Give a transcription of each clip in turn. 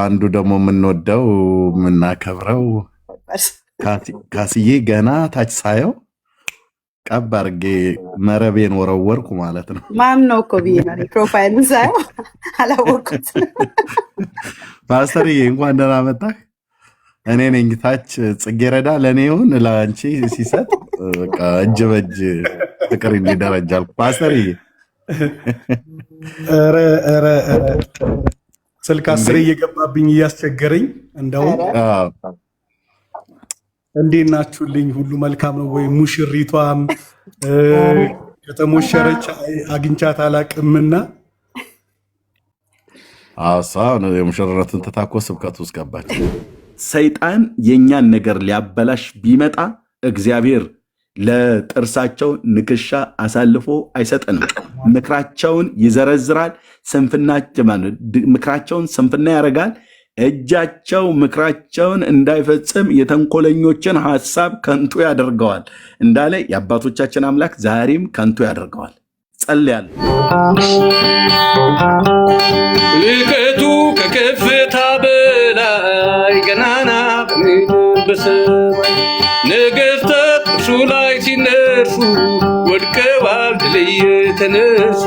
አንዱ ደግሞ የምንወደው የምናከብረው ካስዬ ገና ታች ሳየው ቀብ አድርጌ መረቤን ወረወርኩ ማለት ነው። ማን ነው እኮ ብዬ ነው ፕሮፋይሉን ሳየው አላወቅኩት። ፓስተርዬ እንኳን ደህና መጣህ። እኔ ነኝ ታች ጽጌረዳ ለእኔ ይሁን ለአንቺ ሲሰጥ በቃ እጅ በእጅ ፍቅር እንዲደረጃል። ፓስተርዬ ስልክ አስሬ እየገባብኝ እያስቸገረኝ እንደውም እንዴት ናችሁልኝ? ሁሉ መልካም ነው ወይ? ሙሽሪቷም ከተሞሸረች አግኝቻት አላቅምና የሙሽርነትን ተታኮ ስብከቱ ውስጥ ገባች። ሰይጣን የእኛን ነገር ሊያበላሽ ቢመጣ እግዚአብሔር ለጥርሳቸው ንክሻ አሳልፎ አይሰጥንም። ምክራቸውን ይዘረዝራል፣ ምክራቸውን ስንፍና ያደርጋል። እጃቸው ምክራቸውን እንዳይፈጽም የተንኮለኞችን ሐሳብ ከንቱ ያደርገዋል እንዳለ የአባቶቻችን አምላክ ዛሬም ከንቱ ያደርገዋል። ጸልያለሁ። ልቀቱ ከከፍታ በላይ ገናና በሰማይ ነገሥታት እርሱ ላይ ሲነርሱ ወድቀዋል ድል የተነሱ።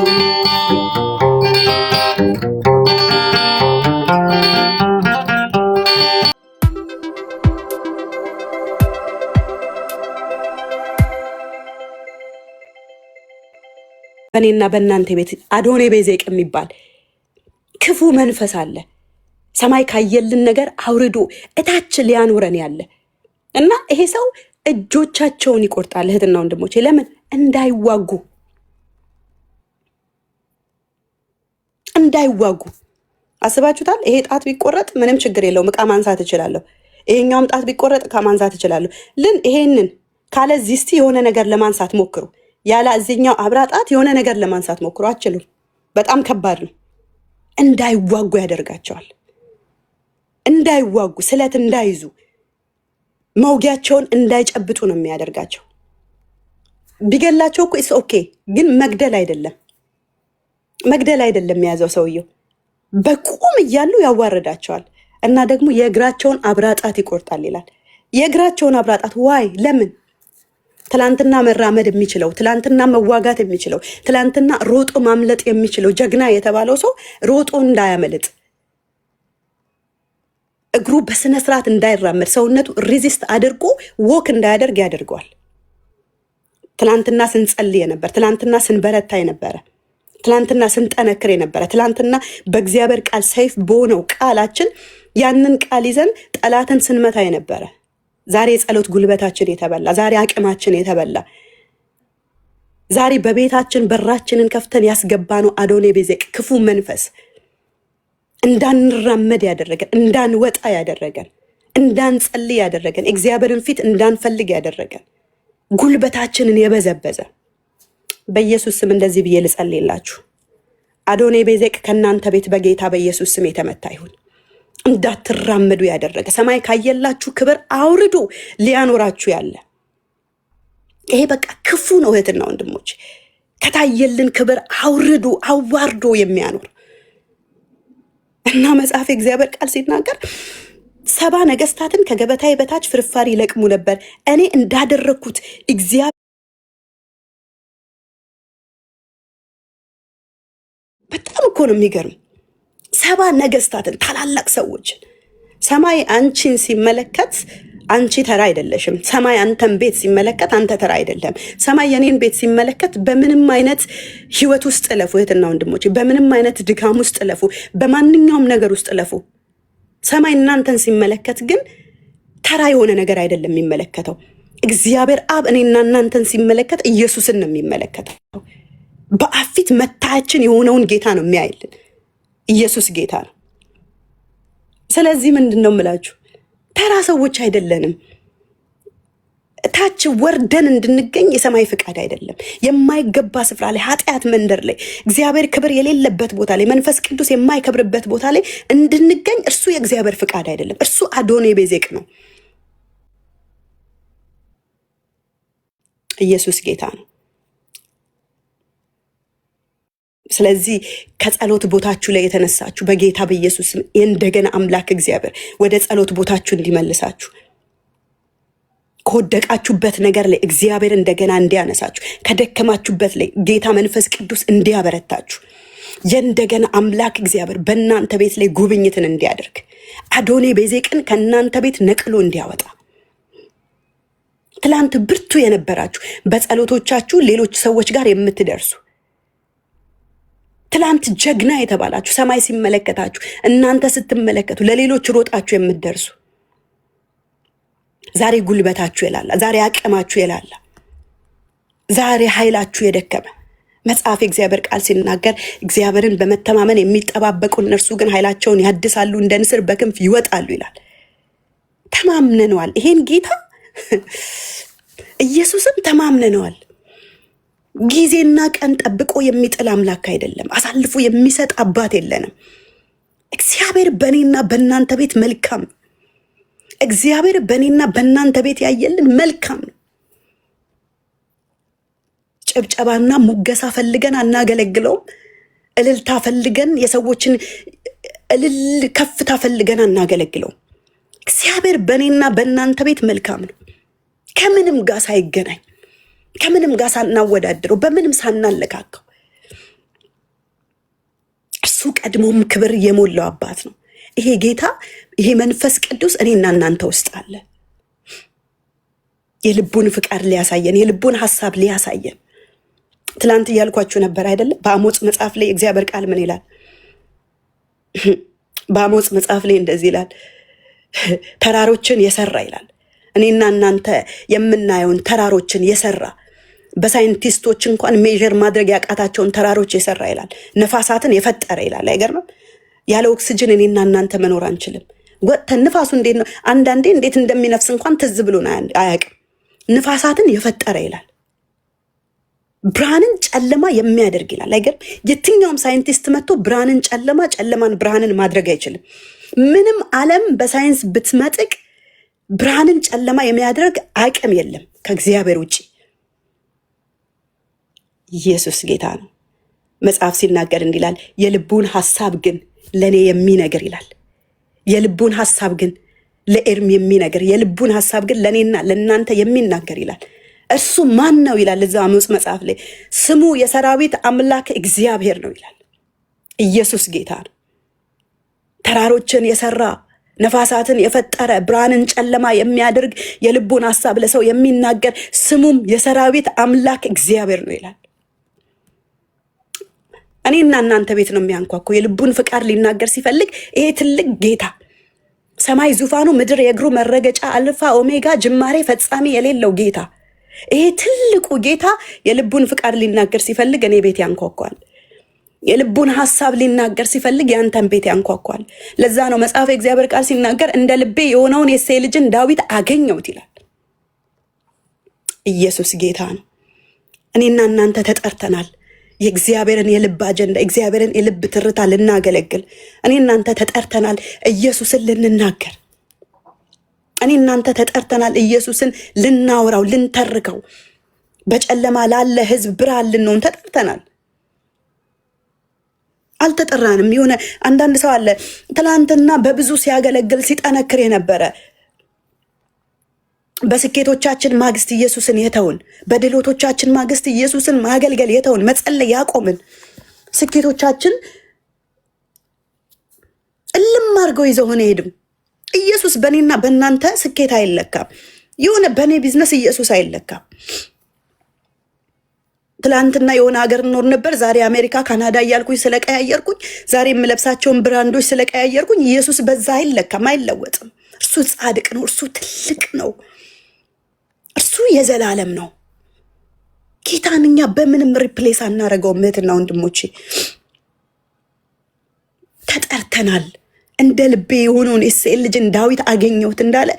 በእኔና በእናንተ ቤት አዶኔ ቤዜቅ የሚባል ክፉ መንፈስ አለ። ሰማይ ካየልን ነገር አውርዶ እታች ሊያኖረን ያለ እና ይሄ ሰው እጆቻቸውን ይቆርጣል። እህትና ወንድሞቼ ለምን እንዳይዋጉ አስባችሁታል? ይሄ ጣት ቢቆረጥ ምንም ችግር የለውም፣ ዕቃ ማንሳት እችላለሁ። ይሄኛውም ጣት ቢቆረጥ ዕቃ ማንሳት እችላለሁ። ይሄንን ካለዚህ እስቲ የሆነ ነገር ለማንሳት ሞክሩ። ያለ እዚህኛው አብራ ጣት የሆነ ነገር ለማንሳት ሞክሩ፣ አትችሉም። በጣም ከባድ ነው። እንዳይዋጉ ያደርጋቸዋል። እንዳይዋጉ፣ ስለት እንዳይዙ፣ መውጊያቸውን እንዳይጨብጡ ነው የሚያደርጋቸው። ቢገላቸው እኮ ኢስ ኦኬ፣ ግን መግደል አይደለም የያዘው ሰውየው። በቁም እያሉ ያዋርዳቸዋል። እና ደግሞ የእግራቸውን አብራጣት ይቆርጣል ይላል። የእግራቸውን አብራጣት ዋይ ለምን? ትላንትና መራመድ የሚችለው፣ ትላንትና መዋጋት የሚችለው፣ ትላንትና ሮጦ ማምለጥ የሚችለው ጀግና የተባለው ሰው ሮጦ እንዳያመልጥ፣ እግሩ በስነ ስርዓት እንዳይራመድ፣ ሰውነቱ ሪዚስት አድርጎ ወክ እንዳያደርግ ያደርገዋል። ትላንትና ስንጸልይ ነበር፣ ትላንትና ስንበረታ ነበረ፣ ትላንትና ስንጠነክር ነበረ፣ ትላንትና በእግዚአብሔር ቃል ሰይፍ በሆነው ቃላችን ያንን ቃል ይዘን ጠላትን ስንመታ ነበረ። ዛሬ የጸሎት ጉልበታችን የተበላ፣ ዛሬ አቅማችን የተበላ፣ ዛሬ በቤታችን በራችንን ከፍተን ያስገባነው አዶኔ ቤዜቅ ክፉ መንፈስ እንዳንራመድ ያደረገን፣ እንዳንወጣ ያደረገን፣ እንዳንጸልይ ያደረገን፣ እግዚአብሔርን ፊት እንዳንፈልግ ያደረገን፣ ጉልበታችንን የበዘበዘ በኢየሱስ ስም እንደዚህ ብዬ ልጸልይላችሁ። አዶኔ ቤዜቅ ከእናንተ ቤት በጌታ በኢየሱስ ስም የተመታ ይሁን። እንዳትራመዱ ያደረገ ሰማይ ካየላችሁ ክብር አውርዶ ሊያኖራችሁ ያለ ይሄ በቃ ክፉ ነው። እህትና ወንድሞች ከታየልን ክብር አውርዶ አዋርዶ የሚያኖር እና መጽሐፍ እግዚአብሔር ቃል ሲናገር 70 ነገስታትን ከገበታዬ በታች ፍርፋሪ ይለቅሙ ነበር፣ እኔ እንዳደረግኩት እግዚአብሔር። በጣም እኮ ነው የሚገርም። 70 ነገስታትን ታላላቅ ሰዎችን ሰማይ አንቺን ሲመለከት አንቺ ተራ አይደለሽም። ሰማይ አንተን ቤት ሲመለከት አንተ ተራ አይደለም። ሰማይ የኔን ቤት ሲመለከት በምንም አይነት ህይወት ውስጥ ለፉ እህትና ወንድሞቼ፣ በምንም አይነት ድካም ውስጥ ለፉ፣ በማንኛውም ነገር ውስጥ ለፉ። ሰማይ እናንተን ሲመለከት ግን ተራ የሆነ ነገር አይደለም የሚመለከተው። እግዚአብሔር አብ እኔና እናንተን ሲመለከት ኢየሱስን ነው የሚመለከተው። በአብ ፊት መታያችን የሆነውን ጌታ ነው የሚያይልን። ኢየሱስ ጌታ ነው። ስለዚህ ምንድነው የምላችሁ? ተራ ሰዎች አይደለንም። ታች ወርደን እንድንገኝ የሰማይ ፍቃድ አይደለም። የማይገባ ስፍራ ላይ፣ ኃጢአት መንደር ላይ፣ እግዚአብሔር ክብር የሌለበት ቦታ ላይ፣ መንፈስ ቅዱስ የማይከብርበት ቦታ ላይ እንድንገኝ እርሱ የእግዚአብሔር ፍቃድ አይደለም። እርሱ አዶኔ ቤዜቅ ነው። ኢየሱስ ጌታ ነው። ስለዚህ ከጸሎት ቦታችሁ ላይ የተነሳችሁ በጌታ በኢየሱስ ስም እንደገና አምላክ እግዚአብሔር ወደ ጸሎት ቦታችሁ እንዲመልሳችሁ፣ ከወደቃችሁበት ነገር ላይ እግዚአብሔር እንደገና እንዲያነሳችሁ፣ ከደከማችሁበት ላይ ጌታ መንፈስ ቅዱስ እንዲያበረታችሁ፣ የእንደገና አምላክ እግዚአብሔር በእናንተ ቤት ላይ ጉብኝትን እንዲያደርግ፣ አዶኔ ቤዜቅን ከእናንተ ቤት ነቅሎ እንዲያወጣ፣ ትላንት ብርቱ የነበራችሁ በጸሎቶቻችሁ ሌሎች ሰዎች ጋር የምትደርሱ፣ ትላንት ጀግና የተባላችሁ ሰማይ ሲመለከታችሁ እናንተ ስትመለከቱ ለሌሎች ሮጣችሁ የምትደርሱ፣ ዛሬ ጉልበታችሁ የላላ፣ ዛሬ አቅማችሁ የላላ፣ ዛሬ ኃይላችሁ የደከመ መጽሐፍ እግዚአብሔር ቃል ሲናገር እግዚአብሔርን በመተማመን የሚጠባበቁ እነርሱ ግን ኃይላቸውን ያድሳሉ፣ እንደ ንስር በክንፍ ይወጣሉ ይላል። ተማምነነዋል። ይሄን ጌታ ኢየሱስም ተማምነነዋል። ጊዜና ቀን ጠብቆ የሚጥል አምላክ አይደለም። አሳልፎ የሚሰጥ አባት የለንም። እግዚአብሔር በእኔና በእናንተ ቤት መልካም ነው። እግዚአብሔር በእኔና በእናንተ ቤት ያየልን መልካም ነው። ጭብጨባና ሙገሳ ፈልገን አናገለግለውም። እልልታ ፈልገን የሰዎችን እልል ከፍታ ፈልገን አናገለግለውም። እግዚአብሔር በእኔና በእናንተ ቤት መልካም ነው። ከምንም ጋር ሳይገናኝ፣ ከምንም ጋር ሳናወዳድረው፣ በምንም ሳናለካከው እሱ ቀድሞም ክብር የሞላው አባት ነው። ይሄ ጌታ፣ ይሄ መንፈስ ቅዱስ እኔና እናንተ ውስጥ አለ። የልቡን ፍቃድ ሊያሳየን፣ የልቡን ሐሳብ ሊያሳየን። ትላንት እያልኳችሁ ነበር አይደለም? በአሞጽ መጽሐፍ ላይ እግዚአብሔር ቃል ምን ይላል? በአሞጽ መጽሐፍ ላይ እንደዚህ ይላል፣ ተራሮችን የሰራ ይላል። እኔና እናንተ የምናየውን ተራሮችን የሰራ፣ በሳይንቲስቶች እንኳን ሜዥር ማድረግ ያቃታቸውን ተራሮች የሰራ ይላል። ነፋሳትን የፈጠረ ይላል። አይገርምም? ያለ ኦክስጅን እኔና እናንተ መኖር አንችልም። ወጥተን ንፋሱ እንዴት ነው አንዳንዴ እንዴት እንደሚነፍስ እንኳን ትዝ ብሎን አያውቅም። ንፋሳትን የፈጠረ ይላል። ብርሃንን ጨለማ የሚያደርግ ይላል። አይገርም? የትኛውም ሳይንቲስት መጥቶ ብርሃንን ጨለማ፣ ጨለማን ብርሃንን ማድረግ አይችልም። ምንም ዓለም በሳይንስ ብትመጥቅ ብርሃንን ጨለማ የሚያደርግ አቅም የለም ከእግዚአብሔር ውጭ። ኢየሱስ ጌታ ነው። መጽሐፍ ሲናገር እንዲላል የልቡን ሐሳብ ግን ለእኔ የሚነግር ይላል። የልቡን ሐሳብ ግን ለኤርም የሚነግር፣ የልቡን ሐሳብ ግን ለእኔና ለእናንተ የሚናገር ይላል። እርሱ ማን ነው ይላል እዛ አሞጽ መጽሐፍ ላይ? ስሙ የሰራዊት አምላክ እግዚአብሔር ነው ይላል። ኢየሱስ ጌታ ነው። ተራሮችን የሰራ፣ ነፋሳትን የፈጠረ፣ ብርሃንን ጨለማ የሚያደርግ፣ የልቡን ሐሳብ ለሰው የሚናገር፣ ስሙም የሰራዊት አምላክ እግዚአብሔር ነው ይላል። እኔና እናንተ ቤት ነው የሚያንኳኩ። የልቡን ፍቃድ ሊናገር ሲፈልግ ይሄ ትልቅ ጌታ፣ ሰማይ ዙፋኑ፣ ምድር የእግሩ መረገጫ፣ አልፋ ኦሜጋ፣ ጅማሬ ፈጻሚ የሌለው ጌታ፣ ይሄ ትልቁ ጌታ የልቡን ፍቃድ ሊናገር ሲፈልግ እኔ ቤት ያንኳኳል። የልቡን ሐሳብ ሊናገር ሲፈልግ ያንተን ቤት ያንኳኳል። ለዛ ነው መጽሐፍ እግዚአብሔር ቃል ሲናገር እንደ ልቤ የሆነውን የእሴይ ልጅን ዳዊት አገኘሁት ይላል። ኢየሱስ ጌታ ነው። እኔና እናንተ ተጠርተናል። የእግዚአብሔርን የልብ አጀንዳ፣ እግዚአብሔርን የልብ ትርታ ልናገለግል እኔ እናንተ ተጠርተናል። ኢየሱስን ልንናገር እኔ እናንተ ተጠርተናል። ኢየሱስን ልናወራው፣ ልንተርከው፣ በጨለማ ላለ ሕዝብ ብርሃን ልንሆን ተጠርተናል። አልተጠራንም። የሆነ አንዳንድ ሰው አለ ትላንትና በብዙ ሲያገለግል ሲጠነክር የነበረ፣ በስኬቶቻችን ማግስት ኢየሱስን የተውን፣ በድሎቶቻችን ማግስት ኢየሱስን ማገልገል የተውን፣ መጸለይ ያቆምን፣ ስኬቶቻችን እልም አድርገው ይዘው ሆነ ሄድም። ኢየሱስ በእኔና በእናንተ ስኬት አይለካም። የሆነ በእኔ ቢዝነስ ኢየሱስ አይለካም። ትላንትና የሆነ ሀገር ኖር ነበር፣ ዛሬ አሜሪካ ካናዳ እያልኩኝ ስለቀያየርኩኝ፣ ዛሬ የምለብሳቸውን ብራንዶች ስለቀያየርኩኝ ኢየሱስ በዛ አይለካም፣ አይለወጥም። እርሱ ጻድቅ ነው። እርሱ ትልቅ ነው። እርሱ የዘላለም ነው። ጌታን እኛ በምንም ሪፕሌስ አናደርገውም። እህትና ወንድሞቼ ተጠርተናል። እንደ ልቤ የሆነውን የእሴይ ልጅን ዳዊት አገኘሁት እንዳለ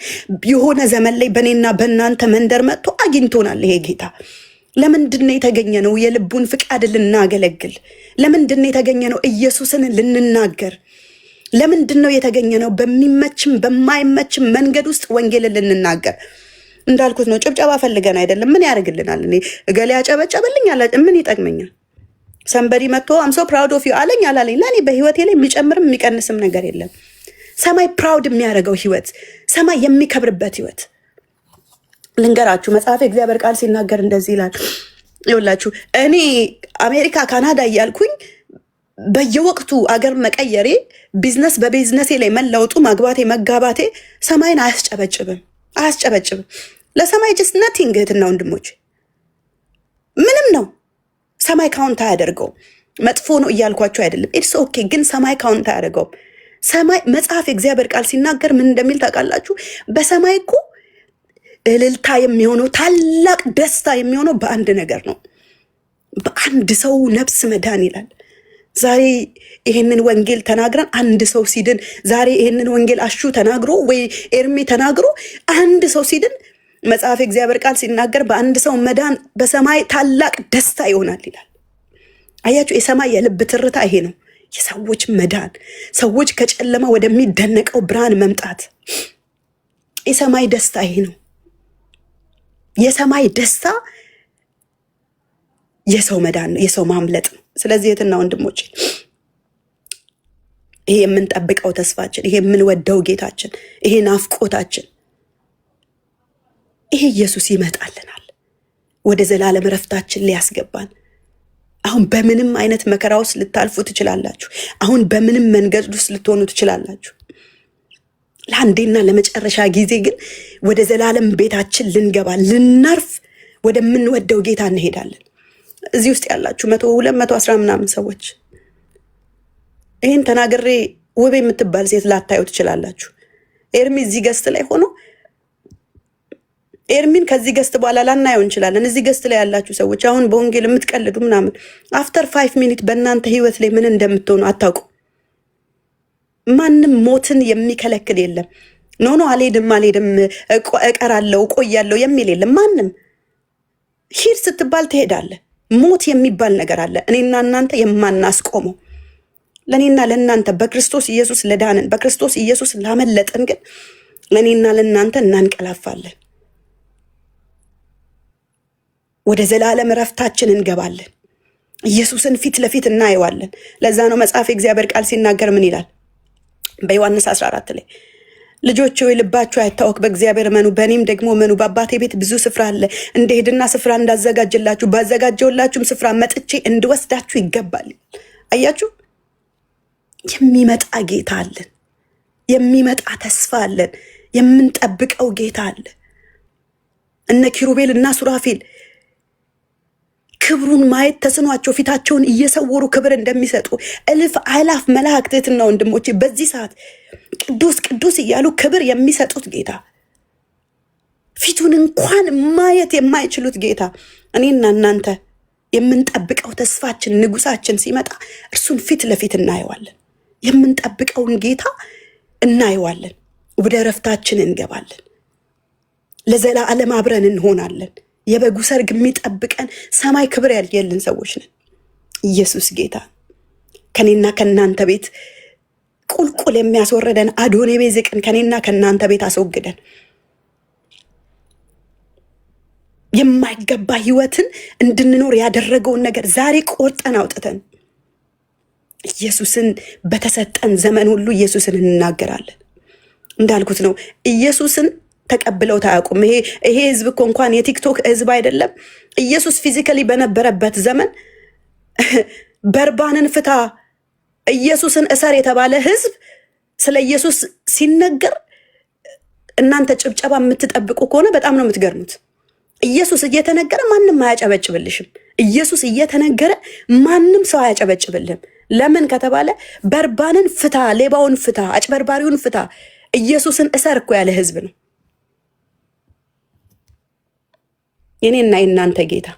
የሆነ ዘመን ላይ በእኔና በእናንተ መንደር መጥቶ አግኝቶናል። ይሄ ጌታ ለምንድን ነው የተገኘ ነው? የልቡን ፍቃድ ልናገለግል። ለምንድን ነው የተገኘ ነው? ኢየሱስን ልንናገር። ለምንድን ነው የተገኘ ነው? በሚመችም በማይመችም መንገድ ውስጥ ወንጌልን ልንናገር። እንዳልኩት ነው፣ ጭብጨባ ፈልገን አይደለም። ምን ያደርግልናል? እኔ እገሌ ያጨበጨበልኝ ምን ይጠቅመኛል? ሰንበዲ መጥቶ አም ሶ ፕራውድ ኦፍ ዩ አለኝ አላለኝ ለእኔ በህይወቴ ላይ የሚጨምርም የሚቀንስም ነገር የለም። ሰማይ ፕራውድ የሚያደርገው ህይወት፣ ሰማይ የሚከብርበት ህይወት ልንገራችሁ። መጽሐፍ እግዚአብሔር ቃል ሲናገር እንደዚህ ይላል። ይኸውላችሁ እኔ አሜሪካ ካናዳ እያልኩኝ በየወቅቱ አገር መቀየሬ፣ ቢዝነስ በቢዝነሴ ላይ መለውጡ፣ ማግባቴ መጋባቴ ሰማይን አያስጨበጭብም። ለሰማይ ጀስት ነቲንግ እህትና ወንድሞች ምንም ነው። ሰማይ ካውንት አያደርገውም። መጥፎ ነው እያልኳቸው አይደለም። ኢትስ ኦኬ፣ ግን ሰማይ ካውንት አያደርገውም። ሰማይ መጽሐፍ እግዚአብሔር ቃል ሲናገር ምን እንደሚል ታውቃላችሁ? በሰማይ እኮ እልልታ የሚሆነው ታላቅ ደስታ የሚሆነው በአንድ ነገር ነው፣ በአንድ ሰው ነፍስ መዳን ይላል። ዛሬ ይህንን ወንጌል ተናግረን አንድ ሰው ሲድን፣ ዛሬ ይህንን ወንጌል አሹ ተናግሮ ወይ ኤርሚ ተናግሮ አንድ ሰው ሲድን፣ መጽሐፍ እግዚአብሔር ቃል ሲናገር በአንድ ሰው መዳን በሰማይ ታላቅ ደስታ ይሆናል ይላል። አያችሁ፣ የሰማይ የልብ ትርታ ይሄ ነው። የሰዎች መዳን፣ ሰዎች ከጨለማ ወደሚደነቀው ብርሃን መምጣት፣ የሰማይ ደስታ ይሄ ነው። የሰማይ ደስታ የሰው መዳን ነው፣ የሰው ማምለጥ ነው። ስለዚህ እህትና ወንድሞች ይሄ የምንጠብቀው ተስፋችን፣ ይሄ የምንወደው ጌታችን፣ ይሄ ናፍቆታችን፣ ይሄ ኢየሱስ ይመጣልናል ወደ ዘላለም ረፍታችን ሊያስገባን። አሁን በምንም አይነት መከራ ውስጥ ልታልፉ ትችላላችሁ። አሁን በምንም መንገድ ውስጥ ልትሆኑ ትችላላችሁ። ለአንዴና ለመጨረሻ ጊዜ ግን ወደ ዘላለም ቤታችን ልንገባ ልናርፍ ወደምንወደው ጌታ እንሄዳለን። እዚህ ውስጥ ያላችሁ 100፣ 200፣ 10 ምናምን ሰዎች ይህን ተናግሬ ውቤ የምትባል ሴት ላታዩ ትችላላችሁ። ኤርሚ እዚህ ገስት ላይ ሆኖ ኤርሚን ከዚህ ገስት በኋላ ላናየው እንችላለን። እዚህ ገስት ላይ ያላችሁ ሰዎች አሁን በወንጌል የምትቀልዱ ምናምን አፍተር 5 ሚኒት በእናንተ ህይወት ላይ ምን እንደምትሆኑ አታውቁ። ማንም ሞትን የሚከለክል የለም። ኖ አልሄድም እቀራለሁ እቆያለሁ የሚል የለም። ማንም ሂድ ስትባል ትሄዳለህ። ሞት የሚባል ነገር አለ እኔና እናንተ የማናስቆመው። ለእኔና ለእናንተ በክርስቶስ ኢየሱስ ለዳንን፣ በክርስቶስ ኢየሱስ ላመለጥን ግን ለእኔና ለእናንተ እናንቀላፋለን፣ ወደ ዘላለም ረፍታችን እንገባለን። ኢየሱስን ፊት ለፊት እናየዋለን። ለዛ ነው መጽሐፍ እግዚአብሔር ቃል ሲናገር ምን ይላል? በዮሐንስ 14 ላይ ልጆች ሆይ ልባችሁ አይታወክ፣ በእግዚአብሔር እመኑ፣ በእኔም ደግሞ እመኑ። በአባቴ ቤት ብዙ ስፍራ አለ። እንደሄድና ስፍራ እንዳዘጋጅላችሁ ባዘጋጀውላችሁም ስፍራ መጥቼ እንድወስዳችሁ ይገባል። አያችሁ፣ የሚመጣ ጌታ አለን፣ የሚመጣ ተስፋ አለን፣ የምንጠብቀው ጌታ አለ። እነ ኪሩቤል እና ሱራፌል ክብሩን ማየት ተስኗቸው ፊታቸውን እየሰወሩ ክብር እንደሚሰጡ እልፍ አላፍ መላእክትና ወንድሞቼ በዚህ ሰዓት ቅዱስ ቅዱስ እያሉ ክብር የሚሰጡት ጌታ፣ ፊቱን እንኳን ማየት የማይችሉት ጌታ፣ እኔና እናንተ የምንጠብቀው ተስፋችን ንጉሳችን ሲመጣ እርሱን ፊት ለፊት እናየዋለን። የምንጠብቀውን ጌታ እናየዋለን። ወደ ረፍታችን እንገባለን። ለዘላለም አብረን እንሆናለን። የበጉ ሰርግ የሚጠብቀን ሰማይ ክብር ያልየልን ሰዎች ነን። ኢየሱስ ጌታ ከኔና ከናንተ ቤት ቁልቁል የሚያስወርደን አዶኔ ቤዝቅን ከኔና ከናንተ ቤት አስወግደን የማይገባ ህይወትን እንድንኖር ያደረገውን ነገር ዛሬ ቆርጠን አውጥተን ኢየሱስን በተሰጠን ዘመን ሁሉ ኢየሱስን እንናገራለን። እንዳልኩት ነው፣ ኢየሱስን ተቀብለው ታያውቁም። ይሄ ህዝብ እኮ እንኳን የቲክቶክ ህዝብ አይደለም። ኢየሱስ ፊዚካሊ በነበረበት ዘመን በርባንን ፍታ፣ ኢየሱስን እሰር የተባለ ህዝብ ስለ ኢየሱስ ሲነገር እናንተ ጭብጨባ የምትጠብቁ ከሆነ በጣም ነው የምትገርሙት። ኢየሱስ እየተነገረ ማንም አያጨበጭብልሽም። ኢየሱስ እየተነገረ ማንም ሰው አያጨበጭብልህም። ለምን ከተባለ በርባንን ፍታ፣ ሌባውን ፍታ፣ አጭበርባሪውን ፍታ፣ ኢየሱስን እሰር እኮ ያለ ህዝብ ነው። የኔና የናንተ ጌታ፣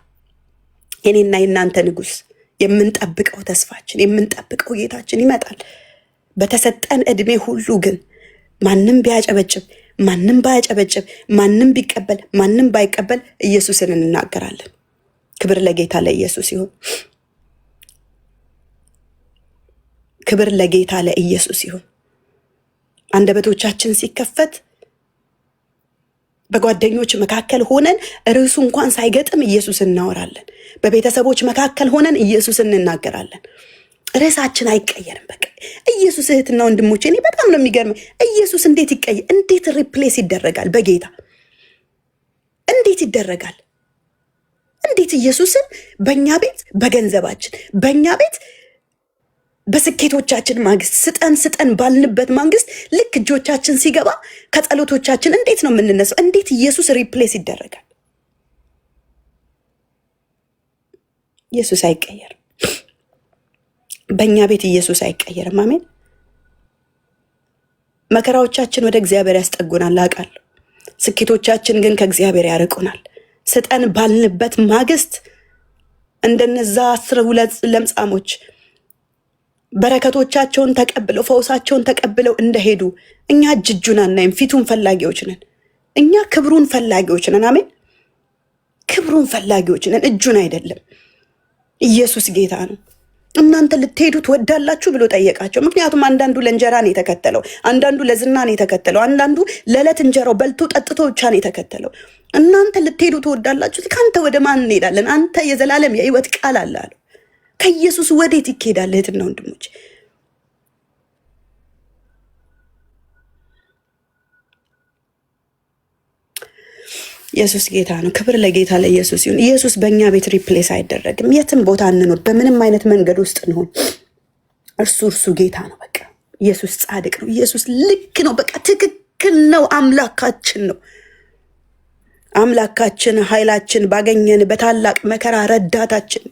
የኔና የናንተ ንጉስ፣ የምንጠብቀው ተስፋችን፣ የምንጠብቀው ጌታችን ይመጣል። በተሰጠን እድሜ ሁሉ ግን ማንም ቢያጨበጭብ፣ ማንም ባያጨበጭብ፣ ማንም ቢቀበል፣ ማንም ባይቀበል ኢየሱስን እንናገራለን። ክብር ለጌታ ለኢየሱስ ይሁን። ክብር ለጌታ ለኢየሱስ ይሁን። አንደበቶቻችን ሲከፈት በጓደኞች መካከል ሆነን ርዕሱ እንኳን ሳይገጥም ኢየሱስ እናወራለን። በቤተሰቦች መካከል ሆነን ኢየሱስ እንናገራለን። ርዕሳችን አይቀየርም። በቃ ኢየሱስ እህትና ወንድሞቼ፣ እኔ በጣም ነው የሚገርመኝ። ኢየሱስ እንዴት ይቀየር? እንዴት ሪፕሌስ ይደረጋል? በጌታ እንዴት ይደረጋል? እንዴት ኢየሱስን በእኛ ቤት በገንዘባችን፣ በእኛ ቤት በስኬቶቻችን ማግስት ስጠን ባልንበት ማግስት ልክ እጆቻችን ሲገባ ከጸሎቶቻችን እንዴት ነው የምንነሳው? እንዴት ኢየሱስ ሪፕሌስ ይደረጋል? ኢየሱስ አይቀየርም። በእኛ ቤት ኢየሱስ አይቀየርም። አሜን። መከራዎቻችን ወደ እግዚአብሔር ያስጠጉናል አውቃለሁ። ስኬቶቻችን ግን ከእግዚአብሔር ያርቁናል። ስጠን ባልንበት ማግስት እንደነዛ 12 ለምጻሞች በረከቶቻቸውን ተቀብለው ፈውሳቸውን ተቀብለው እንደሄዱ እኛ እጁን አናይም። ፊቱን ፈላጊዎች ነን። እኛ ክብሩን ፈላጊዎች ነን። አሜን። ክብሩን ፈላጊዎች ነን፣ እጁን አይደለም። ኢየሱስ ጌታ ነው። እናንተ ልትሄዱ ትወዳላችሁ ብሎ ጠየቃቸው። ምክንያቱም አንዳንዱ ለእንጀራ ነው የተከተለው፣ አንዳንዱ ለዝና ነው የተከተለው፣ አንዳንዱ ለዕለት እንጀራው በልቶ ጠጥቶ ብቻ ነው የተከተለው። እናንተ ልትሄዱ ትወዳላችሁ? ከአንተ ወደ ማን እንሄዳለን? አንተ የዘላለም የሕይወት ቃል አለ አሉ። ከኢየሱስ ወዴት ይኬዳል? እህትና ወንድሞች፣ ኢየሱስ ጌታ ነው። ክብር ለጌታ ለኢየሱስ ይሁን። ኢየሱስ በእኛ ቤት ሪፕሌስ አይደረግም። የትም ቦታ እንኖር፣ በምንም አይነት መንገድ ውስጥ እንሆን፣ እርሱ ጌታ ነው። በቃ ኢየሱስ ጻድቅ ነው። ኢየሱስ ልክ ነው። በቃ ትክክል ነው። አምላካችን ነው። አምላካችን፣ ኃይላችን፣ ባገኘን በታላቅ መከራ ረዳታችን።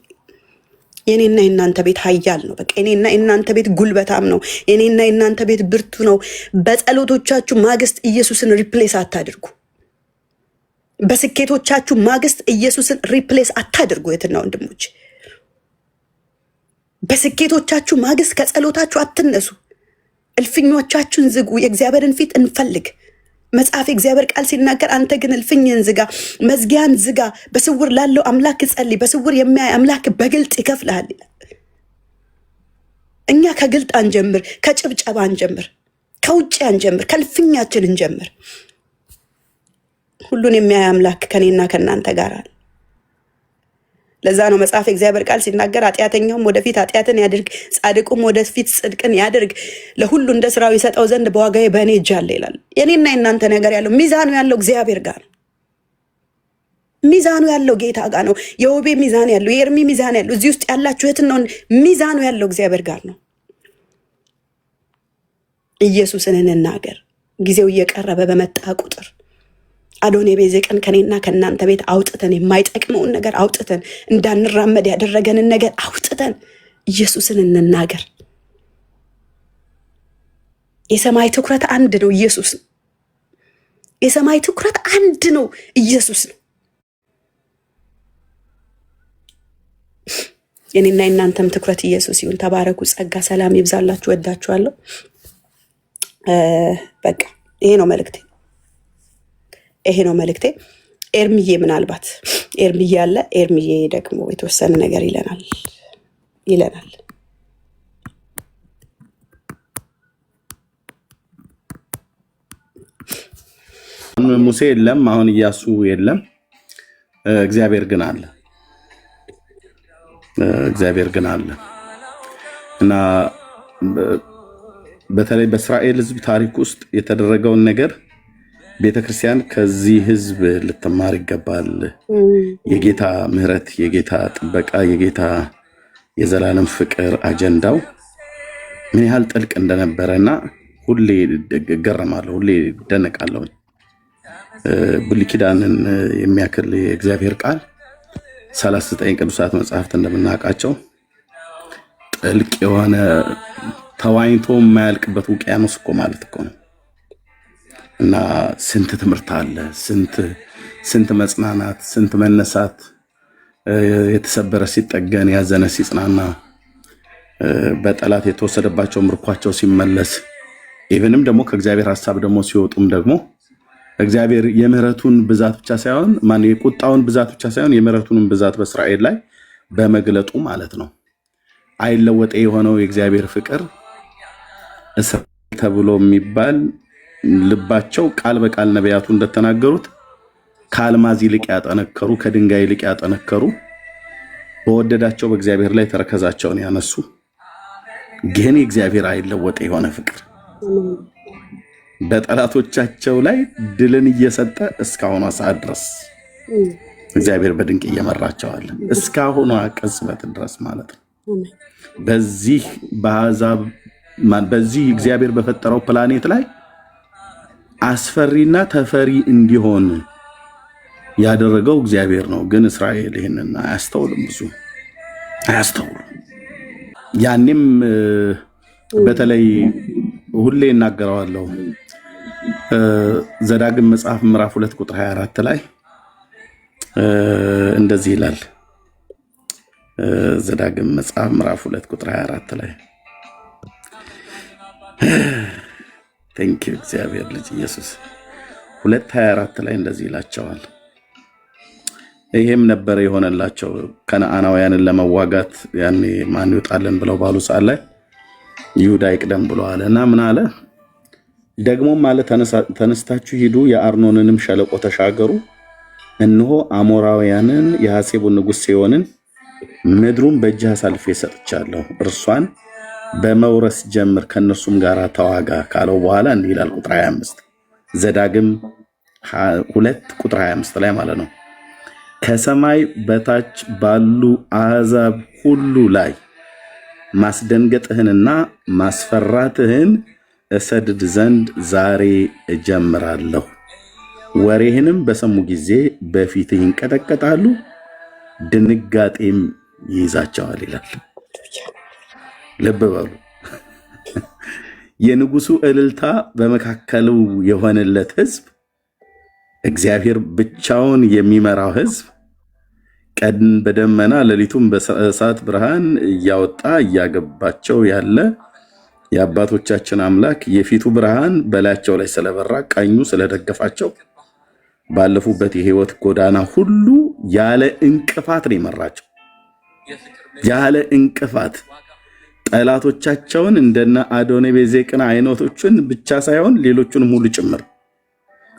የኔና የናንተ ቤት ኃያል ነው። በቃ የኔና የናንተ ቤት ጉልበታም ነው። የኔና የናንተ ቤት ብርቱ ነው። በጸሎቶቻችሁ ማግስት ኢየሱስን ሪፕሌስ አታድርጉ። በስኬቶቻችሁ ማግስት ኢየሱስን ሪፕሌስ አታድርጉ። የትና ወንድሞች፣ በስኬቶቻችሁ ማግስት ከጸሎታችሁ አትነሱ። እልፍኞቻችሁን ዝጉ። የእግዚአብሔርን ፊት እንፈልግ። መጽሐፍ እግዚአብሔር ቃል ሲናገር አንተ ግን እልፍኝህን ዝጋ፣ መዝጊያን ዝጋ፣ በስውር ላለው አምላክ ጸልይ፣ በስውር የሚያይ አምላክ በግልጥ ይከፍልሃል ይላል። እኛ ከግልጥ አንጀምር፣ ከጭብጨባ አንጀምር፣ ከውጭ አንጀምር፣ ከእልፍኛችን እንጀምር። ሁሉን የሚያይ አምላክ ከኔና ከእናንተ ጋር አለ። ለዛ ነው መጽሐፍ እግዚአብሔር ቃል ሲናገር ኃጢአተኛውም ወደፊት ኃጢአትን ያድርግ፣ ጻድቁም ወደፊት ጽድቅን ያድርግ፣ ለሁሉ እንደ ስራው ይሰጠው ዘንድ በዋጋዬ በእኔ እጅ አለ ይላል። የኔና የእናንተ ነገር ያለው ሚዛኑ ያለው እግዚአብሔር ጋር ነው። ሚዛኑ ያለው ጌታ ጋር ነው። የውቤ ሚዛን ያለው፣ የኤርሚ ሚዛን ያለው፣ እዚህ ውስጥ ያላችሁ እህትና ሚዛኑ ያለው እግዚአብሔር ጋር ነው። ኢየሱስን እንናገር። ጊዜው እየቀረበ በመጣ ቁጥር አዶኔ ቤዜቅን ከኔና ከእናንተ ቤት አውጥተን የማይጠቅመውን ነገር አውጥተን እንዳንራመድ ያደረገንን ነገር አውጥተን ኢየሱስን እንናገር። የሰማይ ትኩረት አንድ ነው፣ ኢየሱስ ነው። የሰማይ ትኩረት አንድ ነው፣ ኢየሱስ ነው። የኔና የእናንተም ትኩረት ኢየሱስ ይሁን። ተባረኩ። ጸጋ ሰላም ይብዛላችሁ። ወዳችኋለሁ። በቃ ይሄ ነው መልእክቴ። ይሄ ነው መልእክቴ። ኤርሚዬ ምናልባት ኤርሚዬ አለ። ኤርሚዬ ደግሞ የተወሰነ ነገር ይለናል። ሙሴ የለም፣ አሁን ኢያሱ የለም። እግዚአብሔር ግን አለ። እግዚአብሔር ግን አለ እና በተለይ በእስራኤል ሕዝብ ታሪክ ውስጥ የተደረገውን ነገር ቤተክርስቲያን ከዚህ ህዝብ ልትማር ይገባል። የጌታ ምሕረት፣ የጌታ ጥበቃ፣ የጌታ የዘላለም ፍቅር አጀንዳው ምን ያህል ጥልቅ እንደነበረና ሁሌ እገረማለሁ፣ ሁሌ እደነቃለሁ። ብሉይ ኪዳንን የሚያክል የእግዚአብሔር ቃል 39 ቅዱሳት መጽሐፍት እንደምናውቃቸው ጥልቅ የሆነ ተዋኝቶ የማያልቅበት ውቅያኖስ እኮ ማለት እኮ ነው። እና ስንት ትምህርት አለ፣ ስንት መጽናናት፣ ስንት መነሳት፣ የተሰበረ ሲጠገን፣ ያዘነ ሲጽናና፣ በጠላት የተወሰደባቸው ምርኳቸው ሲመለስ፣ ኢቭንም ደግሞ ከእግዚአብሔር ሐሳብ ደግሞ ሲወጡም ደግሞ እግዚአብሔር የምህረቱን ብዛት ብቻ ሳይሆን የቁጣውን ብዛት ብቻ ሳይሆን የምህረቱን ብዛት በእስራኤል ላይ በመግለጡ ማለት ነው። አይለወጤ የሆነው የእግዚአብሔር ፍቅር እስራኤል ተብሎ የሚባል ልባቸው ቃል በቃል ነቢያቱ እንደተናገሩት ከአልማዝ ይልቅ ያጠነከሩ፣ ከድንጋይ ይልቅ ያጠነከሩ፣ በወደዳቸው በእግዚአብሔር ላይ ተረከዛቸውን ያነሱ፣ ግን የእግዚአብሔር አይለወጥ የሆነ ፍቅር በጠላቶቻቸው ላይ ድልን እየሰጠ እስካሁኗ ሰዓት ድረስ እግዚአብሔር በድንቅ እየመራቸው አለ። እስካሁኗ ቅጽበት ድረስ ማለት ነው። በዚህ በአሕዛብ በዚህ እግዚአብሔር በፈጠረው ፕላኔት ላይ አስፈሪና ተፈሪ እንዲሆን ያደረገው እግዚአብሔር ነው። ግን እስራኤል ይህንን አያስተውልም፣ ብዙ አያስተውልም። ያኔም በተለይ ሁሌ እናገረዋለሁ ዘዳግም መጽሐፍ ምዕራፍ 2 ቁጥር 24 ላይ እንደዚህ ይላል። ዘዳግም መጽሐፍ ምዕራፍ 2 ቁጥር 24 ላይ ቴንክ ዩ እግዚአብሔር ልጅ ኢየሱስ 2:24 ላይ እንደዚህ ይላቸዋል። ይሄም ነበር የሆነላቸው ከነዓናውያንን ለመዋጋት ያኔ ማን ይወጣልን ብለው ባሉ ሰዓት ላይ ይሁዳ ይቅደም ብሎ አለና ምን አለ? ደግሞም አለ ተነስታችሁ ሂዱ፣ የአርኖንንም ሸለቆ ተሻገሩ፣ እነሆ አሞራውያንን የሐሴቦን ንጉሥ ሴዎንን ምድሩን በእጅህ አሳልፌ ሰጥቻለሁ፣ እርሷን በመውረስ ጀምር፣ ከነሱም ጋር ተዋጋ ካለው በኋላ እንዲህ ይላል ቁጥር 25 ዘዳግም 2 ቁጥር 25 ላይ ማለት ነው። ከሰማይ በታች ባሉ አሕዛብ ሁሉ ላይ ማስደንገጥህንና ማስፈራትህን እሰድድ ዘንድ ዛሬ እጀምራለሁ። ወሬህንም በሰሙ ጊዜ በፊትህ ይንቀጠቀጣሉ፣ ድንጋጤም ይይዛቸዋል ይላል። ልብ በሉ። የንጉሱ እልልታ በመካከሉ የሆነለት ህዝብ፣ እግዚአብሔር ብቻውን የሚመራው ህዝብ፣ ቀን በደመና ሌሊቱን በእሳት ብርሃን እያወጣ እያገባቸው ያለ የአባቶቻችን አምላክ የፊቱ ብርሃን በላያቸው ላይ ስለበራ ቀኙ ስለደገፋቸው ባለፉበት የህይወት ጎዳና ሁሉ ያለ እንቅፋት ነው የመራቸው። ያለ እንቅፋት ጠላቶቻቸውን እንደነ አዶኒቤዜቅን አይነቶችን ብቻ ሳይሆን ሌሎቹንም ሁሉ ጭምር።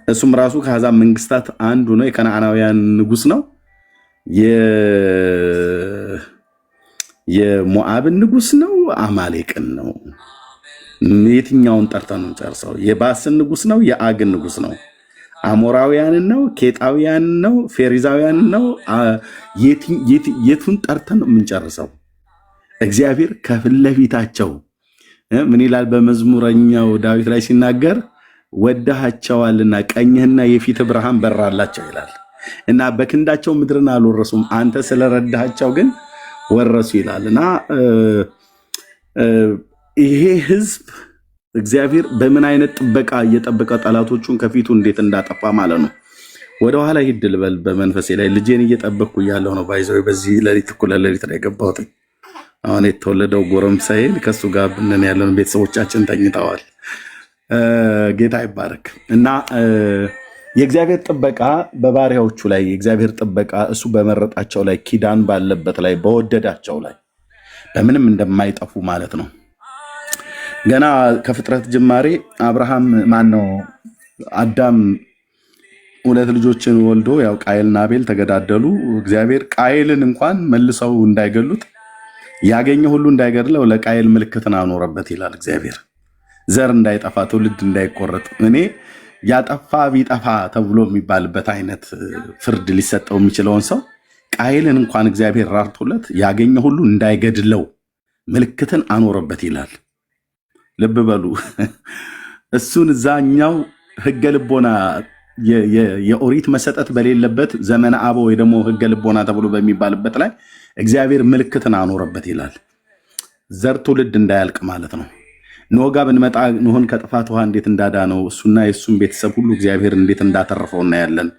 እሱም ራሱ ከአሕዛብ መንግስታት አንዱ ነው። የከነዓናውያን ንጉስ ነው። የሞዓብን ንጉስ ነው። አማሌቅን ነው። የትኛውን ጠርተን ነው ጨርሰው? የባስን ንጉስ ነው። የአግን ንጉስ ነው። አሞራውያንን ነው። ኬጣውያንን ነው። ፌሪዛውያንን ነው። የቱን ጠርተን ነው የምንጨርሰው? እግዚአብሔር ከፊት ለፊታቸው ምን ይላል? በመዝሙረኛው ዳዊት ላይ ሲናገር ወደሃቸዋልና ቀኝህና የፊት ብርሃን በራላቸው ይላል እና በክንዳቸው ምድርን አልወረሱም፣ አንተ ስለረዳሃቸው ግን ወረሱ ይላል እና ይሄ ህዝብ እግዚአብሔር በምን አይነት ጥበቃ እየጠበቀ ጠላቶቹን ከፊቱ እንዴት እንዳጠፋ ማለት ነው። ወደኋላ ሂድ ልበል በመንፈሴ ላይ ልጄን እየጠበቅኩ እያለሁ ነው ባይዘው በዚህ ሌሊት እኩለ ሌሊት ላይ ገባሁት። አሁን የተወለደው ጎረምሳዬን ከሱ ጋር ብንን ያለን ቤተሰቦቻችን ተኝተዋል። ጌታ ይባረክ እና የእግዚአብሔር ጥበቃ በባሪያዎቹ ላይ የእግዚአብሔር ጥበቃ እሱ በመረጣቸው ላይ ኪዳን ባለበት ላይ በወደዳቸው ላይ በምንም እንደማይጠፉ ማለት ነው። ገና ከፍጥረት ጅማሬ አብርሃም ማነው አዳም 2 ልጆችን ወልዶ ያው ቃየልና አቤል ተገዳደሉ። እግዚአብሔር ቃየልን እንኳን መልሰው እንዳይገሉት ያገኘ ሁሉ እንዳይገድለው ለቃየል ምልክትን አኖረበት ይላል እግዚአብሔር። ዘር እንዳይጠፋ ትውልድ እንዳይቆረጥ እኔ ያጠፋ ቢጠፋ ተብሎ የሚባልበት አይነት ፍርድ ሊሰጠው የሚችለውን ሰው ቃየልን እንኳን እግዚአብሔር ራርቶለት ያገኘ ሁሉ እንዳይገድለው ምልክትን አኖረበት ይላል። ልብ በሉ። እሱን እዛኛው ህገ ልቦና የኦሪት መሰጠት በሌለበት ዘመነ አበ ወይ ደግሞ ህገ ልቦና ተብሎ በሚባልበት ላይ እግዚአብሔር ምልክትን አኖረበት ይላል። ዘር ትውልድ እንዳያልቅ ማለት ነው። ኖህ ጋር ብንመጣ ኖህን ከጥፋት ውሃ እንዴት እንዳዳነው እሱና የእሱን ቤተሰብ ሁሉ እግዚአብሔር እንዴት እንዳተረፈው እናያለን።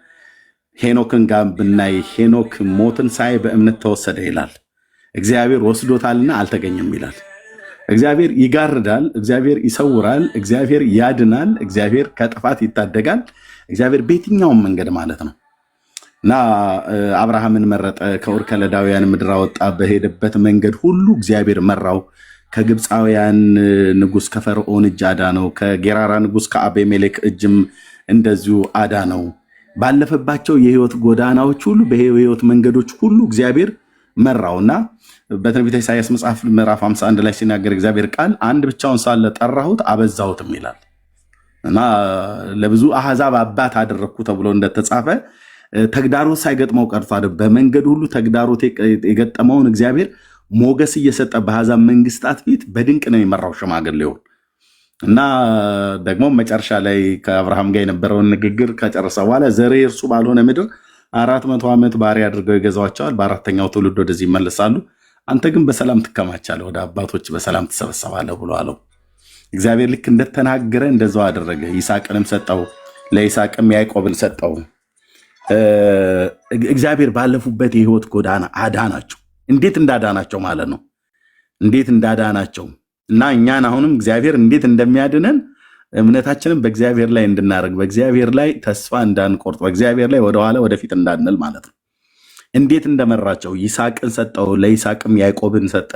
ሄኖክን ጋር ብናይ ሄኖክ ሞትን ሳይ በእምነት ተወሰደ ይላል። እግዚአብሔር ወስዶታልና አልተገኘም ይላል። እግዚአብሔር ይጋርዳል፣ እግዚአብሔር ይሰውራል፣ እግዚአብሔር ያድናል፣ እግዚአብሔር ከጥፋት ይታደጋል። እግዚአብሔር በየትኛውም መንገድ ማለት ነው እና አብርሃምን መረጠ፣ ከኡር ከለዳውያን ምድር አወጣ፣ በሄደበት መንገድ ሁሉ እግዚአብሔር መራው። ከግብፃውያን ንጉስ ከፈርዖን እጅ አዳነው፣ ከጌራራ ንጉስ ከአቤሜሌክ እጅም እንደዚሁ አዳነው። ባለፈባቸው የህይወት ጎዳናዎች ሁሉ በህይወት መንገዶች ሁሉ እግዚአብሔር መራውና በትንቢተ ኢሳይያስ መጽሐፍ ምዕራፍ 51 ላይ ሲናገር እግዚአብሔር ቃል አንድ ብቻውን ሳለ ጠራሁት አበዛሁትም ይላል እና ለብዙ አሕዛብ አባት አደረግኩ ተብሎ እንደተጻፈ ተግዳሮት ሳይገጥመው ቀርቶ አይደል በመንገድ ሁሉ ተግዳሮት የገጠመውን እግዚአብሔር ሞገስ እየሰጠ በአሕዛብ መንግስታት ፊት በድንቅ ነው የመራው ሽማግሌውን እና ደግሞ መጨረሻ ላይ ከአብርሃም ጋር የነበረውን ንግግር ከጨረሰ በኋላ ዘሬ እርሱ ባልሆነ ምድር 400 ዓመት ባሪያ አድርገው ይገዛዋቸዋል፣ በአራተኛው ትውልድ ወደዚህ ይመለሳሉ፣ አንተ ግን በሰላም ትከማቻለህ፣ ወደ አባቶች በሰላም ትሰበሰባለህ ብሎ አለው። እግዚአብሔር ልክ እንደተናገረ እንደዛው አደረገ። ይስሐቅንም ሰጠው፣ ለይስሐቅም ያዕቆብን ሰጠው። እግዚአብሔር ባለፉበት የህይወት ጎዳና አዳናቸው። እንዴት እንዳዳናቸው ማለት ነው። እንዴት እንዳዳናቸው እና እኛን አሁንም እግዚአብሔር እንዴት እንደሚያድነን እምነታችንን በእግዚአብሔር ላይ እንድናደርግ በእግዚአብሔር ላይ ተስፋ እንዳንቆርጥ በእግዚአብሔር ላይ ወደኋላ ወደፊት እንዳንል ማለት ነው። እንዴት እንደመራቸው ይስሐቅን ሰጠው፣ ለይስሐቅም ያዕቆብን ሰጠ።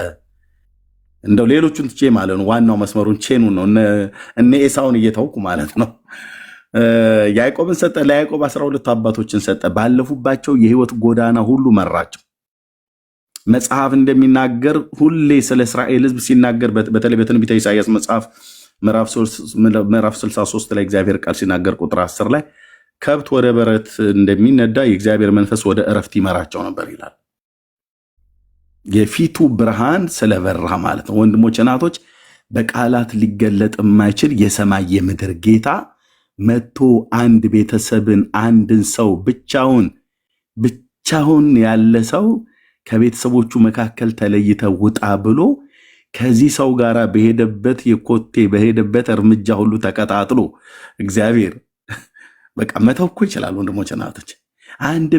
እንደው ሌሎቹን ትቼ ማለት ነው ዋናው መስመሩን ቼኑ ነው እነ ኤሳውን እየተውኩ ማለት ነው። ያዕቆብን ሰጠ፣ ለያዕቆብ 12 አባቶችን ሰጠ። ባለፉባቸው የህይወት ጎዳና ሁሉ መራቸው። መጽሐፍ እንደሚናገር ሁሌ ስለ እስራኤል ህዝብ ሲናገር በተለይ በትንቢተ ኢሳይያስ መጽሐፍ ምዕራፍ 63 ላይ እግዚአብሔር ቃል ሲናገር ቁጥር 10 ላይ ከብት ወደ በረት እንደሚነዳ የእግዚአብሔር መንፈስ ወደ እረፍት ይመራቸው ነበር ይላል። የፊቱ ብርሃን ስለበራ ማለት ነው። ወንድሞች እናቶች፣ በቃላት ሊገለጥ የማይችል የሰማይ የምድር ጌታ መጥቶ አንድ ቤተሰብን አንድን ሰው ብቻውን ያለ ሰው ከቤተሰቦቹ መካከል ተለይተ ውጣ ብሎ ከዚህ ሰው ጋር በሄደበት የኮቴ በሄደበት እርምጃ ሁሉ ተቀጣጥሎ እግዚአብሔር በቃ መተው እኮ ይችላል። ወንድሞች እናቶች፣ አንድ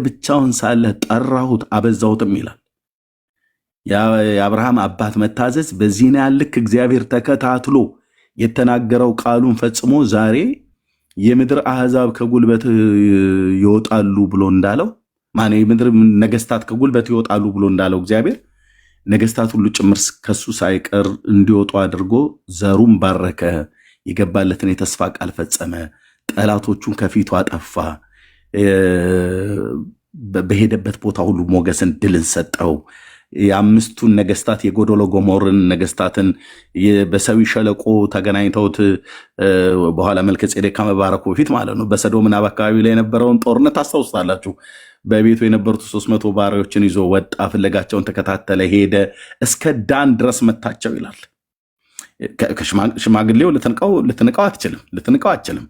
ብቻውን ሳለ ጠራሁት አበዛሁትም ይላል። የአብርሃም አባት መታዘዝ በዚህን ያህል ልክ እግዚአብሔር ተከታትሎ የተናገረው ቃሉን ፈጽሞ ዛሬ የምድር አሕዛብ ከጉልበት ይወጣሉ ብሎ እንዳለው የምድር ነገስታት ከጉልበት ይወጣሉ ብሎ እንዳለው እግዚአብሔር ነገስታት ሁሉ ጭምር ከሱ ሳይቀር እንዲወጡ አድርጎ ዘሩን ባረከ፣ የገባለትን የተስፋ ቃል ፈጸመ፣ ጠላቶቹን ከፊቱ አጠፋ፣ በሄደበት ቦታ ሁሉ ሞገስን ድልን ሰጠው። የአምስቱን ነገስታት የጎዶሎ ጎሞርን ነገስታትን በሰዊ ሸለቆ ተገናኝተውት በኋላ መልከ ጼዴቅ ከመባረኩ በፊት ማለት ነው በሰዶምና በአካባቢ ላይ የነበረውን ጦርነት ታስታውሳላችሁ። በቤቱ የነበሩት 300 ባሪያዎችን ይዞ ወጣ፣ ፍለጋቸውን ተከታተለ፣ ሄደ፣ እስከ ዳን ድረስ መታቸው ይላል። ሽማግሌው ልትንቀው አትችልም።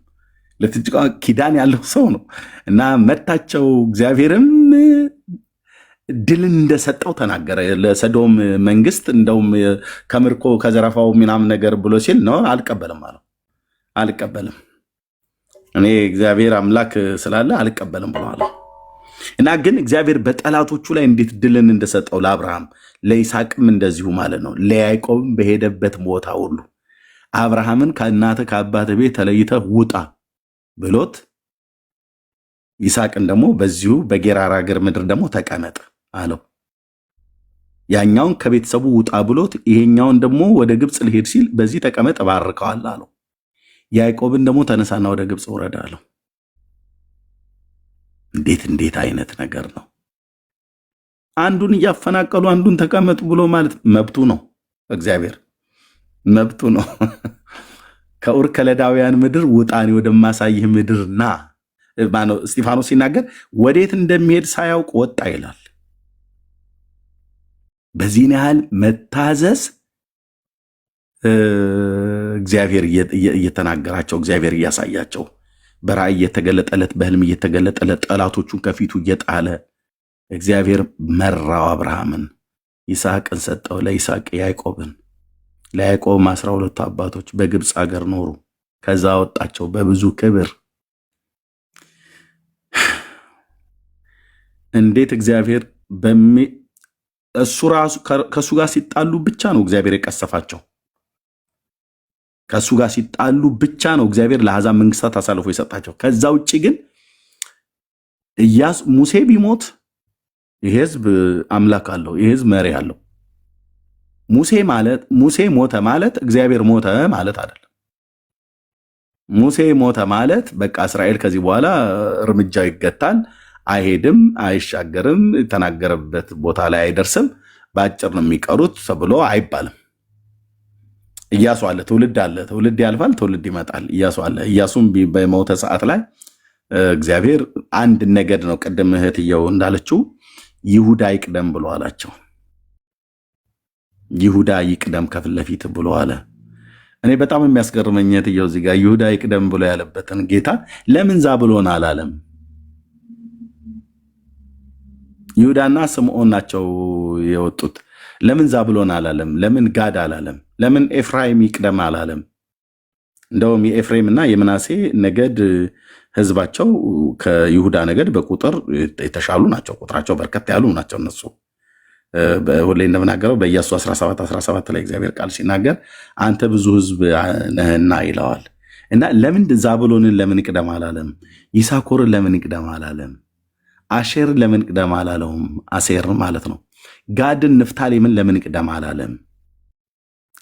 ኪዳን ያለው ሰው ነው እና መታቸው። እግዚአብሔርም ድልን እንደሰጠው ተናገረ ለሰዶም መንግስት። እንደውም ከምርኮ ከዘረፋው ምናምን ነገር ብሎ ሲል ነው አልቀበልም፣ እኔ እግዚአብሔር አምላክ ስላለ አልቀበልም ብለዋል። እና ግን እግዚአብሔር በጠላቶቹ ላይ እንዴት ድልን እንደሰጠው ለአብርሃም ለይስሐቅም እንደዚሁ ማለት ነው። ለያዕቆብም በሄደበት ቦታ ሁሉ አብርሃምን ከእናትህ ከአባትህ ቤት ተለይተህ ውጣ ብሎት ይስሐቅን ደግሞ በዚሁ በጌራራ አገር ምድር ደግሞ ተቀመጥ አለው። ያኛውን ከቤተሰቡ ውጣ ብሎት ይሄኛውን ደግሞ ወደ ግብፅ ልሄድ ሲል በዚህ ተቀመጥ ባርከዋል አለው። ያዕቆብን ደግሞ ተነሳና ወደ ግብፅ ውረድ አለው። እንዴት አይነት ነገር ነው! አንዱን እያፈናቀሉ አንዱን ተቀመጡ ብሎ ማለት መብቱ ነው። እግዚአብሔር መብቱ ነው። ከኡር ከለዳውያን ምድር ውጣኔ ወደማሳይህ ምድርና እስጢፋኖስ ሲናገር ወዴት እንደሚሄድ ሳያውቅ ወጣ ይላል። በዚህን ያህል መታዘዝ እግዚአብሔር እየተናገራቸው እግዚአብሔር እያሳያቸው በራእይ እየተገለጠለት በህልም እየተገለጠለት ጠላቶቹን ከፊቱ እየጣለ እግዚአብሔር መራው። አብርሃምን ይስሐቅን ሰጠው፣ ለይስሐቅ ያዕቆብን። ለያዕቆብም 12 አባቶች በግብፅ ሀገር ኖሩ። ከዛ ወጣቸው በብዙ ክብር። እንዴት እግዚአብሔር እሱ ራሱ ከእሱ ጋር ሲጣሉ ብቻ ነው እግዚአብሔር የቀሰፋቸው። ከእሱ ጋር ሲጣሉ ብቻ ነው እግዚአብሔር ለአሕዛብ መንግስታት አሳልፎ የሰጣቸው። ከዛ ውጭ ግን ሙሴ ቢሞት ይህ ህዝብ አምላክ አለው፣ ይህ ህዝብ መሪ አለው። ሙሴ ሞተ ማለት እግዚአብሔር ሞተ ማለት አይደለም። ሙሴ ሞተ ማለት በቃ እስራኤል ከዚህ በኋላ እርምጃው ይገታል፣ አይሄድም፣ አይሻገርም፣ የተናገረበት ቦታ ላይ አይደርስም፣ በአጭር ነው የሚቀሩት ተብሎ አይባልም። ኢያሱ አለ፣ ትውልድ ያልፋል፣ ትውልድ ይመጣል። ኢያሱ አለ። ኢያሱም በሞተ ሰዓት ላይ እግዚአብሔር አንድ ነገድ ነው፣ ቅድም እህትየው እንዳለችው ይሁዳ ይቅደም ብሎ አላቸው። ይሁዳ ይቅደም ከፊት ለፊት ብሎ አለ። እኔ በጣም የሚያስገርመኝ እህትየው እዚህ ጋር ይሁዳ ይቅደም ብሎ ያለበትን ጌታ ለምን ዛብሎን አላለም? ይሁዳና ስምዖን ናቸው የወጡት። ለምን ዛብሎን አላለም? ለምን ጋድ አላለም? ለምን ኤፍራይም ይቅደም አላለም? እንደውም የኤፍሬም እና የምናሴ ነገድ ህዝባቸው ከይሁዳ ነገድ በቁጥር የተሻሉ ናቸው። ቁጥራቸው በርከት ያሉ ናቸው። እነሱ ሁሌ እንደምናገረው በኢያሱ 17 ላይ እግዚአብሔር ቃል ሲናገር አንተ ብዙ ህዝብ ነህና ይለዋል። እና ለምን ዛብሎንን ለምን ይቅደም አላለም? ይሳኮርን ለምን ይቅደም አላለም? አሼርን ለምን ይቅደም አላለውም? አሴር ማለት ነው። ጋድን ንፍታሌምን ለምን ይቅደም አላለም?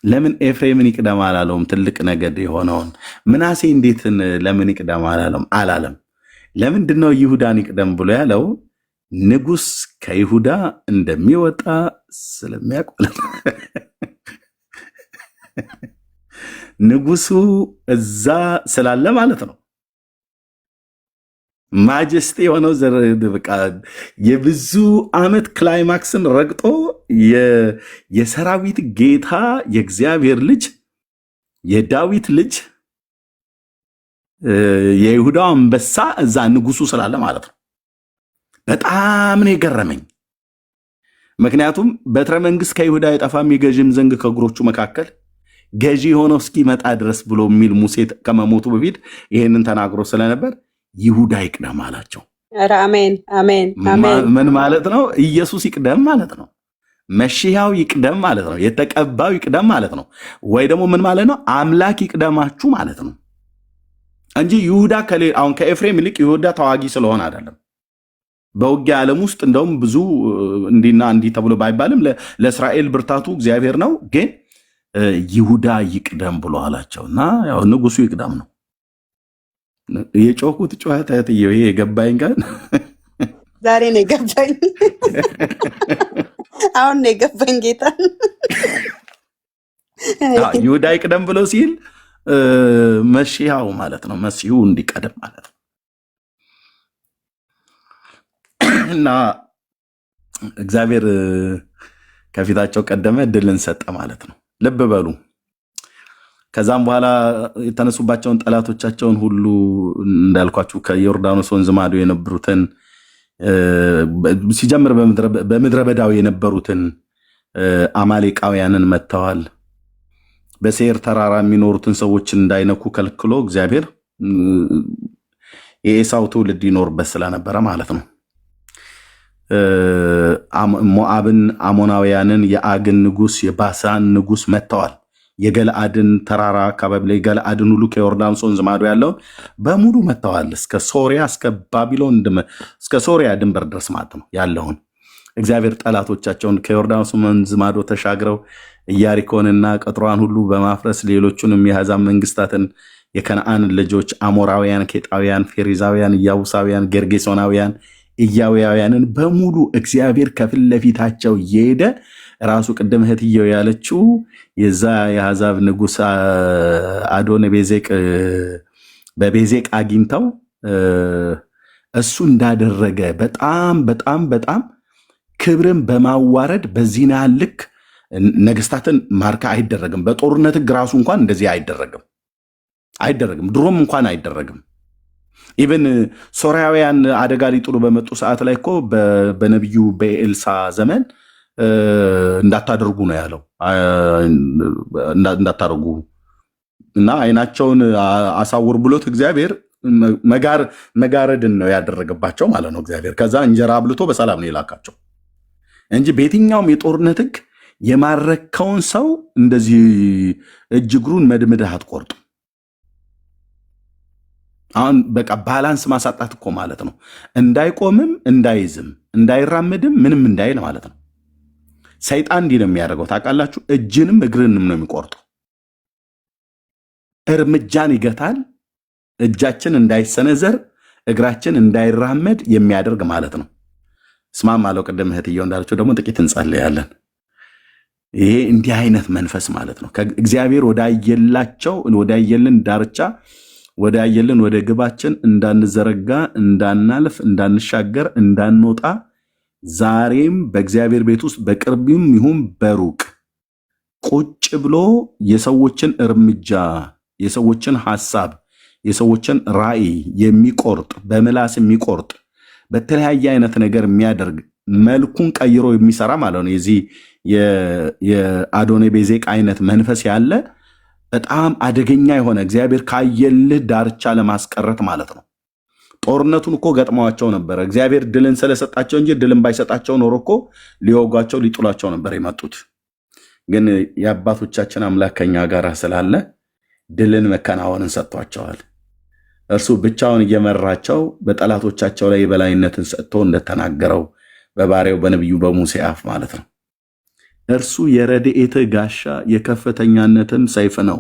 ለምን ኤፍሬምን ይቅደም አላለውም? ትልቅ ነገድ የሆነውን ምናሴ እንዴትን ለምን ይቅደም አላለም? ለምንድነው ይሁዳን ይቅደም ብሎ ያለው? ንጉስ ከይሁዳ እንደሚወጣ ስለሚያውቅ ንጉሱ እዛ ስላለ ማለት ነው። ማጀስቲ የሆነው የብዙ ዓመት ክላይማክስን ረግጦ የሰራዊት ጌታ የእግዚአብሔር ልጅ የዳዊት ልጅ የይሁዳው አንበሳ እዛ ንጉሱ ስላለ ማለት ነው። በጣም ነው የገረመኝ። ምክንያቱም በትረ መንግስት ከይሁዳ አይጠፋም የገዥም ዘንግ ከእግሮቹ መካከል ገዢ የሆነው እስኪመጣ ድረስ ብሎ የሚል ሙሴ ከመሞቱ በፊት ይሄንን ተናግሮ ስለነበር ይሁዳ ይቅደም አላቸው። አሜን አሜን አሜን። ምን ማለት ነው? ኢየሱስ ይቅደም ማለት ነው። መሺያው ይቅደም ማለት ነው። የተቀባው ይቅደም ማለት ነው። ወይ ደግሞ ምን ማለት ነው? አምላክ ይቅደማችሁ ማለት ነው እንጂ ይሁዳ አሁን ከኤፍሬም ይልቅ ይሁዳ ተዋጊ ስለሆነ አይደለም። በውጊያ ዓለም ውስጥ እንደውም ብዙ እንዲና እንዲህ ተብሎ ባይባልም ለእስራኤል ብርታቱ እግዚአብሔር ነው። ግን ይሁዳ ይቅደም ብሎ አላቸው እና ያው ንጉሱ ይቅደም ነው የጮኩት ጩኸት። እህትዬው ይሄ የገባኝ ጋር ዛሬ ነው የገባኝ። አሁን ነው የገባኝ ጌታ ይሁዳ ይቅደም ብሎ ሲል መሲያው ማለት ነው። መሲሁ እንዲቀደም ማለት ነው። እና እግዚአብሔር ከፊታቸው ቀደመ፣ ድልን ሰጠ ማለት ነው። ልብ በሉ። ከዛም በኋላ የተነሱባቸውን ጠላቶቻቸውን ሁሉ እንዳልኳችሁ ከዮርዳኖስ ወንዝ ማዶ የነበሩትን ሲጀምር በምድረ በዳው የነበሩትን አማሌቃውያንን መጥተዋል። በሴር ተራራ የሚኖሩትን ሰዎች እንዳይነኩ ከልክሎ እግዚአብሔር የኤሳው ትውልድ ይኖርበት ስለነበረ ማለት ነው። ሞዓብን፣ አሞናውያንን፣ የአግን ንጉስ፣ የባሳን ንጉስ መጥተዋል። የገለአድን ተራራ አካባቢ ላይ ገለአድን ሁሉ ከዮርዳኖስ ወንዝ ማዶ ያለውን በሙሉ መጥተዋል። እስከ ሶሪያ እስከ ባቢሎን እስከ ሶሪያ ድንበር ድረስ ማለት ነው ያለውን እግዚአብሔር ጠላቶቻቸውን ከዮርዳኖስ ወንዝ ማዶ ተሻግረው ኢያሪኮንና ቅጥሯን ሁሉ በማፍረስ ሌሎቹንም የአሕዛብ መንግስታትን የከነአን ልጆች አሞራውያን፣ ኬጣውያን፣ ፌሪዛውያን፣ ኢያቡሳውያን፣ ጌርጌሶናውያን፣ ኢያውያውያንን በሙሉ እግዚአብሔር ከፊት ለፊታቸው እየሄደ ራሱ ቅድም እህትየው ያለችው የዛ የአሕዛብ ንጉስ አዶን ቤዜቅ በቤዜቅ አግኝተው እሱ እንዳደረገ በጣም በጣም በጣም ክብርን በማዋረድ በዚህና ልክ ነገስታትን ማርካ አይደረግም። በጦርነት ህግ ራሱ እንኳን እንደዚህ አይደረግም። ድሮም እንኳን አይደረግም። ኢቨን ሶርያውያን አደጋ ሊጥሉ በመጡ ሰዓት ላይ እኮ በነቢዩ በኤልሳ ዘመን እንዳታደርጉ ነው ያለው። እንዳታደርጉ እና አይናቸውን አሳውር ብሎት እግዚአብሔር መጋረድን ነው ያደረገባቸው ማለት ነው እግዚአብሔር። ከዛ እንጀራ አብልቶ በሰላም ነው የላካቸው እንጂ በየትኛውም የጦርነት ህግ የማረከውን ሰው እንደዚህ እጅ እግሩን መድምደህ አትቆርጡ። አሁን በቃ ባላንስ ማሳጣት እኮ ማለት ነው። እንዳይቆምም እንዳይዝም እንዳይራመድም ምንም እንዳይል ማለት ነው። ሰይጣን እንዲህ ነው የሚያደርገው ታውቃላችሁ። እጅንም እግርንም ነው የሚቆርጠው። እርምጃን ይገታል፣ እጃችን እንዳይሰነዘር እግራችን እንዳይራመድ የሚያደርግ ማለት ነው። እስማማለሁ። ቅድም እህትየው እንዳለችው ደግሞ ጥቂት እንጸልያለን። ይሄ እንዲህ አይነት መንፈስ ማለት ነው ከእግዚአብሔር ወዳየልን ዳርቻ ወዳየልን ወደ ግባችን እንዳንዘረጋ፣ እንዳናልፍ፣ እንዳንሻገር፣ እንዳንወጣ ዛሬም በእግዚአብሔር ቤት ውስጥ በቅርብም ይሁን በሩቅ ቁጭ ብሎ የሰዎችን እርምጃ፣ የሰዎችን ሐሳብ፣ የሰዎችን ራእይ የሚቆርጥ በምላስ የሚቆርጥ በተለያየ አይነት ነገር የሚያደርግ መልኩን ቀይሮ የሚሰራ ማለት ነው። የዚህ የአዶኔ ቤዜቅ አይነት መንፈስ ያለ በጣም አደገኛ የሆነ እግዚአብሔር ካየልህ ዳርቻ ለማስቀረት ማለት ነው። ጦርነቱን እኮ ገጥመዋቸው ነበረ። እግዚአብሔር ድልን ስለሰጣቸው እንጂ ድልን ባይሰጣቸው ኖሮ እኮ ሊወጓቸው ሊጥሏቸው ነበር የመጡት። ግን የአባቶቻችን አምላክ ከኛ ጋር ስላለ ድልን መከናወንን ሰጥቷቸዋል። እርሱ ብቻውን እየመራቸው በጠላቶቻቸው ላይ የበላይነትን ሰጥቶ እንደተናገረው በባሪያው በነቢዩ በሙሴ አፍ ማለት ነው። እርሱ የረድኤትህ ጋሻ የከፍተኛነትም ሰይፍ ነው፣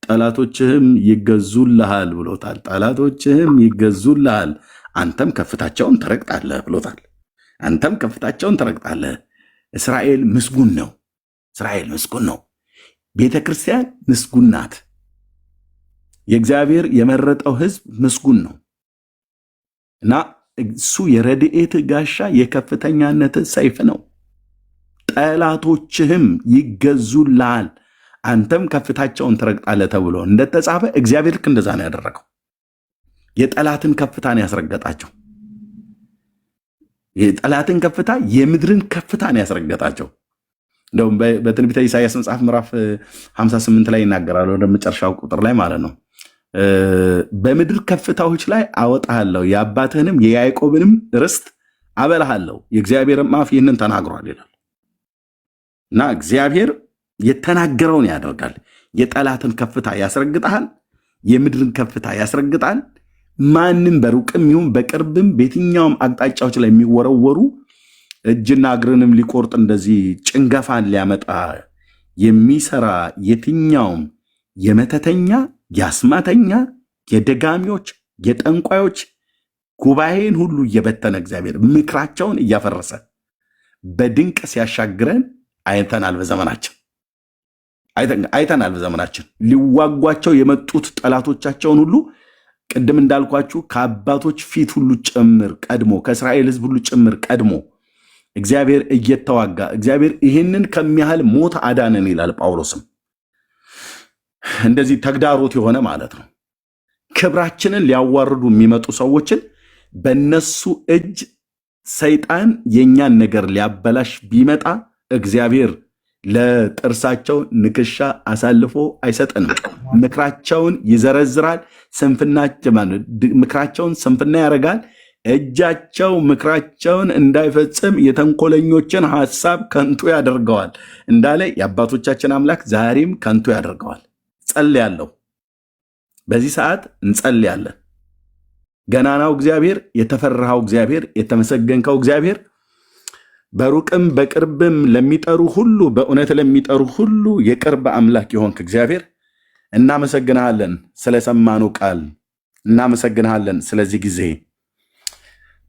ጠላቶችህም ይገዙልሃል ብሎታል። ጠላቶችህም ይገዙልሃል፣ አንተም ከፍታቸውን ትረግጣለህ ብሎታል። አንተም ከፍታቸውን ትረግጣለህ። እስራኤል ምስጉን ነው። እስራኤል ምስጉን ነው። ቤተ ክርስቲያን ምስጉን ናት። የእግዚአብሔር የመረጠው ሕዝብ ምስጉን ነው እና እሱ የረድኤት ጋሻ የከፍተኛነት ሰይፍ ነው። ጠላቶችህም ይገዙልሃል አንተም ከፍታቸውን ትረግጣለህ ተብሎ እንደተጻፈ እግዚአብሔር ልክ እንደዛ ነው ያደረገው። የጠላትን ከፍታን ያስረገጣቸው፣ የጠላትን ከፍታ የምድርን ከፍታን ያስረገጣቸው። እንደውም በትንቢተ ኢሳይያስ መጽሐፍ ምዕራፍ 58 ላይ ይናገራል፣ ወደ መጨረሻው ቁጥር ላይ ማለት ነው። በምድር ከፍታዎች ላይ አወጣሃለሁ፣ የአባትህንም የያዕቆብንም ርስት አበላሃለሁ። የእግዚአብሔርም አፍ ይህንን ተናግሯል ይላል እና እግዚአብሔር የተናገረውን ያደርጋል። የጠላትን ከፍታ ያስረግጣል፣ የምድርን ከፍታ ያስረግጣል። ማንም በሩቅም ይሁን በቅርብም በየትኛውም አቅጣጫዎች ላይ የሚወረወሩ እጅና እግርንም ሊቆርጥ እንደዚህ ጭንገፋን ሊያመጣ የሚሰራ የትኛውም የመተተኛ፣ የአስማተኛ፣ የደጋሚዎች፣ የጠንቋዮች ጉባኤን ሁሉ እየበተነ እግዚአብሔር ምክራቸውን እያፈረሰ በድንቅ ሲያሻግረን አይተናል። በዘመናችን ሊዋጓቸው የመጡት ጠላቶቻቸውን ሁሉ ቅድም እንዳልኳችሁ ከአባቶች ፊት ሁሉ ጭምር ቀድሞ ከእስራኤል ሕዝብ ሁሉ ጭምር ቀድሞ እግዚአብሔር እየተዋጋ እግዚአብሔር ይህንን ከሚያህል ሞት አዳነን ይላል ጳውሎስም። እንደዚህ ተግዳሮት የሆነ ማለት ነው። ክብራችንን ሊያዋርዱ የሚመጡ ሰዎችን በነሱ እጅ ሰይጣን የኛን ነገር ሊያበላሽ ቢመጣ እግዚአብሔር ለጥርሳቸው ንክሻ አሳልፎ አይሰጠንም። ምክራቸውን ይዘረዝራል፣ ምክራቸውን ስንፍና ያደርጋል። እጃቸው ምክራቸውን እንዳይፈጽም የተንኮለኞችን ሐሳብ ከንቱ ያደርገዋል እንዳለ የአባቶቻችን አምላክ ዛሬም ከንቱ ያደርገዋል። ጸልያለሁ። በዚህ ሰዓት እንጸልያለን። ገናናው እግዚአብሔር፣ የተፈራኸው እግዚአብሔር፣ የተመሰገንከው እግዚአብሔር በሩቅም በቅርብም ለሚጠሩ ሁሉ በእውነት ለሚጠሩ ሁሉ የቅርብ አምላክ የሆንክ እግዚአብሔር እናመሰግንሃለን። ስለሰማኑ ቃል እናመሰግንሃለን። ስለዚህ ጊዜ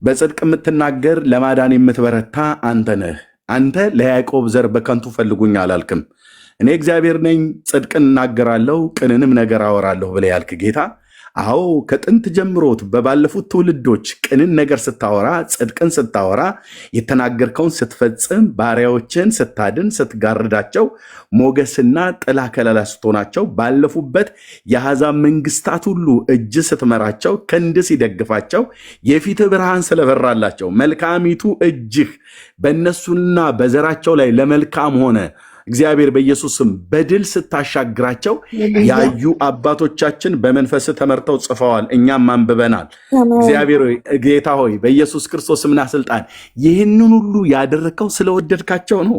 በጽድቅ የምትናገር ለማዳን የምትበረታ አንተ ነህ። አንተ ለያዕቆብ ዘር በከንቱ ፈልጉኝ አላልክም። እኔ እግዚአብሔር ነኝ፣ ጽድቅን እናገራለሁ፣ ቅንንም ነገር አወራለሁ ብለህ ያልክ ጌታ፣ አዎ ከጥንት ጀምሮት በባለፉት ትውልዶች ቅንን ነገር ስታወራ፣ ጽድቅን ስታወራ፣ የተናገርከውን ስትፈጽም፣ ባሪያዎችን ስታድን፣ ስትጋርዳቸው፣ ሞገስና ጥላ ከለላ ስትሆናቸው፣ ባለፉበት የአሕዛብ መንግስታት ሁሉ እጅ ስትመራቸው፣ ክንድ ሲደግፋቸው፣ የፊት ብርሃን ስለበራላቸው፣ መልካሚቱ እጅህ በእነሱና በዘራቸው ላይ ለመልካም ሆነ። እግዚአብሔር በኢየሱስም በድል ስታሻግራቸው ያዩ አባቶቻችን በመንፈስ ተመርተው ጽፈዋል፣ እኛም አንብበናል። እግዚአብሔር ጌታ ሆይ በኢየሱስ ክርስቶስ ስምና ስልጣን ይህንን ሁሉ ያደረከው ስለወደድካቸው ነው።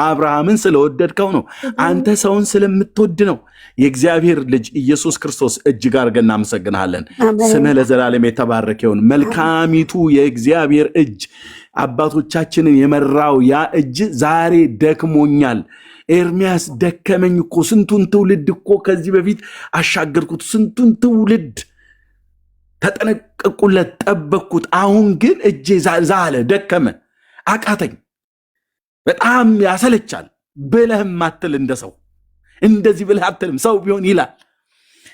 አብርሃምን ስለወደድከው ነው። አንተ ሰውን ስለምትወድ ነው። የእግዚአብሔር ልጅ ኢየሱስ ክርስቶስ እጅግ አድርገን እናመሰግንሃለን። ስምህ ለዘላለም የተባረከ ይሁን። መልካሚቱ የእግዚአብሔር እጅ አባቶቻችንን የመራው ያ እጅ ዛሬ ደክሞኛል፣ ኤርሚያስ ደከመኝ እኮ ስንቱን ትውልድ እኮ ከዚህ በፊት አሻገርኩት፣ ስንቱን ትውልድ ተጠነቀቁለት፣ ጠበቅኩት። አሁን ግን እጄ ዛለ፣ ደከመ፣ አቃተኝ፣ በጣም ያሰለቻል ብለህም አትል። እንደ ሰው እንደዚህ ብለህ አትልም። ሰው ቢሆን ይላል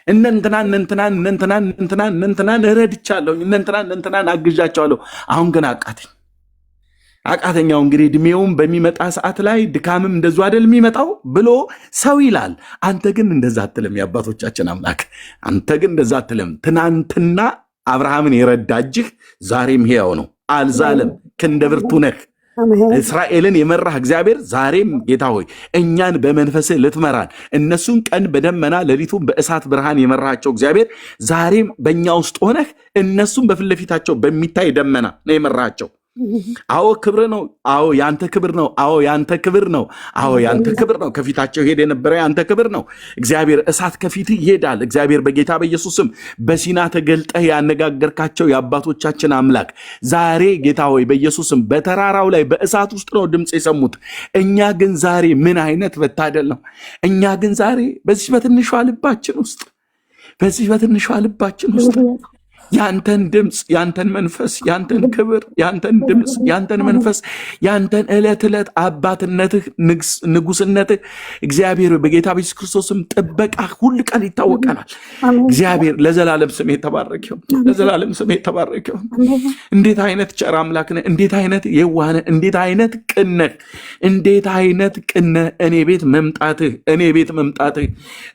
እነንትናን እረድቻለሁ፣ እነንትናን አግዣቸዋለሁ፣ አሁን ግን አቃተኛው። እንግዲህ እድሜውም በሚመጣ ሰዓት ላይ ድካምም እንደዙ አይደል የሚመጣው ብሎ ሰው ይላል። አንተ ግን እንደዛ አትልም። የአባቶቻችን አምላክ አንተ ግን እንደዛ አትልም። ትናንትና አብርሃምን የረዳ እጅህ ዛሬም ሕያው ነው፣ አልዛለም፣ ክንደ ብርቱ ነህ። እስራኤልን የመራህ እግዚአብሔር ዛሬም ጌታ ሆይ እኛን በመንፈስህ ልትመራን፣ እነሱን ቀን በደመና ሌሊቱን በእሳት ብርሃን የመራቸው እግዚአብሔር ዛሬም በእኛ ውስጥ ሆነህ እነሱን በፊት ለፊታቸው በሚታይ ደመና ነው የመራቸው። አዎ ክብር ነው። አዎ ያንተ ክብር ነው። አዎ ያንተ ክብር ነው። አዎ ያንተ ክብር ነው። ከፊታቸው ሄደ የነበረ ያንተ ክብር ነው። እግዚአብሔር እሳት ከፊትህ ይሄዳል። እግዚአብሔር በጌታ በኢየሱስም በሲና ተገልጠህ ያነጋገርካቸው የአባቶቻችን አምላክ ዛሬ ጌታ ሆይ በኢየሱስም በተራራው ላይ በእሳት ውስጥ ነው ድምፅ የሰሙት። እኛ ግን ዛሬ ምን አይነት መታደል ነው! እኛ ግን ዛሬ በዚህ በትንሿ ልባችን ውስጥ ያንተን ድምፅ፣ ያንተን መንፈስ፣ ያንተን ክብር፣ ያንተን ድምፅ፣ ያንተን መንፈስ፣ ያንተን ዕለት ዕለት አባትነትህ፣ ንጉስነትህ እግዚአብሔር በጌታ በኢየሱስ ክርስቶስም ጥበቃ ሁል ቀን ይታወቀናል። እግዚአብሔር ለዘላለም ስም የተባረከ ይሁን፣ ለዘላለም ስም የተባረከ ይሁን። እንዴት አይነት ቸር አምላክ ነህ! እንዴት አይነት የዋህ ነህ! እንዴት አይነት ቅን ነህ! እንዴት አይነት ቅን ነህ! እኔ ቤት መምጣትህ፣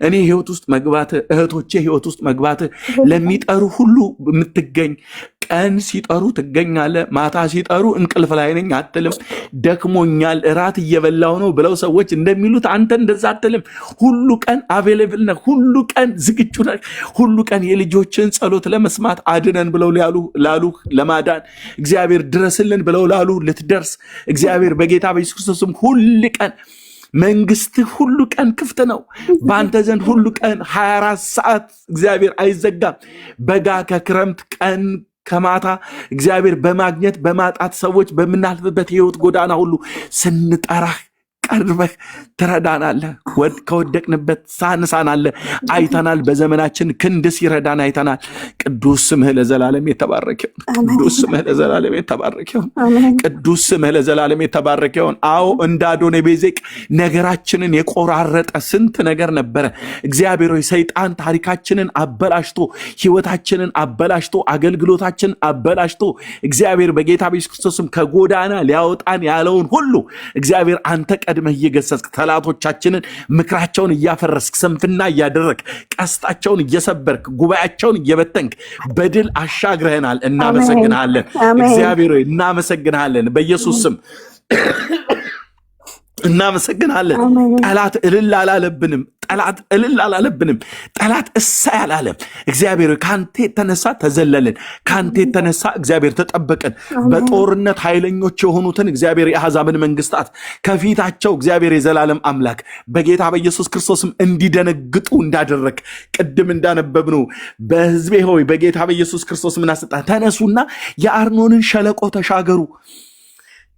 እኔ ህይወት ውስጥ መግባትህ፣ እህቶቼ ህይወት ውስጥ መግባትህ፣ ለሚጠሩ ሁሉ የምትገኝ፣ ቀን ሲጠሩ ትገኛለህ፣ ማታ ሲጠሩ እንቅልፍ ላይ ነኝ አትልም። ደክሞኛል እራት እየበላው ነው ብለው ሰዎች እንደሚሉት አንተ እንደዛ አትልም። ሁሉ ቀን አቬሌብል ነህ፣ ሁሉ ቀን ዝግጁ ነህ፣ ሁሉ ቀን የልጆችን ጸሎት ለመስማት አድነን ብለው ላሉ ለማዳን እግዚአብሔር ድረስልን ብለው ላሉ ልትደርስ እግዚአብሔር በጌታ በኢየሱስ ክርስቶስም ሁሉ ቀን መንግስትህ ሁሉ ቀን ክፍት ነው። በአንተ ዘንድ ሁሉ ቀን 24 ሰዓት እግዚአብሔር አይዘጋም። በጋ ከክረምት፣ ቀን ከማታ እግዚአብሔር በማግኘት በማጣት ሰዎች በምናልፍበት የህይወት ጎዳና ሁሉ ስንጠራህ ቀርበህ ትረዳናለህ። ከወደቅንበት ሳንሳናለህ አይተናል። በዘመናችን ክንድ ሲረዳን አይተናል። ቅዱስ ስምህ ለዘላለም የተባረከ ይሁን። ቅዱስ ስምህ ለዘላለም የተባረከ ይሁን። ቅዱስ ስምህ ለዘላለም የተባረከ ይሁን። አዎ እንደ አዶኒቤዜቅ ነገራችንን የቆራረጠ ስንት ነገር ነበረ። እግዚአብሔር ሆይ ሰይጣን ታሪካችንን አበላሽቶ፣ ህይወታችንን አበላሽቶ፣ አገልግሎታችንን አበላሽቶ እግዚአብሔር በጌታ በኢየሱስ ክርስቶስም ከጎዳና ሊያወጣን ያለውን ሁሉ እግዚአብሔር አንተ ቀድመህ እየገሰጽክ ጠላቶቻችንን ምክራቸውን እያፈረስክ ስንፍና እያደረግ ቀስታቸውን እየሰበርክ ጉባኤያቸውን እየበተንክ በድል አሻግረህናል። እናመሰግንሃለን እግዚአብሔር ሆይ እናመሰግንሃለን። በኢየሱስ ስም እናመሰግንሃለን። ጠላት እልል አላለብንም። ጠላት እሳይ አላለም። እግዚአብሔር ካንተ የተነሳ ተዘለልን፣ ካንተ የተነሳ እግዚአብሔር ተጠበቅን። በጦርነት ኃይለኞች የሆኑትን እግዚአብሔር የአሕዛብን መንግስታት ከፊታቸው እግዚአብሔር የዘላለም አምላክ በጌታ በኢየሱስ ክርስቶስም እንዲደነግጡ እንዳደረግ ቅድም እንዳነበብነው በሕዝቤ ሆይ በጌታ በኢየሱስ ክርስቶስ ምናስጣ ተነሱና የአርኖንን ሸለቆ ተሻገሩ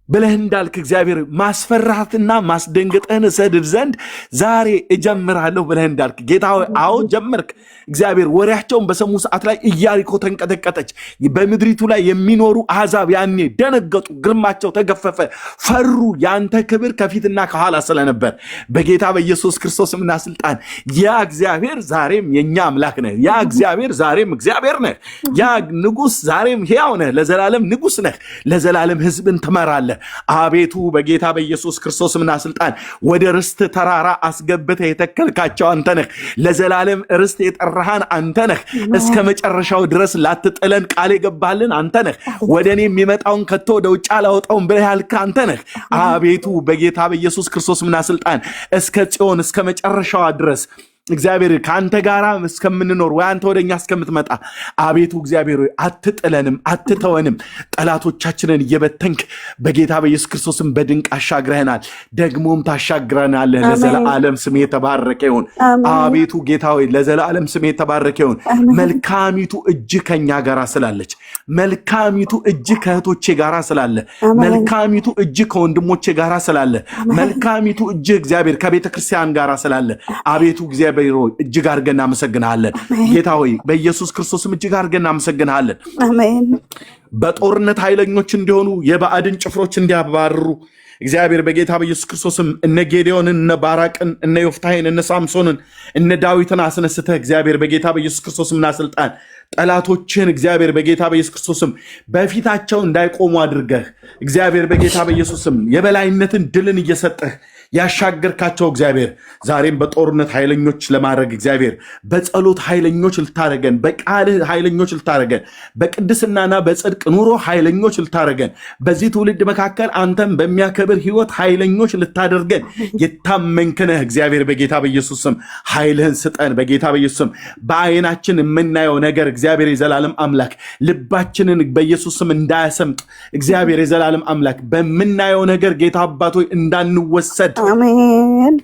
ብለህ እንዳልክ እግዚአብሔር ማስፈራትና ማስደንገጥህን እሰድድ ዘንድ ዛሬ እጀምራለሁ ብለህ እንዳልክ ጌታ ሆይ አዎ ጀመርክ። እግዚአብሔር ወሬያቸውን በሰሙ ሰዓት ላይ ኢያሪኮ ተንቀጠቀጠች። በምድሪቱ ላይ የሚኖሩ አሕዛብ ያኔ ደነገጡ፣ ግርማቸው ተገፈፈ፣ ፈሩ። ያንተ ክብር ከፊትና ከኋላ ስለነበር በጌታ በኢየሱስ ክርስቶስምና ስልጣን ያ እግዚአብሔር ዛሬም የኛ አምላክ ነህ። ያ እግዚአብሔር ዛሬም እግዚአብሔር ነህ። ያ ንጉሥ ዛሬም ሕያው ነህ። ለዘላለም ንጉሥ ነህ። ለዘላለም ሕዝብን ትመራለህ። አቤቱ በጌታ በኢየሱስ ክርስቶስምና ስልጣን ወደ ርስት ተራራ አስገብተህ የተከልካቸው አንተ ነህ። ለዘላለም ርስት የጠራሃን አንተ ነህ። እስከ መጨረሻው ድረስ ላትጥለን ቃል የገባልን አንተ ነህ። ወደ እኔ የሚመጣውን ከቶ ወደ ውጭ አላወጣውን ብለህ ያልክ አንተ ነህ። አቤቱ በጌታ በኢየሱስ ክርስቶስምና ስልጣን እስከ ጽዮን እስከ መጨረሻዋ ድረስ እግዚአብሔር ከአንተ ጋራ እስከምንኖር ወይ አንተ ወደኛ እስከምትመጣ አቤቱ እግዚአብሔር አትጥለንም አትተወንም። ጠላቶቻችንን እየበተንክ በጌታ በኢየሱስ ክርስቶስም በድንቅ አሻግረህናል፣ ደግሞም ታሻግረናለህ። ለዘላለም ስም የተባረከ ይሁን። አቤቱ ጌታ ሆይ ለዘላለም ስም የተባረከ ይሁን። መልካሚቱ እጅ ከኛ ጋራ ስላለች፣ መልካሚቱ እጅ ከእህቶቼ ጋራ ስላለ፣ መልካሚቱ እጅ ከወንድሞቼ ጋራ ስላለ፣ መልካሚቱ እጅ እግዚአብሔር ከቤተ ክርስቲያን ጋራ ስላለ አቤቱ እግዚአብሔር እጅግ አድርገን እናመሰግናለን። ጌታ ሆይ በኢየሱስ ክርስቶስም እጅግ አድርገን እናመሰግናለን። አሜን። በጦርነት ኃይለኞች እንዲሆኑ የባዕድን ጭፍሮች እንዲያባርሩ እግዚአብሔር በጌታ በኢየሱስ ክርስቶስም እነ ጌዴዎንን እነ ባራቅን እነ ዮፍታሔን እነ ሳምሶንን እነ ዳዊትን አስነስተህ እግዚአብሔር በጌታ በኢየሱስ ክርስቶስም እና ስልጣን ጠላቶችን እግዚአብሔር በጌታ በኢየሱስ ክርስቶስም በፊታቸው እንዳይቆሙ አድርገህ እግዚአብሔር በጌታ በኢየሱስም የበላይነትን ድልን እየሰጠህ ያሻገርካቸው እግዚአብሔር ዛሬም በጦርነት ኃይለኞች ለማድረግ እግዚአብሔር በጸሎት ኃይለኞች ልታረገን፣ በቃልህ ኃይለኞች ልታረገን፣ በቅድስናና በጽድቅ ኑሮ ኃይለኞች ልታረገን፣ በዚህ ትውልድ መካከል አንተም በሚያከብር ህይወት ኃይለኞች ልታደርገን የታመንክነህ እግዚአብሔር በጌታ በኢየሱስ ስም ኃይልህን ስጠን። በጌታ በኢየሱስ ስም በአይናችን የምናየው ነገር እግዚአብሔር የዘላለም አምላክ ልባችንን በኢየሱስ ስም እንዳያሰምጥ እግዚአብሔር የዘላለም አምላክ በምናየው ነገር ጌታ አባቶይ እንዳንወሰድ አሜን።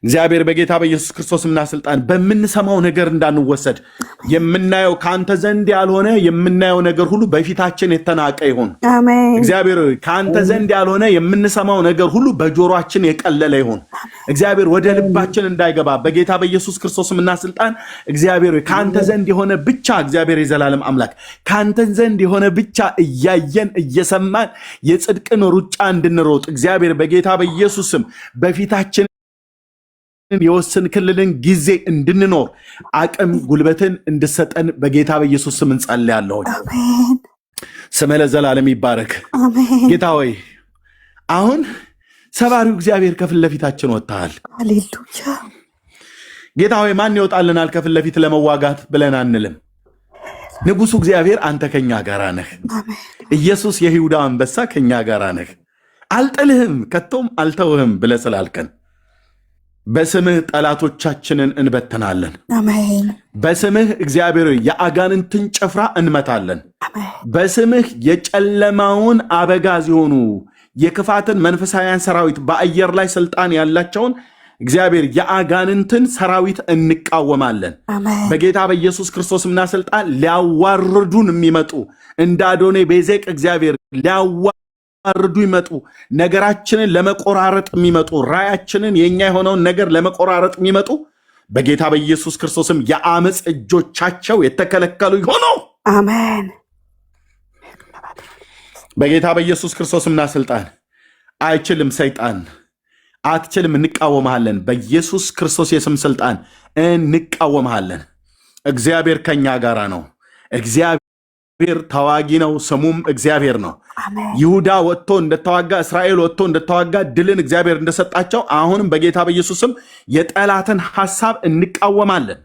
እግዚአብሔር በጌታ በኢየሱስ ክርስቶስና ስልጣን በምንሰማው ነገር እንዳንወሰድ የምናየው ከአንተ ዘንድ ያልሆነ የምናየው ነገር ሁሉ በፊታችን የተናቀ ይሁን። አሜን። እግዚአብሔር ከአንተ ዘንድ ያልሆነ የምንሰማው ነገር ሁሉ በጆሮአችን የቀለለ ይሁን። እግዚአብሔር ወደ ልባችን እንዳይገባ በጌታ በኢየሱስ ክርስቶስና ስልጣን እግዚአብሔር ከአንተ ዘንድ የሆነ ብቻ እግዚአብሔር የዘላለም አምላክ ከአንተ ዘንድ የሆነ ብቻ እያየን እየሰማን የጽድቅን ሩጫ እንድንሮጥ እግዚአብሔር በጌታ በኢየሱስም በፊታችን የወሰን ክልልን ጊዜ እንድንኖር አቅም ጉልበትን እንድሰጠን በጌታ በኢየሱስ ስም እንጸልያለን። አሜን። ስምህ ለዘላለም ይባረክ። አሜን። ጌታ ሆይ አሁን ሰባሪው እግዚአብሔር ከፊት ለፊታችን ወጥተሃል። ሃሌሉያ። ጌታ ሆይ ማን ይወጣልናል ከፊት ለፊት ለመዋጋት ብለን አንልም። ንጉሱ እግዚአብሔር አንተ ከኛ ጋራ ነህ። ኢየሱስ የይሁዳ አንበሳ ከኛ ጋራ ነህ። አልጥልህም ከቶም አልተውህም ብለህ ስላልከን በስምህ ጠላቶቻችንን እንበትናለን። አሜን። በስምህ እግዚአብሔር የአጋንንትን ጭፍራ እንመታለን። አሜን። በስምህ የጨለማውን አበጋዝ የሆኑ የክፋትን መንፈሳውያን ሰራዊት በአየር ላይ ስልጣን ያላቸውን እግዚአብሔር የአጋንንትን ሰራዊት እንቃወማለን። አሜን። በጌታ በኢየሱስ ክርስቶስና ስልጣን ሊያዋርዱን የሚመጡ እንደ አዶኔ ቤዜቅ እግዚአብሔር ሊያዋርዱ ይመጡ ነገራችንን ለመቆራረጥ የሚመጡ ራያችንን የኛ የሆነውን ነገር ለመቆራረጥ የሚመጡ በጌታ በኢየሱስ ክርስቶስም የአመፅ እጆቻቸው የተከለከሉ ይሆኑ። አሜን። በጌታ በኢየሱስ ክርስቶስና ስልጣን አይችልም፣ ሰይጣን አትችልም፣ እንቃወምሃለን። በኢየሱስ ክርስቶስ የስም ስልጣን እንቃወምሃለን። እግዚአብሔር ከኛ ጋራ ነው። እግዚአብሔር ተዋጊ ነው፣ ስሙም እግዚአብሔር ነው። ይሁዳ ወጥቶ እንደተዋጋ እስራኤል ወጥቶ እንደተዋጋ ድልን እግዚአብሔር እንደሰጣቸው አሁንም በጌታ በኢየሱስም የጠላትን ሐሳብ እንቃወማለን።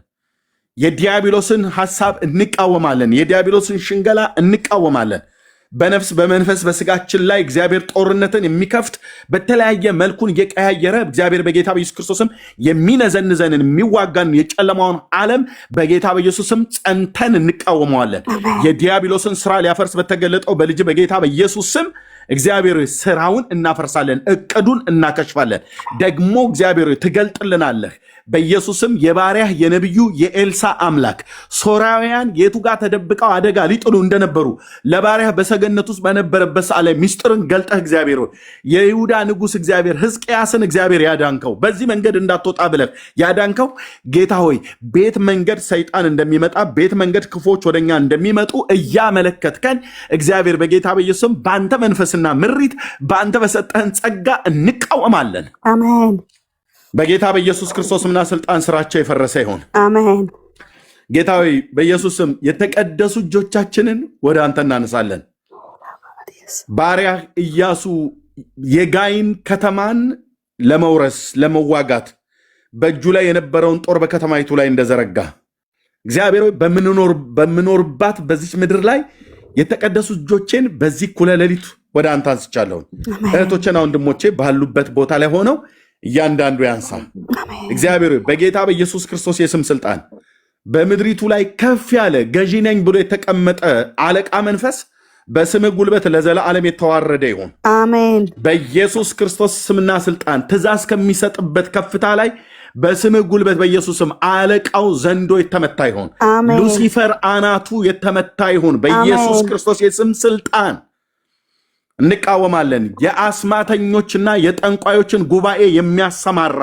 የዲያብሎስን ሐሳብ እንቃወማለን። የዲያብሎስን ሽንገላ እንቃወማለን። በነፍስ በመንፈስ በስጋችን ላይ እግዚአብሔር ጦርነትን የሚከፍት በተለያየ መልኩን እየቀያየረ እግዚአብሔር በጌታ በኢየሱስ ክርስቶስም የሚነዘንዘንን የሚዋጋን የጨለማውን ዓለም በጌታ በኢየሱስም ጸንተን እንቃወመዋለን። የዲያብሎስን ስራ ሊያፈርስ በተገለጠው በልጅ በጌታ በኢየሱስ ስም እግዚአብሔር ስራውን እናፈርሳለን፣ እቅዱን እናከሽፋለን። ደግሞ እግዚአብሔር ትገልጥልናለህ። በኢየሱስም የባሪያህ የነቢዩ የኤልሳ አምላክ ሶርያውያን የቱ ጋር ተደብቀው አደጋ ሊጥሉ እንደነበሩ ለባሪያህ በሰገነት ውስጥ በነበረበት ሰዓት ላይ ሚስጥርን ገልጠህ እግዚአብሔር የይሁዳ ንጉሥ እግዚአብሔር ሕዝቅያስን እግዚአብሔር ያዳንከው በዚህ መንገድ እንዳትወጣ ብለህ ያዳንከው ጌታ ሆይ ቤት መንገድ ሰይጣን እንደሚመጣ ቤት መንገድ ክፎች ወደኛ እንደሚመጡ እያመለከትከን እግዚአብሔር በጌታ በኢየሱስም በአንተ መንፈስና ምሪት በአንተ በሰጠህን ጸጋ እንቃወማለን። አሜን። በጌታ በኢየሱስ ክርስቶስምና ስልጣን ስራቸው የፈረሰ ይሆን። አሜን። ጌታዊ በኢየሱስም የተቀደሱ እጆቻችንን ወደ አንተ እናነሳለን። ባሪያ ኢያሱ የጋይን ከተማን ለመውረስ ለመዋጋት በእጁ ላይ የነበረውን ጦር በከተማይቱ ላይ እንደዘረጋ እግዚአብሔር በምኖርባት በዚች ምድር ላይ የተቀደሱ እጆቼን በዚህ እኩለ ሌሊት ወደ አንተ አንስቻለሁ። እህቶቼና ወንድሞቼ ባሉበት ቦታ ላይ ሆነው እያንዳንዱ ያንሳ። እግዚአብሔር በጌታ በኢየሱስ ክርስቶስ የስም ስልጣን በምድሪቱ ላይ ከፍ ያለ ገዢ ነኝ ብሎ የተቀመጠ አለቃ መንፈስ በስምህ ጉልበት ለዘላለም የተዋረደ ይሁን። አሜን። በኢየሱስ ክርስቶስ ስምና ስልጣን ትእዛዝ ከሚሰጥበት ከፍታ ላይ በስምህ ጉልበት በኢየሱስም አለቃው ዘንዶ የተመታ ይሁን። ሉሲፈር አናቱ የተመታ ይሁን። በኢየሱስ ክርስቶስ የስም ስልጣን እንቃወማለን። የአስማተኞችና የጠንቋዮችን ጉባኤ የሚያሰማራ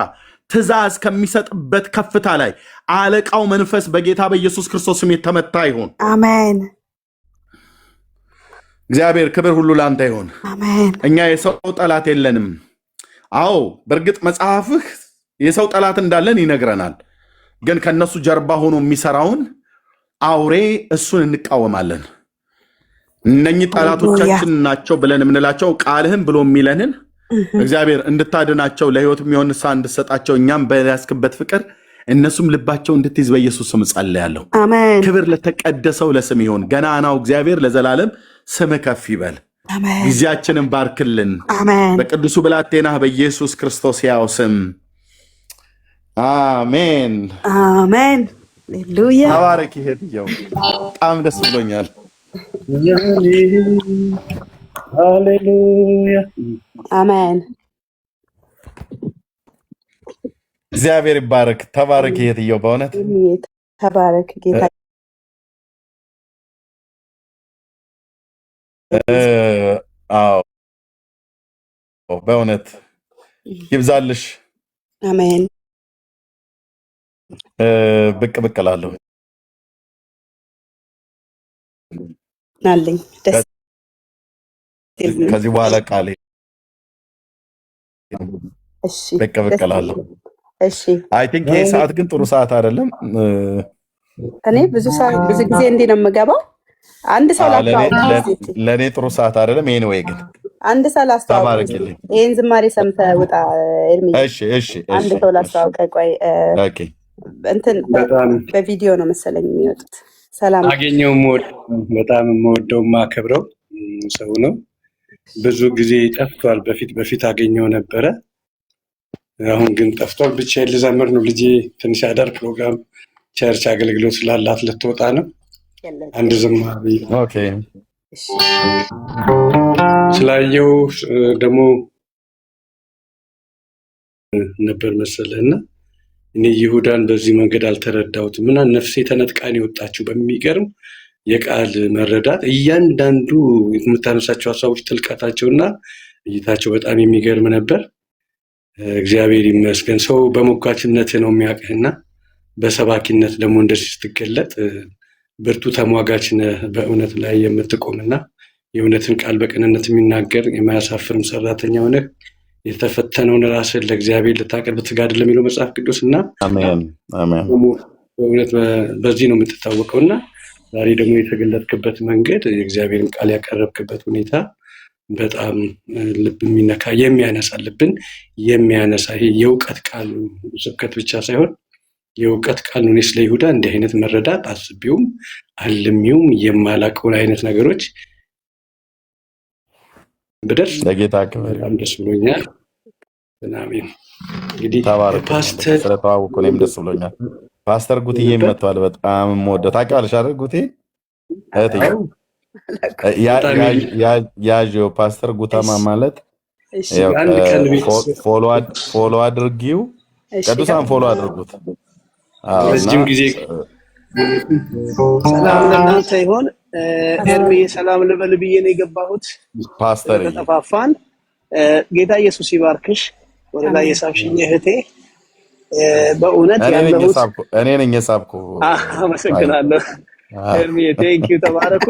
ትእዛዝ ከሚሰጥበት ከፍታ ላይ አለቃው መንፈስ በጌታ በኢየሱስ ክርስቶስ ስም የተመታ ይሁን። አሜን። እግዚአብሔር ክብር ሁሉ ለአንተ ይሁን። አሜን። እኛ የሰው ጠላት የለንም። አዎ በእርግጥ መጽሐፍህ የሰው ጠላት እንዳለን ይነግረናል። ግን ከነሱ ጀርባ ሆኖ የሚሰራውን አውሬ እሱን እንቃወማለን። እነኚህ ጠላቶቻችን ናቸው ብለን የምንላቸው ቃልህም ብሎ የሚለንን እግዚአብሔር እንድታድናቸው ለህይወት የሚሆን ንስሐ እንድትሰጣቸው እኛም በያዝክበት ፍቅር እነሱም ልባቸው እንድትይዝ በኢየሱስ ስም ጸልያለሁ። አሜን። ክብር ለተቀደሰው ለስም ይሁን። ገናናው እግዚአብሔር ለዘላለም ስም ከፍ ይበል። ጊዜያችንን ባርክልን። በቅዱሱ ብላቴናህ በኢየሱስ ክርስቶስ ያው ስም አሜን አሜን። ሃሌሉያ። ተባረክ። ይሄድየው በጣም ደስ ብሎኛል። ሃሌሉያ አሜን። እግዚአብሔር ይባረክ። ተባረክ። ይሄድየው በእውነት ተባረክ ጌታ። አዎ በእውነት ይብዛልሽ። አሜን። ብቅ ብቅ እላለሁ ናለኝ ደስ ከዚህ በኋላ ቃሌ ብቅ ብቅ እላለሁ። እሺ አይ ቲንክ ይሄ ሰዓት ግን ጥሩ ሰዓት አይደለም። እኔ ብዙ ጊዜ እንዲህ ነው የምገባው። አንድ ሰው ለእኔ ጥሩ ሰዓት አይደለም። ይሄን ወይ ግን አንድ ሰው ላስተዋውቅ። ይሄን ዝማሬ ሰምተህ ውጣ ኤርሚ። እሺ አንድ ሰው ላስተዋውቅ። ቆይ ኦኬ እንትን በቪዲዮ ነው መሰለኝ የሚወጡት። ሰላም አገኘው። በጣም የምወደው የማከብረው ሰው ነው። ብዙ ጊዜ ጠፍቷል። በፊት አገኘው ነበረ። አሁን ግን ጠፍቷል። ብቻዬን ልዘምር ነው። ልጄ ትንሽ አዳር ፕሮግራም ቸርች አገልግሎት ስላላት ልትወጣ ነው። አንድ ዝማሬ ኦኬ ስላየው ደግሞ ነበር መሰለህና እኔ ይሁዳን በዚህ መንገድ አልተረዳሁትም። ምና ነፍሴ ተነጥቃን የወጣችው በሚገርም የቃል መረዳት እያንዳንዱ የምታነሳቸው ሀሳቦች ጥልቀታቸውና እይታቸው በጣም የሚገርም ነበር። እግዚአብሔር ይመስገን። ሰው በሞጋችነት ነው የሚያውቅህና በሰባኪነት ደግሞ እንደዚህ ስትገለጥ ብርቱ ተሟጋች ነህ። በእውነት ላይ የምትቆምና የእውነትን ቃል በቅንነት የሚናገር የማያሳፍርም ሰራተኛ ሆነህ የተፈተነውን ራስን ለእግዚአብሔር ልታቀርብ ትጋድል ለሚለው መጽሐፍ ቅዱስና አሜን አሜን። በእውነት በዚህ ነው የምትታወቀውና ዛሬ ደግሞ የተገለጥክበት መንገድ የእግዚአብሔርን ቃል ያቀረብክበት ሁኔታ በጣም ልብ የሚነካ የሚያነሳ ልብን የሚያነሳ ይሄ የእውቀት ቃል ስብከት ብቻ ሳይሆን የእውቀት ቃል ነው። ስለ ይሁዳ እንዲህ አይነት መረዳት አስቤውም አልሚውም የማላቀውን አይነት ነገሮች በደርስ ለጌታ ክብር በጣም ደስ ብሎኛል። አሜን። እንግዲህ ፓስተር ስለተዋወቁ እኔም ደስ ብሎኛል። ፓስተር ጉትዬ መጥቷል። በጣም የምወደው ታውቂዋለሽ አይደል? ጉቴ ያዥው ፓስተር ጉተማ ማለት ፎሎ አድርጊው፣ ቅዱሳን ፎሎ አድርጉት። ረጅም ጊዜ ሰላም ለእናንተ ይሆን። ኤርሚ ሰላም ልበል ብዬ ነው የገባሁት። ፓስተር ተጠፋፋን። ጌታ ኢየሱስ ይባርክሽ። ወደ ላይ የሳብሽኝ እህቴ በእውነት ያለሁት እኔ ነኝ የሳብኩ። አመሰግናለሁ ኤርሚ፣ ቴንኪው ተባረኩ።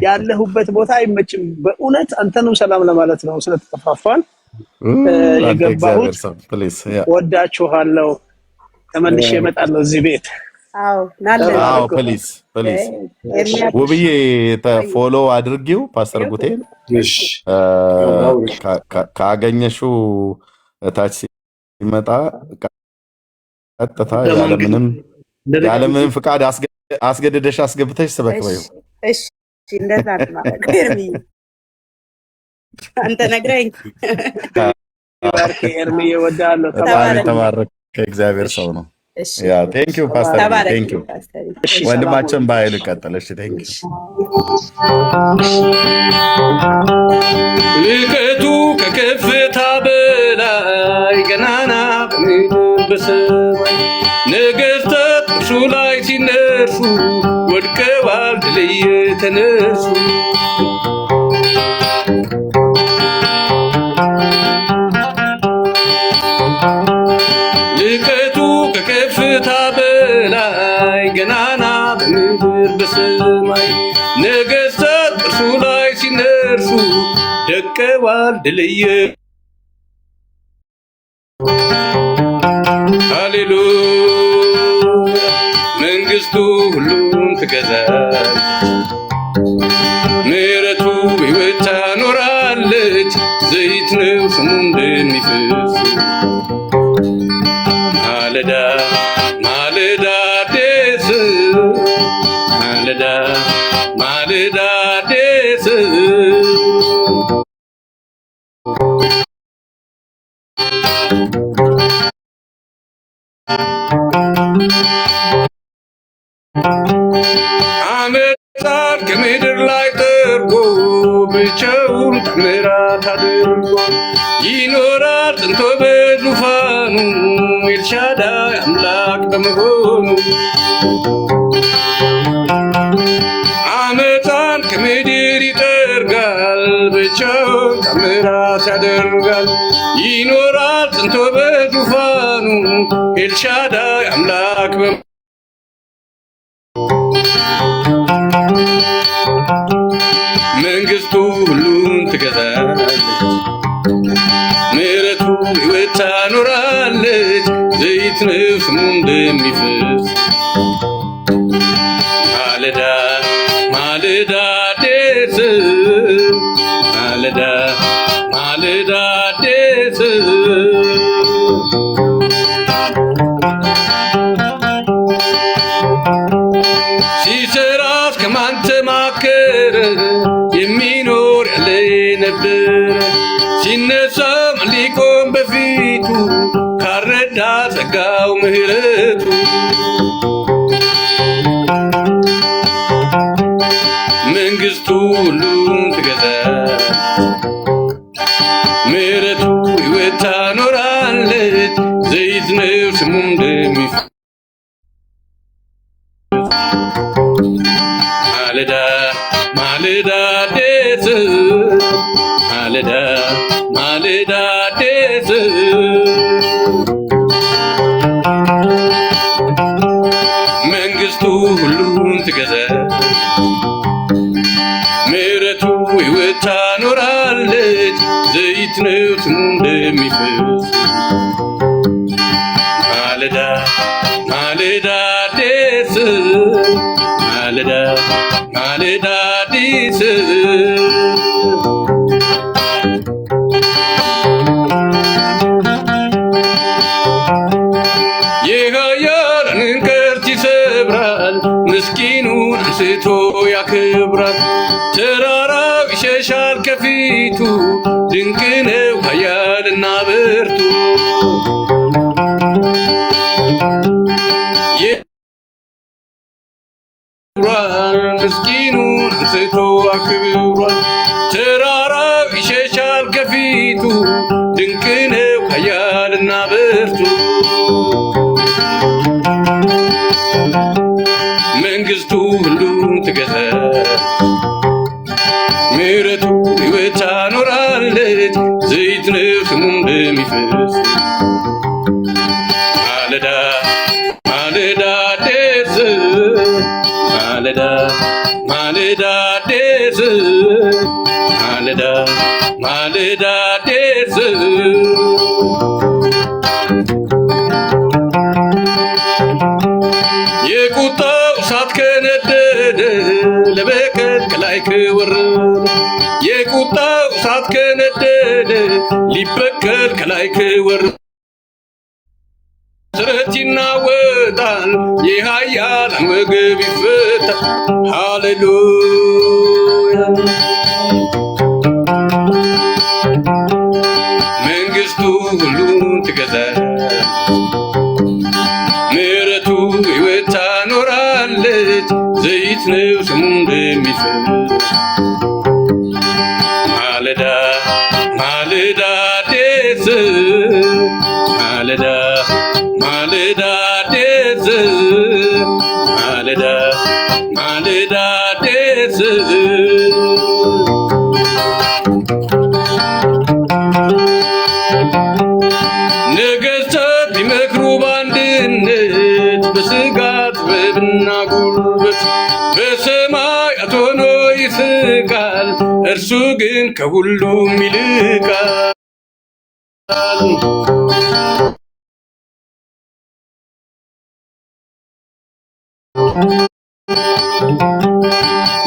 ያለሁበት ቦታ አይመችም። በእውነት አንተንም ሰላም ለማለት ነው ስለተጠፋፋን የገባሁት። ወዳችኋለሁ። ተመልሼ እመጣለሁ እዚህ ቤት። አዎ ፕሊዝ ውብዬ ፎሎ አድርጊው ፓስተር ጉቴን። ካገኘሽው እታች ሲመጣ ቀጥታ ያለምንም ፍቃድ አስገድደሽ አስገብተሽ ስበክ በይው። እሺ እንደዛ ነው ማለት ኤርሚ አንተ ነግረኝ ይባርክ ኤርሚ እወዳለሁ። በጣም ተባረክ። የተባረከ እግዚአብሔር ሰው ነው። እሺ ያ ቴንክ ዩ ፓስተር፣ ተባረክ ቴንክ ዩ ፓስተር። እሺ ሰላም ወንድማችን በኃይሉ ቀጥል። እሺ ቴንክ ዩ ልቀቱ ከከፍታ በላይ ገናና በምድር በሰማይ ነገሥታት እርሱ ላይ ሲነሱ ወድቀዋል ድል እየተነሱ ልቀቱ ከከፍታ በላይ ገናና በምድር በሰማይ ነገሥታት እርሱ ላይ ሲነሱ ደቀዋል ድል ሃሌሉያ መንግሥቱ ሁሉን ትገዛለች ምሕረቱ በሕይወት ታኖራለች ዘይት ነው ስሙ እንደሚፈስ ማለዳ ማለዳ አዲስ ማለዳ ማለዳ አዲስ ዓመፃን ከምድር ላይ ጠርጎ ብቻውን ተአምራት አድርጎ ይኖራል ጽንቶ በዙፋኑ ኤልሻዳይ አምላክ በመሆኑ ዓመፃን ከምድር ይጠርጋል ብቻውን ተአምራት ያደርጋል ይኖራል ጽንቶ በዙፋኑ ኤልሻዳይ አምላክ መንግሥቱ ሁሉን ትገዛለች ምሕረቱ ሕይወት ታኖራለች ዘይት ነው ስሙ እንደሚፈስ ማለዳ ማለዳ አዲስ ማለዳ ማለዳ አዲስ ሲሰራ እስከማን ተማከረ የሚኖር ያለ ነበር ሲነሳ ማን ሊቆም በፊቱ ካረዳ ጸጋው ምሕረቱ መንግሥቱ ሁሉን ትገዛለች ምሕረቱ ሕይወት ታኖራለች ዘይት ነው ስሙ እንደሚፈስ ማለዳ ማለዳ አዲስ ማለዳ ማለዳ አዲስ መንግሥቱ ሁሉን ትገዛለች ምሕረቱ ሕይወት ታኖራለች ዘይት ነው ስሙ እንደሚፈስ ማለዳ ማለዳ አዲስ ማለዳ ማለዳ አዲስ የኃያላንን ቀስት ይሰብራል ምስኪኑን አንስቶ ያከብራል ተራራው ይሸሻል ከፊቱ ድንቅ ነው ኃያልና ብርቱ ምስኪኑን አንስቶ አክብሯል ተራራው ይሸሻል ከፊቱ ድንቅ ነው ኃያልና ብርቱ መንግሥቱ ሁሉን ትገዛለች ምሕረቱ ሕይወት ታኖራለች ዘይት ነው ስሙ እንደሚፈስ ማለዳ ማለዳ አዲስ ማለዳ ማለዳ አዲስ ማለዳ ማለዳ አዲስ የቁጣው እሳት ከነደደ ለበቀል ከላይ ከወረደ የቁጣው እሳት ከነደደ ሊበቀል ከላይ ከወረደ ስረት ይናወጣል የኃያላን ወገብ ይፈታል ሃሌሉያ መንግሥቱ ዘይት ነው ስሙ እንደሚፈስ ማለዳ ማለዳ ደስ ማለዳ ማለዳ ደስ ማለዳ ማለዳ ደስ ነገሥታት ቢመክሩ በአንድነት በሥጋ ጥበብና ጉልበት በሰማያት ሆኖ ይስቃል እርሱ ግን ከሁሉም ይልቃል።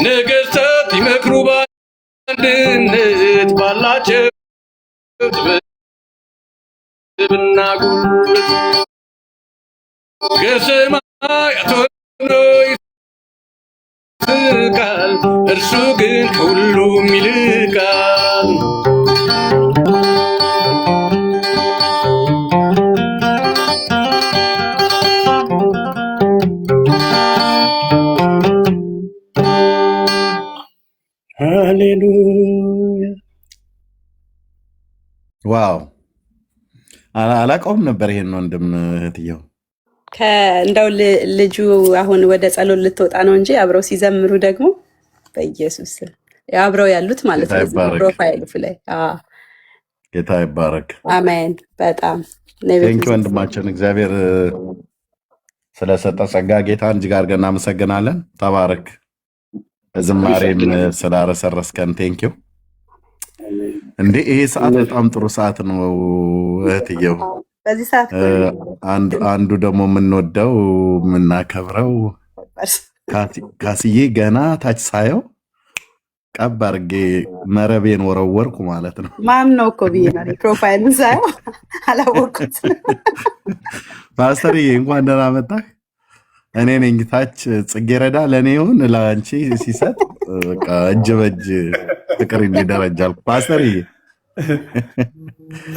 ነገሥታት ቢመክሩ በአንድነት ባላቸው ጥበብና ጉልበት ከሰማያት ሆኖ ይስቃል እርሱ ግን ከሁሉም ይልቃል። ሃሌሉያ። ዋው አላውቀውም ነበር ይሄን ወንድም እህትየው። እንደው ልጁ አሁን ወደ ጸሎት ልትወጣ ነው እንጂ አብረው ሲዘምሩ ደግሞ በኢየሱስ አብረው ያሉት ማለት ጌታ ነው ይባረክ፣ ፕሮፋይሉ ላይ ጌታ ይባረክ። አሜን። በጣም ቴንኪ ወንድማችን፣ እግዚአብሔር ስለሰጠ ጸጋ ጌታን እጅግ አድርገን እናመሰግናለን። ተባረክ። ዝማሬም ስላረሰረስከን ቴንኪው። እንዴ ይሄ ሰዓት በጣም ጥሩ ሰዓት ነው እህትየው። በዚህ ሰዓት አንዱ ደግሞ የምንወደው የምናከብረው ካስዬ ገና ታች ሳየው ቀብ አድርጌ መረቤን ወረወርኩ ማለት ነው። ማን ነው እኮ ብዬ ነው ፕሮፋይሉን ሳየው አላወቅኩት። ፓስተርዬ እንኳን ደህና መጣህ። እኔ ነኝ ታች ጽጌረዳ ለእኔ ይሁን ለአንቺ ሲሰጥ በቃ እጅ በእጅ ፍቅር እንዲደረጃል። ፓስተርዬ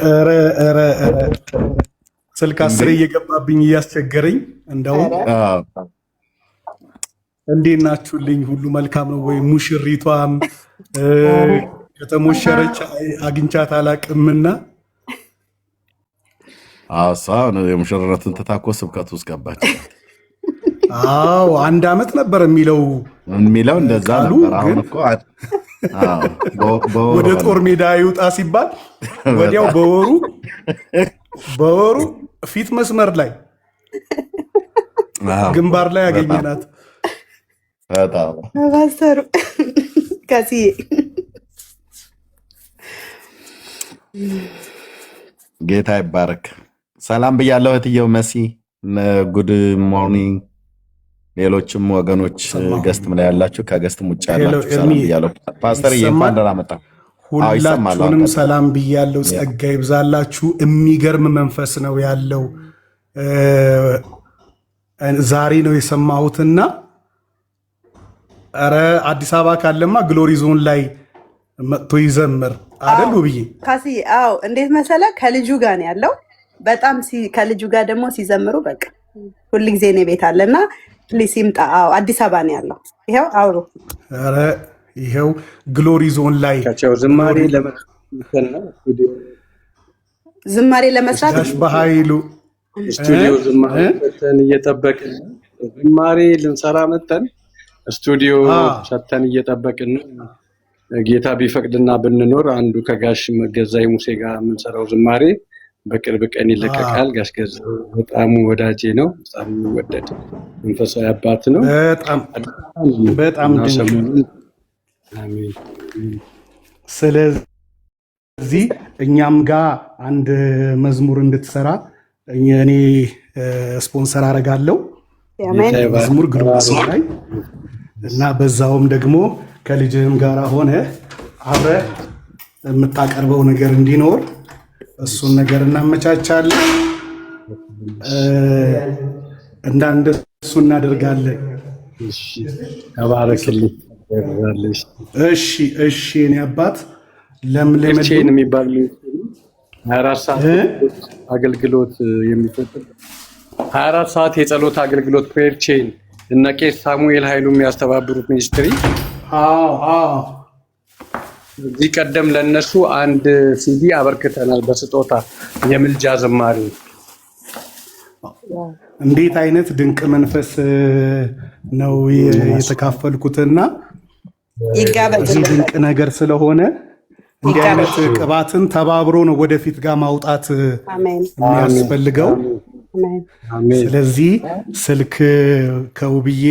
ኧረ ስልክ አስሬ እየገባብኝ እያስቸገረኝ፣ እንደውም እንዴት ናችሁልኝ? ሁሉ መልካም ነው ወይ? ሙሽሪቷም ከተሞሸረች አግኝቻት አላቅምና እሷ የሙሽርነትን ትታኮ ስብከቱ ውስጥ ገባች። አዎ 1 ዓመት ነበር የሚለው እንደዛ ነበር። አሁን እኮ ወደ ጦር ሜዳ ይውጣ ሲባል ወዲያው በወሩ ፊት መስመር ላይ ግንባር ላይ ያገኘናት ባሰሩ ከዚህ ጌታ ይባረክ። ሰላም ብያለሁ እህትየው መሲ። ጉድ ሞርኒንግ። ሌሎችም ወገኖች ገስትም ላይ ያላችሁ ከገስትም ውጭ ያላችሁ ሰላም ብያለሁ። ፓስተር እንኳን ደህና መጣ። ሁላችሁንም ሰላም ብያለሁ። ጸጋ ይብዛላችሁ። የሚገርም መንፈስ ነው ያለው። ዛሬ ነው የሰማሁትና ኧረ አዲስ አበባ ካለማ ግሎሪ ዞን ላይ መጥቶ ይዘምር አይደል ብዬ ካሲ። አዎ እንዴት መሰለ ከልጁ ጋር ነው ያለው። በጣም ከልጁ ጋር ደግሞ ሲዘምሩ በቃ ሁሉ ጊዜ ነው ቤት አለና ፕሊስ ይምጣ። አዎ አዲስ አበባ ነው ያለው። ይሄው አውሮ ኧረ ይሄው ግሎሪ ዞን ላይ ዝማሬ ለመስራት ጋሽ በኃይሉ ስቱዲዮ ዝማሬ እየጠበቅን ዝማሬ ልንሰራ መተን ስቱዲዮ ሰተን እየጠበቅን ነው። ጌታ ቢፈቅድና ብንኖር አንዱ ከጋሽ ገዛይ ሙሴ ጋር የምንሰራው ዝማሬ በቅርብ ቀን ይለቀቃል። ጋሽ ገዛይ በጣም ወዳጄ ነው። በጣም ወደድ መንፈሳዊ አባት ነው። በጣም ስለዚህ እኛም ጋር አንድ መዝሙር እንድትሰራ እኔ ስፖንሰር አደርጋለሁ። መዝሙር ግሎሪ ላይ እና በዛውም ደግሞ ከልጅህም ጋር ሆነ አብረህ የምታቀርበው ነገር እንዲኖር እሱን ነገር እናመቻቻለን። እንዳንደሱ እናደርጋለን። ተባረክልኝ። እሺ እኔ አባት ለምለም የሚባል 24 ሰዓት አገልግሎት የሚሰጥ 24 ሰዓት የጸሎት አገልግሎት ፕሬየር ቼን እነ ቄስ ሳሙኤል ኃይሉ የሚያስተባብሩት ሚኒስትሪ እዚህ ቀደም ለነሱ አንድ ሲዲ አበርክተናል በስጦታ የምልጃ ዝማሬ። እንዴት አይነት ድንቅ መንፈስ ነው የተካፈልኩትና ይህ ድንቅ ነገር ስለሆነ እንዲህ አይነት ቅባትን ተባብሮ ነው ወደፊት ጋር ማውጣት የሚያስፈልገው። ስለዚህ ስልክ ከውብዬ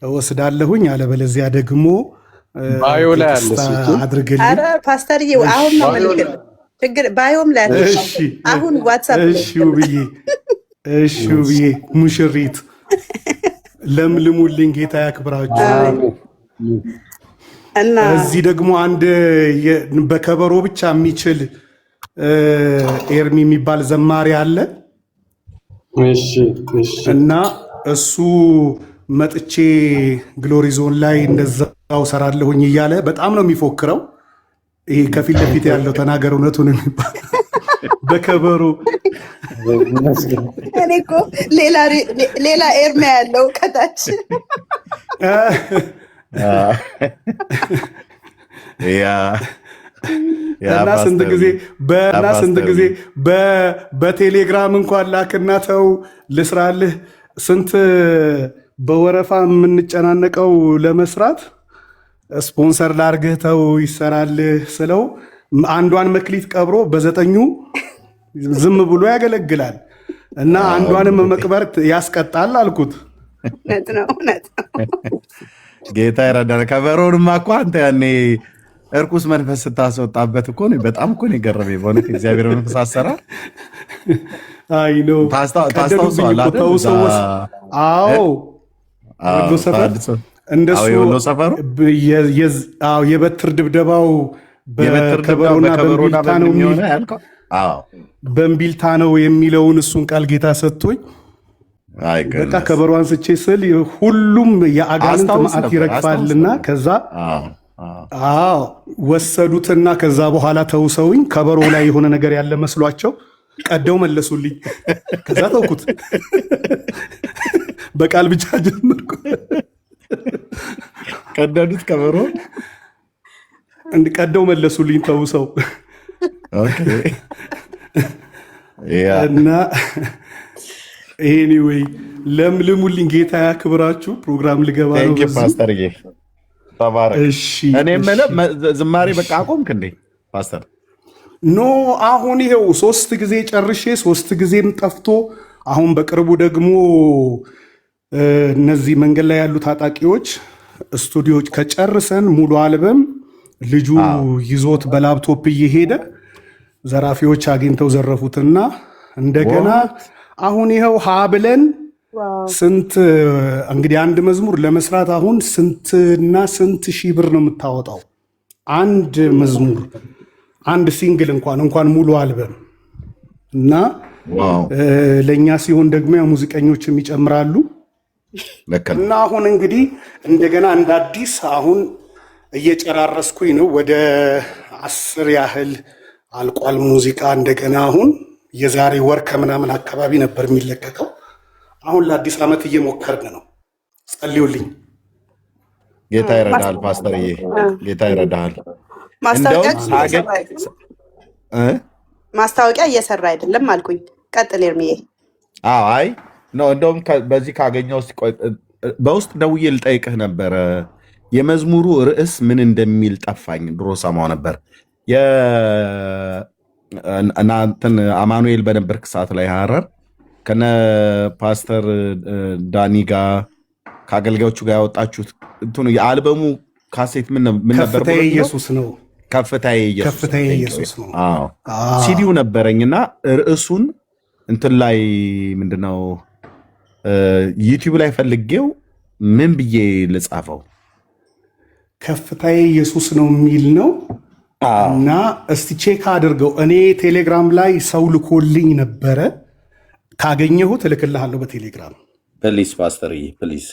ወስዳለሁኝ፣ አለበለዚያ ደግሞ ባዮ ላይ አድርግልኝ። አረ ፓስተርዬ አሁን ነው መልክት ችግር ባዮም ላይ አሁን ዋትስአፕ እሺ ውብዬ ሙሽሪት ለምልሙልኝ፣ ጌታ ያክብራችሁ። እና እዚህ ደግሞ አንድ በከበሮ ብቻ የሚችል ኤርሚ የሚባል ዘማሪ አለ እና እሱ መጥቼ ግሎሪ ዞን ላይ እንደዛው ሰራለሁኝ እያለ በጣም ነው የሚፎክረው። ይሄ ከፊት ለፊት ያለው ተናገር እውነቱን የሚባል በከበሮ እኔ እኮ ሌላ ኤርሚ ያለው ከታች እና ስንት ጊዜ በቴሌግራም እንኳን ላክና ተው ልስራልህ፣ ስንት በወረፋ የምንጨናነቀው ለመስራት ስፖንሰር ላርግህ ተው ይሰራልህ ስለው አንዷን መክሊት ቀብሮ በዘጠኙ ዝም ብሎ ያገለግላል እና አንዷንም መቅበር ያስቀጣል አልኩት። እውነት ነው። ጌታ ይረዳል። ከበሮንማ እኮ አንተ ያኔ እርኩስ መንፈስ ስታስወጣበት እኮ በጣም እኮ ነው የገረመኝ በእውነት እግዚአብሔር መንፈስ አሰራ። አይ ነው ታስታውሰዋል አይደል? አዎ ወሎ ሰፈር እንደሱ የበትር ድብደባው በከበሮና በእምቢልታ ነው የሚሆነው። በእምቢልታ ነው የሚለውን እሱን ቃል ጌታ ሰጥቶኝ በቃ ከበሮ አንስቼ ስል ሁሉም የአጋንንት መዓት ይረግፋልና ከዛ ወሰዱትና ከዛ በኋላ ተውሰውኝ ከበሮ ላይ የሆነ ነገር ያለ መስሏቸው ቀደው መለሱልኝ። ከዛ ተውኩት፣ በቃል ብቻ ጀመርኩ። ቀደዱት ከበሮ ቀደው መለሱልኝ ተውሰው እና ኤኒዌይ ለምልሙልኝ፣ ጌታ ያክብራችሁ። ፕሮግራም ልገባ ነው። ፓስተርዬ ተባረክ። እኔ የምልህ ዝማሬ በቃ አቆምክ እንዴ ፓስተር? ኖ አሁን ይሄው 3 ጊዜ ጨርሼ 3 ጊዜም ጠፍቶ አሁን በቅርቡ ደግሞ እነዚህ መንገድ ላይ ያሉ ታጣቂዎች ስቱዲዮች ከጨርሰን ሙሉ አልበም ልጁ ይዞት በላፕቶፕ እየሄደ ዘራፊዎች አግኝተው ዘረፉትና እንደገና አሁን ይኸው ብለን ስንት እንግዲህ አንድ መዝሙር ለመስራት አሁን ስንት ሺህ ብር ነው የምታወጣው? አንድ መዝሙር አንድ ሲንግል እንኳን ሙሉ አልበም እና ለእኛ ሲሆን ደግሞ ሙዚቀኞችም ይጨምራሉ እና አሁን እንግዲህ እንደገና እንደ አዲስ አሁን እየጨራረስኩኝ ነው። ወደ 10 ያህል አልቋል ሙዚቃ። እንደገና አሁን የዛሬ ወር ከምናምን አካባቢ ነበር የሚለቀቀው። አሁን ለአዲስ ዓመት እየሞከርን ነው። ጸልዩልኝ። ጌታ ይረዳሃል ፓስተርዬ፣ ጌታ ይረዳሃል። ማስታወቂያ እየሰራ አይደለም አልኩኝ። ቀጥል ኤርሚዬ። አይ ነው እንደውም በዚህ ካገኘው በውስጥ ደውዬ ልጠይቅህ ነበረ። የመዝሙሩ ርዕስ ምን እንደሚል ጠፋኝ። ድሮ ሰማው ነበር እናንተን አማኑኤል በነበርክ ሰዓት ላይ ሀረር ከነ ፓስተር ዳኒ ጋር ከአገልጋዮቹ ጋር ያወጣችሁት እንትኑ የአልበሙ ካሴት ምን ነበር? ከፍታዬ ኢየሱስ ነው። ከፍታዬ ኢየሱስ ነው። ሲዲው ነበረኝና ርዕሱን እንትን ላይ ምንድነው ዩቲዩብ ላይ ፈልጌው ምን ብዬ ልጻፈው? ከፍታዬ ኢየሱስ ነው የሚል ነው እና እስቲ ቼክ አድርገው። እኔ ቴሌግራም ላይ ሰው ልኮልኝ ነበረ። ካገኘሁት እልክልሃለሁ በቴሌግራም። ፕሊስ ፓስተርዬ ፕሊስ፣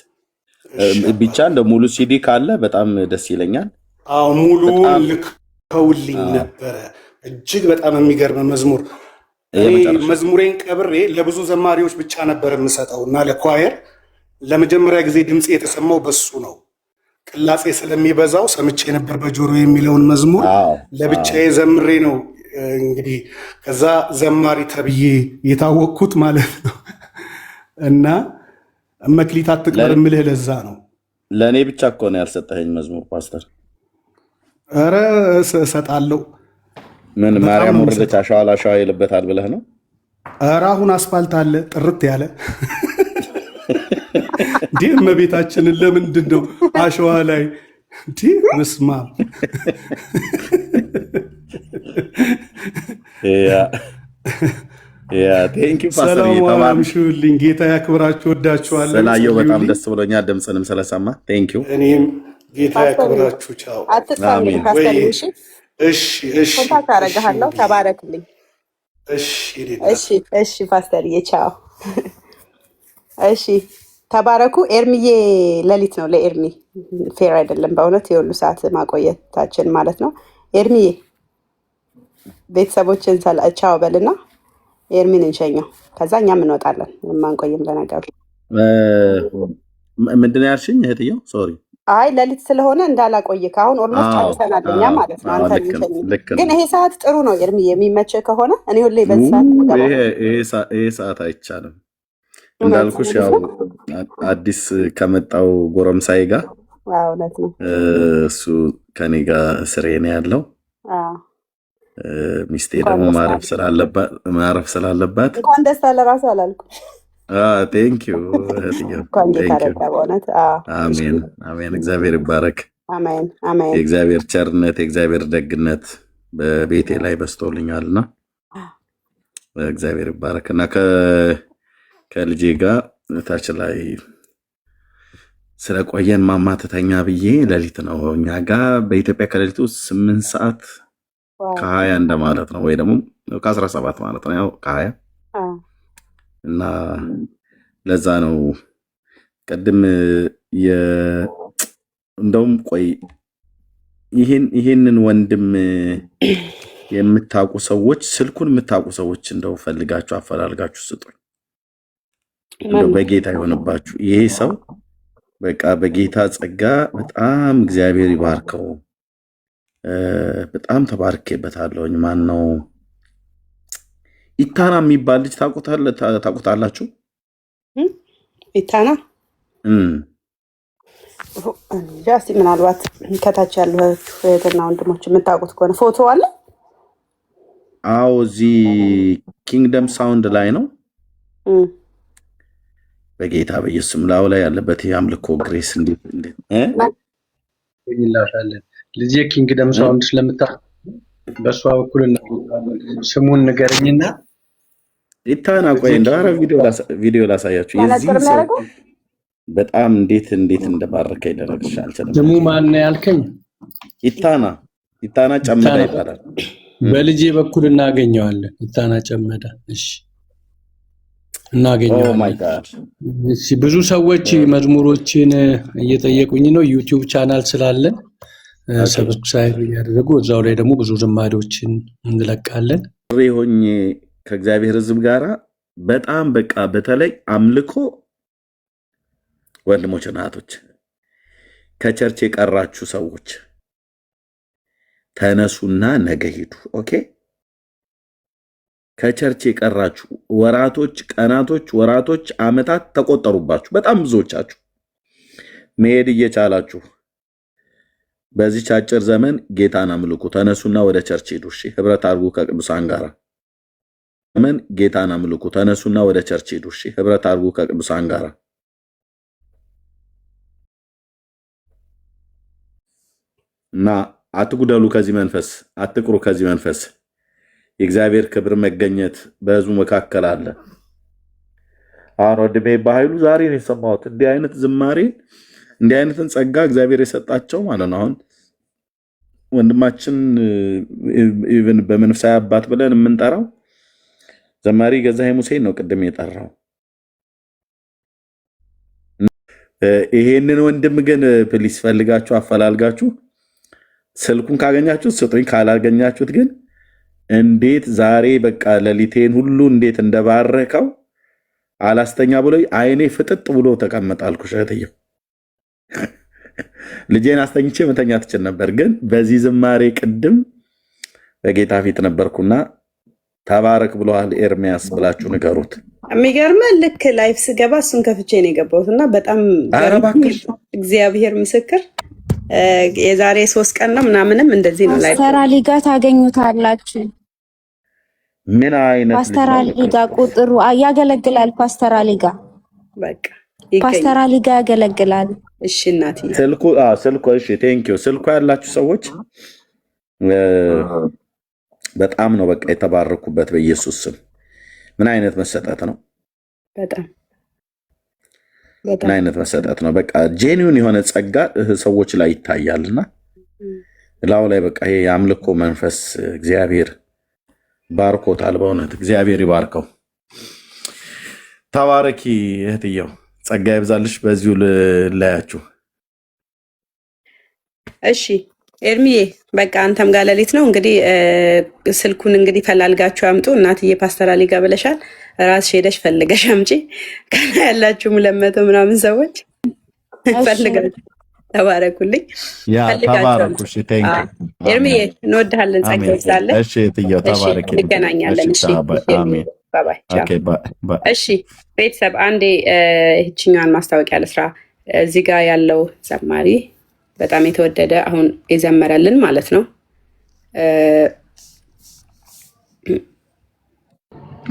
ብቻ እንደ ሙሉ ሲዲ ካለ በጣም ደስ ይለኛል። ሙሉውን ልከውልኝ ነበረ። እጅግ በጣም የሚገርም መዝሙር። መዝሙሬን ቀብሬ ለብዙ ዘማሪዎች ብቻ ነበር የምሰጠው እና ለኳየር ለመጀመሪያ ጊዜ ድምፅ የተሰማው በሱ ነው። ቅላጼ ስለሚበዛው ሰምቼ ነበር በጆሮ የሚለውን መዝሙር ለብቻዬ ዘምሬ ነው እንግዲህ ከዛ ዘማሪ ተብዬ የታወቅኩት ማለት ነው። እና መክሊት አትቅበር ምልህ ለዛ ነው። ለእኔ ብቻ እኮ ነው ያልሰጠኸኝ መዝሙር ፓስተር። ኧረ እሰጣለሁ። ምን ማርያም ወረደች አሸዋ ላሸዋ ይልበታል ብለህ ነው? ኧረ አሁን አስፋልት አለ ጥርት ያለ እንዲህ እመቤታችንን ለምንድን ነው አሸዋ ላይ እንዲህ መስማ ሰላም አምሹልኝ። ጌታ ያክብራችሁ። ወዳችኋለሁ። ስላየው በጣም ደስ ብሎኛል። ድምፅንም ስለሰማ ቴንኪው። እኔም ጌታ ያክብራችሁ። ቻው። እሺ ኮንታክት አደርግሃለሁ። ተባረክልኝ። እሺ ፓስተርዬ ቻው። እሺ ተባረኩ። ኤርሚዬ ሌሊት ነው ለኤርሚ ፌር አይደለም በእውነት የሁሉ ሰዓት ማቆየታችን ማለት ነው። ኤርሚዬ ቤተሰቦችን ቻው በልና ኤርሚን እንሸኘው፣ ከዛ እኛም እንወጣለን። ምንም አንቆይም። ለነገሩ ምንድን ያልሽኝ እህትየው? ሶሪ አይ ሌሊት ስለሆነ እንዳላቆየ ከአሁን ኦልሞስት ጨርሰናል እኛ ማለት ነው። አንተ እንሸኝ። ግን ይሄ ሰዓት ጥሩ ነው ኤርሚዬ፣ የሚመችህ ከሆነ እኔ ሁሌ በዚህ ሰዓት ይሄ ሰዓት አይቻልም እንዳልኩሽ ያው አዲስ ከመጣው ጎረምሳይ ጋር እውነት ነው። እሱ ከኔ ጋር ስሬ ነው ያለው። ሚስቴ ደግሞ ማረፍ ስላለባት እንኳን ደስ አለ ራሱ አላልኩም። ቴንኪው አሜን። እግዚአብሔር ይባረክ። የእግዚአብሔር ቸርነት የእግዚአብሔር ደግነት በቤቴ ላይ በስቶልኛልና እግዚአብሔር ይባረክ እና ከልጄ ጋር ታች ላይ ስለቆየን ማማተተኛ ብዬ ሌሊት ነው እኛ ጋር በኢትዮጵያ ከሌሊቱ 8 ሰዓት ከ20 እንደማለት ነው፣ ወይ ደግሞ ከ17 ማለት ነው። ያው ከ20 እና ለዛ ነው ቅድም እንደውም ቆይ ይሄንን ወንድም የምታውቁ ሰዎች ስልኩን የምታውቁ ሰዎች እንደው ፈልጋችሁ አፈላልጋችሁ ስጡኝ። በጌታ የሆነባችሁ ይሄ ሰው በቃ በጌታ ጸጋ በጣም እግዚአብሔር ይባርከው። በጣም ተባርኬበታለሁኝ። ማን ነው ኢታና የሚባል ልጅ ታውቁታላችሁ? ኢታና ጃስቲ ምናልባት ከታች ያሉ እህትና ወንድሞች የምታውቁት ከሆነ ፎቶ አለ። አዎ እዚህ ኪንግደም ሳውንድ ላይ ነው። በጌታ በኢየሱስ ላው ላይ ያለበት የአምልኮ ግሬስ እንዴት ይላሻለን። ልጅ ኪንግደም ሳውንድ ስለምታ በሷ በኩል ስሙን ንገረኝና ኢታና ቆይ እንዳረ ቪዲዮ ላሳያችሁ። የዚህ ሰው በጣም እንዴት እንደባረከ ይደረግሽ አልቻለም። ስሙ ማን ነው ያልከኝ? ኢታና ጨመዳ ይባላል። በልጄ በኩል እናገኘዋለን። ኢታና ጨመዳ። እሺ እናገኘዋለን። ኦ ማይ ጋድ። እሺ ብዙ ሰዎች መዝሙሮችን እየጠየቁኝ ነው። ዩቲዩብ ቻናል ስላለን ሰብስክራይብ ያደረጉ እዛው ላይ ደግሞ ብዙ ዝማሬዎችን እንለቃለን። ሆኜ ከእግዚአብሔር ሕዝብ ጋራ በጣም በቃ በተለይ አምልኮ ወንድሞች እና እህቶች ከቸርች የቀራችሁ ሰዎች ተነሱና ነገ ሂዱ። ኦኬ ከቸርች የቀራችሁ ወራቶች፣ አመታት ተቆጠሩባችሁ። በጣም ብዙዎቻችሁ መሄድ እየቻላችሁ በዚህ አጭር ዘመን ጌታን አምልኩ። ተነሱና ወደ ቸርች ሂዱ። እሺ ህብረት አድርጉ ከቅዱሳን ጋር። ዘመን ጌታን አምልኩ። ተነሱና ወደ ቸርች ሂዱ። እሺ ህብረት አድርጉ ከቅዱሳን ጋር እና አትጉደሉ ከዚህ መንፈስ፣ አትቅሩ ከዚህ መንፈስ። የእግዚአብሔር ክብር መገኘት በህዝቡ መካከል አለ። አሁን ወንድሜ በኃይሉ ዛሬ ነው የሰማሁት እንዲህ አይነት ዝማሬ፣ እንዲህ አይነትን ጸጋ እግዚአብሔር የሰጣቸው ማለት ነው። አሁን ወንድማችን ኢቭን በመንፈሳዊ አባት ብለን የምንጠራው ዘማሪ ገዛኸኝ ሙሴን ነው ቅድም የጠራው። ይሄንን ወንድም ግን ፕሊስ ፈልጋችሁ አፈላልጋችሁ ስልኩን ካገኛችሁት ስጡኝ፣ ካላገኛችሁት ግን እንዴት ዛሬ በቃ ሌሊቴን ሁሉ እንዴት እንደባረከው አላስተኛ ብሎ አይኔ ፍጥጥ ብሎ ተቀመጠ አልኩሽ እህትዬው። ልጄን አስተኝቼ መተኛ ትችል ነበር፣ ግን በዚህ ዝማሬ ቅድም በጌታ ፊት ነበርኩና ተባረክ ብለዋል ኤርሚያስ ብላችሁ ንገሩት። የሚገርምህ ልክ ላይፍ ስገባ እሱን ከፍቼ ነው የገባሁት እና በጣም እግዚአብሔር ምስክር የዛሬ 3 ቀን ነው ምናምንም እንደዚህ ነው ላይ ፓስተር አሊ ጋር ታገኙታላችሁ። ምን አይነት ፓስተር አሊ ጋር ቁጥሩ ያገለግላል። ፓስተር አሊ ጋር በቃ ፓስተር አሊ ጋር ያገለግላል። እሺ እናቴ ስልኩ እሺ ቴንኪው። ስልኩ ያላችሁ ሰዎች በጣም ነው በቃ የተባረኩበት በኢየሱስ ስም። ምን አይነት መሰጠት ነው! በጣም ምን አይነት መሰጠት ነው! በቃ ጄኒውን የሆነ ጸጋ ሰዎች ላይ ይታያልና ላው ላይ በቃ ይሄ የአምልኮ መንፈስ እግዚአብሔር ባርኮታል። በእውነት እግዚአብሔር ይባርከው። ተባረኪ እህትየው፣ ጸጋ ይብዛልሽ። በዚሁ ልላያችሁ። እሺ ኤርሚዬ በቃ አንተም ጋር ሌሊት ነው እንግዲህ ስልኩን እንግዲህ ፈላልጋችሁ አምጡ። እናትዬ ፓስተር አሊ ጋር ብለሻል፣ ራስሽ ሄደሽ ፈልገሽ አምጪ። ከና ያላችሁ 200 ምናምን ሰዎች ፈልጋችሁ ተባረኩልኝ። ፈልጋችሁ ኤርሚዬ እንወድሃለን። ጸጋ ይብዛልህ። እሺ እትዬው ተባረኪ። እንገናኛለን። እሺ አሜን። ባይ ባይ። እሺ ቤተሰብ አንዴ ይህችኛዋን ማስታወቂያ ለስራ እዚህ ጋር ያለው ዘማሪ በጣም የተወደደ አሁን የዘመረልን ማለት ነው።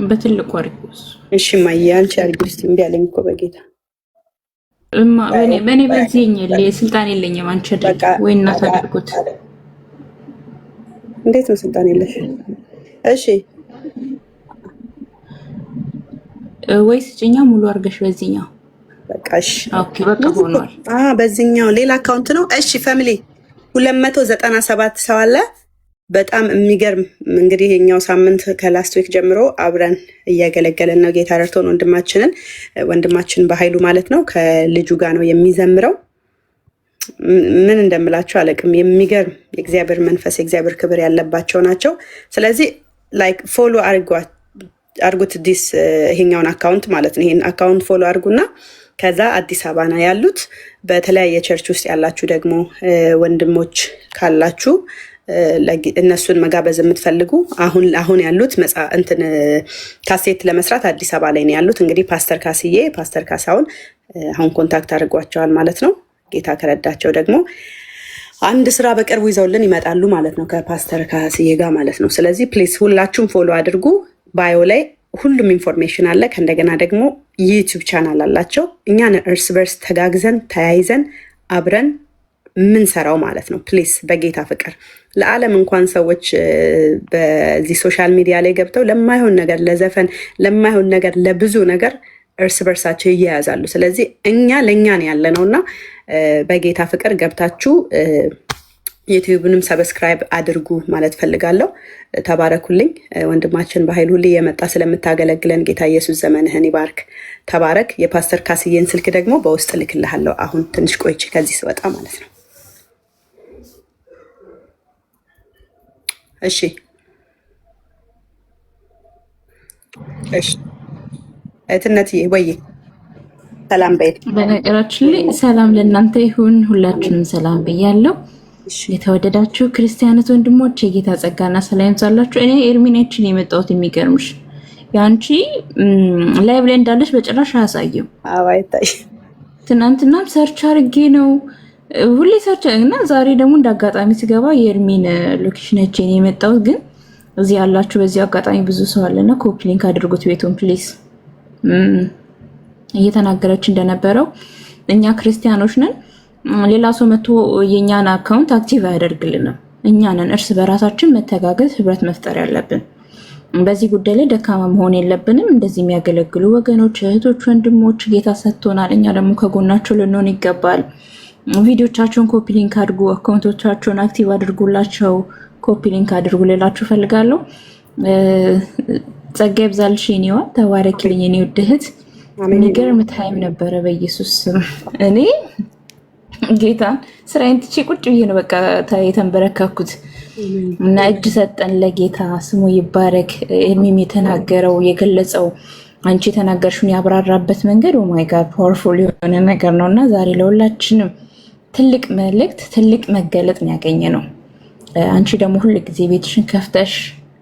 በትልቁ አርጉስ። እሺ ማየ አንቺ አርጉስ እምቢ አለኝ እኮ በጌታ በኔ በዚህኝ ስልጣን የለኝም። አንቺ ወይ እናት አድርጉት። እንዴት ነው ስልጣን የለሽ? እሺ ወይ ስጭኛ ሙሉ አርገሽ በዚህኛው በቃሽ። ኦኬ በቃ ሆኗል። በዚህኛው ሌላ አካውንት ነው። እሺ ፋሚሊ 297 ሰው አለ። በጣም የሚገርም እንግዲህ የኛው ሳምንት ከላስት ዊክ ጀምሮ አብረን እያገለገለን ነው። ጌታ ረድቶን ወንድማችን በኃይሉ ማለት ነው ከልጁ ጋር ነው የሚዘምረው። ምን እንደምላችሁ አለቅም። የሚገርም የእግዚአብሔር መንፈስ የእግዚአብሔር ክብር ያለባቸው ናቸው። ስለዚህ ላይክ ፎሎ አርጉት ዲስ ይሄኛውን አካውንት ማለት ነው። ይሄን አካውንት ፎሎ አርጉና ከዛ አዲስ አበባ ነው ያሉት። በተለያየ ቸርች ውስጥ ያላችሁ ደግሞ ወንድሞች ካላችሁ እነሱን መጋበዝ የምትፈልጉ አሁን ያሉት ካሴት ለመስራት አዲስ አበባ ላይ ነው ያሉት። እንግዲህ ፓስተር ካሳውን አሁን ኮንታክት አድርጓቸዋል ማለት ነው። ጌታ ከረዳቸው ደግሞ አንድ ስራ በቅርቡ ይዘውልን ይመጣሉ ማለት ነው ከፓስተር ካስዬ ጋር ማለት ነው። ስለዚህ ፕሊስ ሁላችሁም ፎሎ አድርጉ። ባዮ ላይ ሁሉም ኢንፎርሜሽን አለ። ከእንደገና ደግሞ ዩቲዩብ ቻናል አላቸው። እኛን እርስ በርስ ተጋግዘን ተያይዘን አብረን ምንሰራው ማለት ነው። ፕሊስ በጌታ ፍቅር ለዓለም እንኳን ሰዎች በዚህ ሶሻል ሚዲያ ላይ ገብተው ለማይሆን ነገር፣ ለዘፈን ለማይሆን ነገር፣ ለብዙ ነገር እርስ በርሳቸው ይያያዛሉ። ስለዚህ እኛ ለእኛን ያለ ነውና በጌታ ፍቅር ገብታችሁ ዩቲዩብንም ሰብስክራይብ አድርጉ ማለት ፈልጋለሁ። ተባረኩልኝ። ወንድማችን በኃይሉ ሁሌ የመጣ ስለምታገለግለን ጌታ ኢየሱስ ዘመንህን ይባርክ። ተባረክ። የፓስተር ካስዬን ስልክ ደግሞ በውስጥ ልክልሃለሁ። አሁን ትንሽ ቆይቼ ከዚህ ስወጣ ማለት ነው። እሺ እትነትዬ ወይ ሰላም በይ። በነገራችን ላይ ሰላም ለእናንተ ይሁን። ሁላችንም ሰላም ብያለሁ። የተወደዳችሁ ክርስቲያኖች ወንድሞች የጌታ ጸጋና ሰላም ይብዛላችሁ። እኔ ኤርሚኔችን የመጣሁት የሚገርምሽ ያንቺ ላይቭ ላይ እንዳለሽ በጭራሽ አያሳየም። አባይታይ ትናንትናም ሰርች አድርጌ ነው ሁሌ ሰርች እና ዛሬ ደግሞ እንዳጋጣሚ ሲገባ የኤርሚን ሎኬሽናችን የመጣሁት ግን እዚህ ያላችሁ በዚህ አጋጣሚ ብዙ ሰው አለና ኮፒ ሊንክ አድርጉት ቤቱን ፕሊዝ። እየተናገረች እንደነበረው እኛ ክርስቲያኖች ነን። ሌላ ሰው መጥቶ የኛን አካውንት አክቲቭ አያደርግልንም። እኛ ነን እርስ በራሳችን መተጋገዝ ህብረት መፍጠር ያለብን። በዚህ ጉዳይ ላይ ደካማ መሆን የለብንም። እንደዚህ የሚያገለግሉ ወገኖች፣ እህቶች፣ ወንድሞች ጌታ ሰጥቶናል። እኛ ደግሞ ከጎናቸው ልንሆን ይገባል። ቪዲዮቻቸውን ኮፒ ሊንክ አድርጉ፣ አካውንቶቻቸውን አክቲቭ አድርጉላቸው፣ ኮፒ ሊንክ አድርጉ ልላችሁ ፈልጋለሁ። ጸጋ ይብዛልሽ የኔዋ፣ ተባረኪልኝ የኔ ውድ እህት። የሚገርም ታይም ነበረ በኢየሱስ ስም። እኔ ጌታን ስራዬን ትቼ ቁጭ ብዬ ነው በቃ የተንበረከኩት እና እጅ ሰጠን ለጌታ ስሙ ይባረክ። ኤርሚም የተናገረው የገለጸው አንቺ የተናገርሽውን ያብራራበት መንገድ ኦ ማይ ጋድ ፓወርፉል የሆነ ነገር ነውና ዛሬ ለሁላችንም ትልቅ መልእክት ትልቅ መገለጥ ያገኘ ነው። አንቺ ደግሞ ሁሉ ጊዜ ቤትሽን ከፍተሽ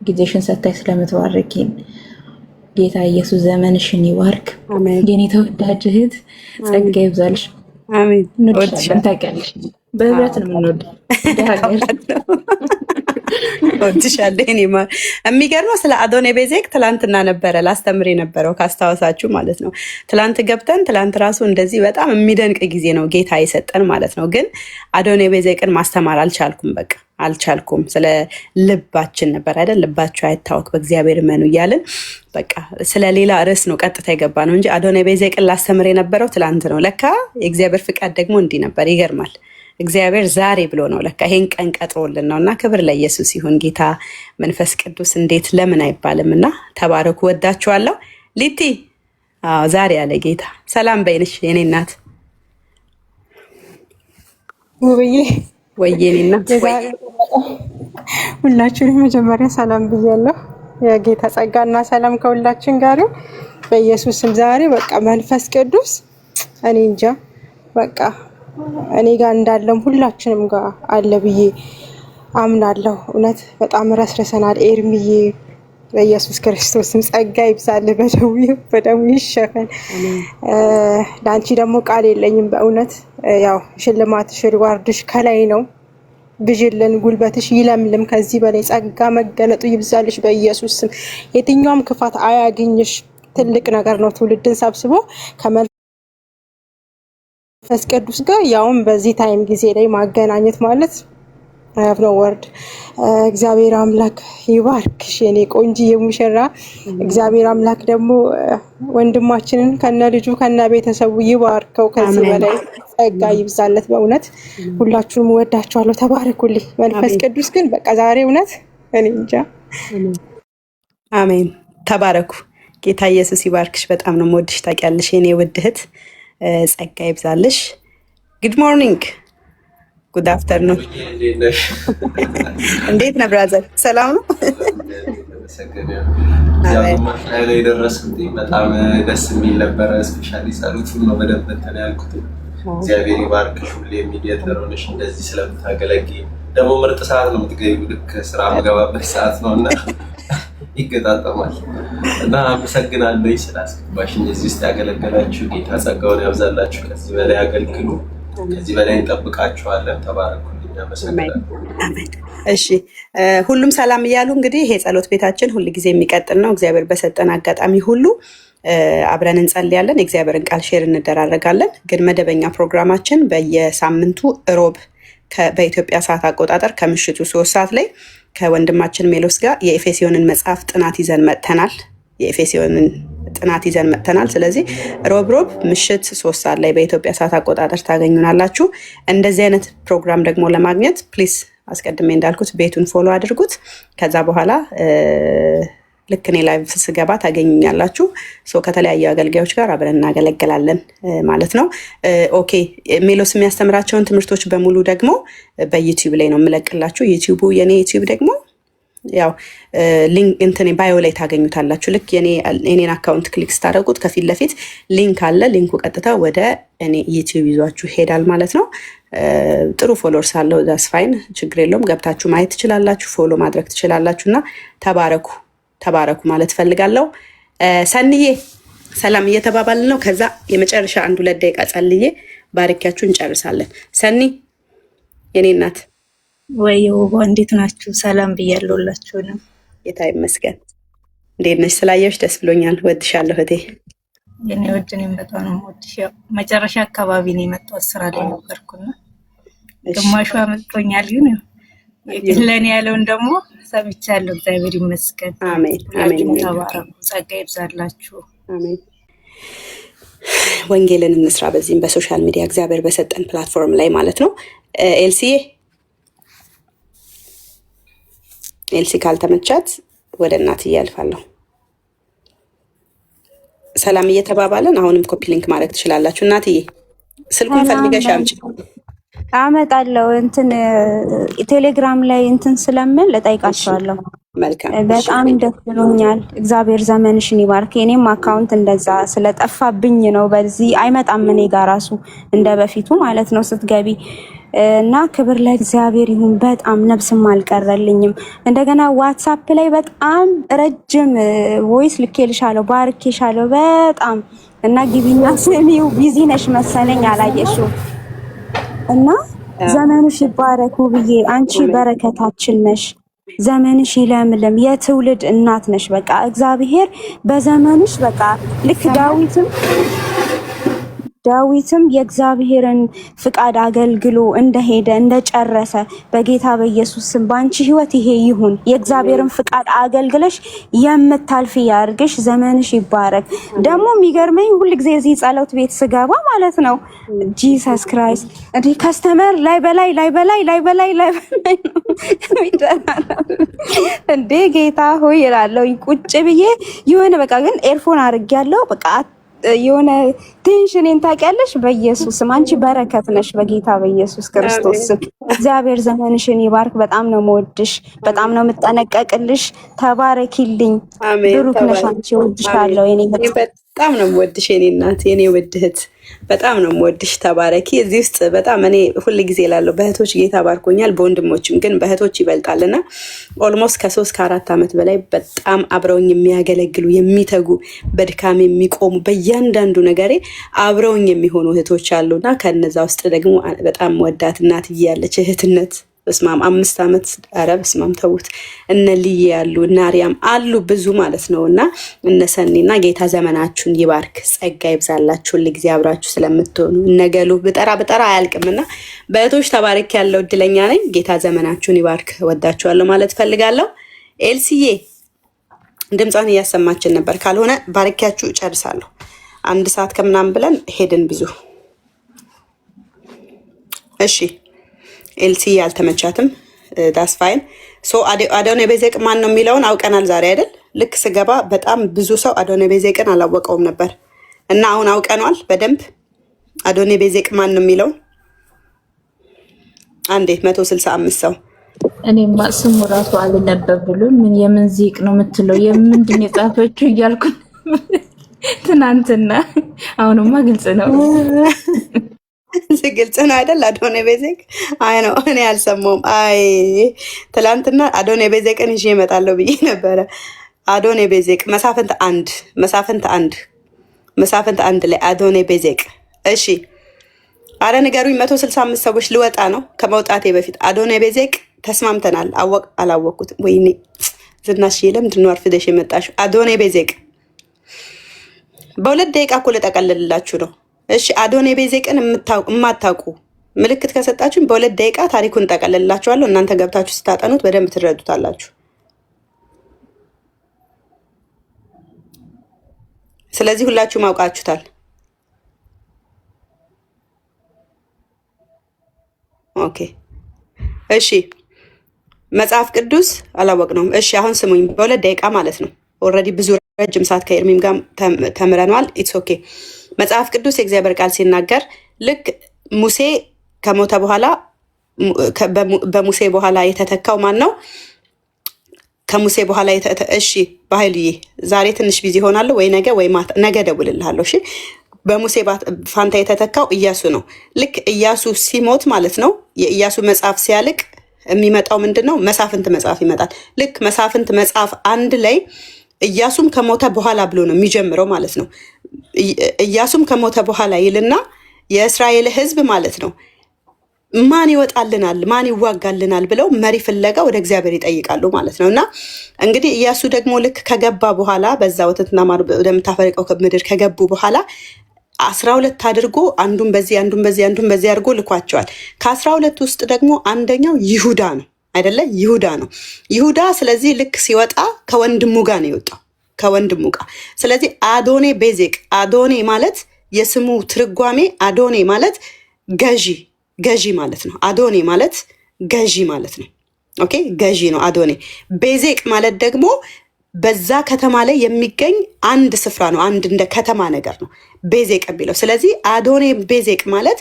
ጊዜሽን ሰጥተሽ ስለምትባርኪን ጌታ ኢየሱስ ዘመንሽን ይባርክ። የኔ ተወዳጅ እህት ጸጋ ይብዛልሽ። አሜን። እንወድሻለን። ታውቂያለሽ በህብረት ነው የምንወደው። ወድሻለሁ። እኔማ የሚገርመው ስለ አዶኔ ቤዜቅ ትላንትና ነበረ ላስተምር የነበረው ካስታወሳችሁ ማለት ነው። ትላንት ገብተን ትላንት ራሱ እንደዚህ በጣም የሚደንቅ ጊዜ ነው ጌታ የሰጠን ማለት ነው። ግን አዶኔ ቤዜቅን ማስተማር አልቻልኩም። በቃ አልቻልኩም። ስለ ልባችን ነበር አይደል? ልባችሁ አይታወክ በእግዚአብሔር እመኑ እያልን በቃ ስለ ሌላ ርዕስ ነው ቀጥታ የገባ ነው እንጂ አዶኔ ቤዜቅን ላስተምር የነበረው ትላንት ነው። ለካ የእግዚአብሔር ፍቃድ ደግሞ እንዲህ ነበር። ይገርማል። እግዚአብሔር ዛሬ ብሎ ነው ለካ ይሄን ቀን ቀጥሮልን ነው። እና ክብር ለኢየሱስ ይሁን። ጌታ መንፈስ ቅዱስ እንዴት ለምን አይባልም። እና ተባረኩ። ወዳችኋለሁ። ሊቲ ዛሬ ያለ ጌታ ሰላም በይንሽ የኔ እናት ውብዬ ወየኔ እናት ሁላችሁንም መጀመሪያ ሰላም ብያለሁ። የጌታ ጸጋና ሰላም ከሁላችን ጋር በኢየሱስ ስም። ዛሬ በቃ መንፈስ ቅዱስ እኔ እንጃ በቃ እኔ ጋር እንዳለም ሁላችንም ጋር አለ ብዬ አምናለሁ። እውነት በጣም ረስረሰናል። ኤርሚዬ በኢየሱስ ክርስቶስም ጸጋ ይብዛልህ፣ በደሙ ይሸፈን። ለአንቺ ደግሞ ቃል የለኝም በእውነት ያው ሽልማትሽ ሪዋርድሽ ከላይ ነው። ብዥልን፣ ጉልበትሽ ይለምልም። ከዚህ በላይ ጸጋ መገለጡ ይብዛልሽ በኢየሱስ ስም። የትኛውም ክፋት አያግኝሽ። ትልቅ ነገር ነው ትውልድን ሰብስቦ መንፈስ ቅዱስ ጋር ያውም በዚህ ታይም ጊዜ ላይ ማገናኘት ማለት ነው ወርድ። እግዚአብሔር አምላክ ይባርክሽ የኔ ቆንጂ የሙሽራ። እግዚአብሔር አምላክ ደግሞ ወንድማችንን ከነ ልጁ ከነ ቤተሰቡ ይባርከው። ከዚህ በላይ ጸጋ ይብዛለት። በእውነት ሁላችሁንም ወዳችኋለሁ። ተባረኩልኝ። መንፈስ ቅዱስ ግን በቃ ዛሬ እውነት እኔ እንጃ። አሜን። ተባረኩ። ጌታ ኢየሱስ ይባርክሽ። በጣም ነው የምወድሽ ታውቂያለሽ የኔ ውድ እህት። ጸጋ ይብዛልሽ። ጉድ ሞርኒንግ ጉድ አፍተርኑን። እንዴት ነህ ብራዘር? ሰላም ነው? በጣም ደስ የሚል ነበረ። ስፔሻሊ ጸሎቱን ነው በደንብ እንትን ያልኩት። እግዚአብሔር ይባርክሽ። ሁሌ ሚዲያተር ሆነሽ እንደዚህ ስለምታገለግይ ደግሞ ምርጥ ሰዓት ነው የምትገቢው። ልክ ስራ የምገባበት ሰዓት ነው እና ይገጣጠማል እና አመሰግናለሁ ስላስገባሽ። እዚህ ውስጥ ያገለገላችሁ ጌታ ጸጋውን ያብዛላችሁ። ከዚህ በላይ አገልግሉ። ከዚህ በላይ እንጠብቃችኋለን። ተባረኩልኝ። አመሰግናለሁ። እሺ ሁሉም ሰላም እያሉ እንግዲህ ይሄ ጸሎት ቤታችን ሁሉ ጊዜ የሚቀጥል ነው። እግዚአብሔር በሰጠን አጋጣሚ ሁሉ አብረን እንጸልያለን። የእግዚአብሔርን ቃል ሼር እንደራረጋለን። ግን መደበኛ ፕሮግራማችን በየሳምንቱ ሮብ በኢትዮጵያ ሰዓት አቆጣጠር ከምሽቱ 3 ሰዓት ላይ ከወንድማችን ሜሎስ ጋር የኤፌሲዮንን መጽሐፍ ጥናት ይዘን መጥተናል። ስለዚህ ሮብ ምሽት 3 ሰዓት ላይ በኢትዮጵያ ሰዓት አቆጣጠር ታገኙናላችሁ። እንደዚህ አይነት ፕሮግራም ደግሞ ለማግኘት ፕሊስ አስቀድሜ እንዳልኩት ቤቱን ፎሎ አድርጉት። ከዛ በኋላ ልክ እኔ ላይቭ ስገባ ታገኙኛላችሁ። ከተለያዩ አገልጋዮች ጋር አብረን እናገለግላለን ማለት ነው። ኦኬ ሜሎስ የሚያስተምራቸውን ትምህርቶች በሙሉ ደግሞ በዩቲዩብ ላይ ነው የምለቅላችሁ። ዩቲዩቡ የኔ ዩቲዩብ ደግሞ ያው ሊንክ እንትን ባዮ ላይ ታገኙታላችሁ። ልክ የኔን አካውንት ክሊክ ስታደርጉት ከፊት ለፊት ሊንክ አለ። ሊንኩ ቀጥታ ወደ እኔ ዩቲዩብ ይዟችሁ ሄዳል ማለት ነው። ጥሩ ፎሎወርስ አለው። ዛስ ፋይን፣ ችግር የለውም። ገብታችሁ ማየት ትችላላችሁ፣ ፎሎ ማድረግ ትችላላችሁ። እና ተባረኩ ማለት ፈልጋለሁ። ሰንዬ ሰላም እየተባባልን ነው። ከዛ የመጨረሻ 1-2 ደቂቃ ጸልዬ ባርኪያችሁ እንጨርሳለን። ሰኒ የኔ እናት ወይዬ እንዴት ናችሁ? ሰላም ብያለሁላችሁንም። ጌታ ይመስገን። እንዴት ነሽ? ስላየሁሽ ደስ ብሎኛል። ወድሻለሁ እህቴ። የኔ ወድ እኔም በጣም ነው የምወድሽ። መጨረሻ አካባቢ ነው የመጣሁት፣ ስራ ላይ ነበርኩና ግማሹ አመልጦኛል፣ ግን ለእኔ ያለውን ደግሞ ሰምቻለሁ። እግዚአብሔር ይመስገን። አሜን። ተባረኩ። ጸጋ ይብዛላችሁ። አሜን። ወንጌልን እንስራ በዚህም በሶሻል ሚዲያ እግዚአብሔር በሰጠን ፕላትፎርም ላይ ማለት ነው። ኤልሲ ካልተመቻት ወደ እናትዬ አልፋለሁ። ሰላም እየተባባለን አሁንም ኮፒ ሊንክ ማድረግ ትችላላችሁ። እናትዬ ስልኩን ፈልገሽ አምጪ። አመጣለሁ። ቴሌግራም ላይ ስለምን እጠይቃቸዋለሁ። መልካም በጣም ደስ ብሎኛል። እግዚአብሔር ዘመንሽን ይባርክ። የኔም አካውንት እንደዛ ስለጠፋብኝ ነው በዚህ አይመጣም እኔ ጋር ራሱ እንደ በፊቱ ማለት ነው ስትገቢ እና ክብር ለእግዚአብሔር ይሁን። በጣም ነፍስም አልቀረልኝም። እንደገና ዋትሳፕ ላይ በጣም ረጅም ቮይስ ልኬልሻለሁ፣ ባርኬሻለሁ በጣም እና ግቢና ስሚው። ቢዚ ነሽ መሰለኝ አላየሽው እና ዘመንሽ ይባረክ ውብዬ፣ አንቺ በረከታችን ነሽ። ዘመንሽ ይለምልም። የትውልድ እናት ነሽ። በቃ እግዚአብሔር በዘመንሽ በቃ ልክ ዳዊትም የእግዚአብሔርን ፍቃድ አገልግሎ እንደሄደ እንደጨረሰ በጌታ በኢየሱስ ስም ባንቺ ህይወት ይሄ ይሁን። የእግዚአብሔርን ፍቃድ አገልግለሽ የምታልፊ ያርግሽ። ዘመንሽ ይባረክ። ደግሞ የሚገርመኝ ሁሉ ጊዜ እዚህ ጸሎት ቤት ስገባ ማለት ነው ጂሰስ ክራይስት እንዴ ከስተመር ላይ በላይ እንዴ ጌታ ሆይ ይላለው ቁጭ ብዬ የሆነ በቃ ግን ኤርፎን አድርጌያለሁ በቃ የሆነ ቴንሽኔን ታውቂያለሽ። በኢየሱስም አንቺ በረከት ነሽ በጌታ በኢየሱስ ክርስቶስ። እግዚአብሔር ዘመንሽን ይባርክ። በጣም ነው የምወድሽ፣ በጣም ነው የምጠነቀቅልሽ። ተባረኪልኝ። ብሩክ ነሽ አንቺ። እወድሻለሁ የኔ በጣም ነው የምወድሽ የኔ እናት፣ የኔ ውድ እህት በጣም ነው የምወድሽ። ተባረኪ። እዚህ ውስጥ በጣም እኔ ሁሉ ጊዜ እላለሁ በእህቶች ጌታ ባርኮኛል፣ በወንድሞችም ግን በእህቶች ይበልጣልና ኦልሞስት ከ3 ከ4 ዓመት በላይ በጣም አብረውኝ የሚያገለግሉ የሚተጉ በድካም የሚቆሙ በእያንዳንዱ ነገሬ አብረውኝ የሚሆኑ እህቶች አሉና ከነዛ ውስጥ ደግሞ በጣም ወዳት እናትዬ ያለች እህትነት በስማም 5 ዓመት ኧረ በስማም ተውት እነ ልዬ ያሉ እነ አርያም አሉ ብዙ ማለት ነውና እነ ሰኒና ጌታ ዘመናችሁን ይባርክ፣ ጸጋ ይብዛላችሁ። ለጊዜ አብራችሁ ስለምትሆኑ ነገሉ ብጠራ አያልቅምና በእህቶች ተባረክ ያለው እድለኛ ነኝ። ጌታ ዘመናችሁን ይባርክ። ወዳችኋለሁ ማለት ፈልጋለሁ። ኤልሲዬ ድምጿን እያሰማችን ነበር፣ ካልሆነ ባርኪያችሁ ጨርሳለሁ። 1 ሰዓት ከምናምን ብለን ሄድን ብዙ። እሺ ኤልሲ ያልተመቻትም ዳስ ፋይን። ሶ አዶኔ ቤዜቅ ማን ነው የሚለውን አውቀናል ዛሬ አይደል? ልክ ስገባ በጣም ብዙ ሰው አዶኔ ቤዜቅን አላወቀውም ነበር እና አሁን አውቀኗል በደንብ። አዶኔ ቤዜቅ ማን ነው የሚለውን አንዴ 165 ሰው እኔማ ስሙ ራሱ አልነበብ ብሎ ምን የምን ዚቅ ነው የምትለው የምንድን የጻፈችው እያልኩ ትናንትና። አሁንማ ግልጽ ነው ግልጽ ነው አይደል? አዶኔ ቤዜቅ አይ ነው እኔ አልሰማሁም። አይ ትላንትና አዶኔ ቤዜቅን ይዤ እመጣለሁ ብዬ ነበረ። አዶኔ ቤዜቅ መሳፍንት አንድ ላይ አዶኔ ቤዜቅ። እሺ አረ ንገሩኝ። 165 ሰዎች ልወጣ ነው። ከመውጣቴ በፊት አዶኔ ቤዜቅ ተስማምተናል። አላወቅኩት። ወይኔ ዝናሽ ለምንድን ነው አርፍደሽ የመጣሽው? አዶኔ ቤዜቅ በ2 ደቂቃ እኮ ልጠቀልልላችሁ ነው። እሺ አዶኔ ቤዜቅን የማታውቁ ምልክት ከሰጣችሁኝ በ2 ደቂቃ ታሪኩን ጠቀልላችኋለሁ። እናንተ ገብታችሁ ስታጠኑት በደንብ ትረዱታላችሁ። ስለዚህ ሁላችሁም አውቃችሁታል። ኦኬ እሺ መጽሐፍ ቅዱስ አላወቅነውም። እሺ አሁን ስሙኝ፣ በ2 ደቂቃ ማለት ነው። ኦልሬዲ ብዙ ረጅም ሰዓት ከኤርሚም ጋር ተምረናል። ኢትስ ኦኬ። መጽሐፍ ቅዱስ የእግዚአብሔር ቃል ሲናገር ልክ ሙሴ ከሞተ በኋላ በሙሴ በኋላ የተተካው ማን ነው? ከሙሴ በኋላ እሺ በኃይልዬ ዛሬ ትንሽ ቢዚ ሆናለሁ ወይ ነገ ደውልልሃለሁ። እሺ በሙሴ ፋንታ የተተካው ኢያሱ ነው። ልክ ኢያሱ ሲሞት ማለት ነው የኢያሱ መጽሐፍ ሲያልቅ የሚመጣው ምንድነው? መሳፍንት መጽሐፍ ይመጣል። ልክ መሳፍንት መጽሐፍ 1 ላይ ኢያሱም ከሞተ በኋላ ብሎ ነው የሚጀምረው ማለት ነው። ኢያሱም ከሞተ በኋላ ይልና የእስራኤል ሕዝብ ማለት ነው ማን ይወጣልናል ማን ይዋጋልናል ብለው መሪ ፍለጋ ወደ እግዚአብሔር ይጠይቃሉ ማለት ነው። እና እንግዲህ ኢያሱ ደግሞ ልክ ከገባ በኋላ በዛ ወተትና ማር ወደምታፈርቀው ምድር ከገቡ በኋላ 12 አድርጎ አንዱን በዚህ አድርጎ ልኳቸዋል። ከ12 ውስጥ ደግሞ አንደኛው ይሁዳ ነው አይደለ? ይሁዳ ስለዚህ ልክ ሲወጣ ከወንድሙ ጋር ነው የወጣው፣ ከወንድሙ ጋር። ስለዚህ አዶኔ ቤዜቅ፣ አዶኔ ማለት የስሙ ትርጓሜ አዶኔ ማለት ገዢ ማለት ነው። አዶኔ ማለት ገዢ ማለት ነው። ኦኬ ገዢ ነው አዶኔ። ቤዜቅ ማለት ደግሞ በዛ ከተማ ላይ የሚገኝ አንድ ስፍራ ነው። አንድ እንደ ከተማ ነገር ነው ቤዜቅ የሚለው። ስለዚህ አዶኔ ቤዜቅ ማለት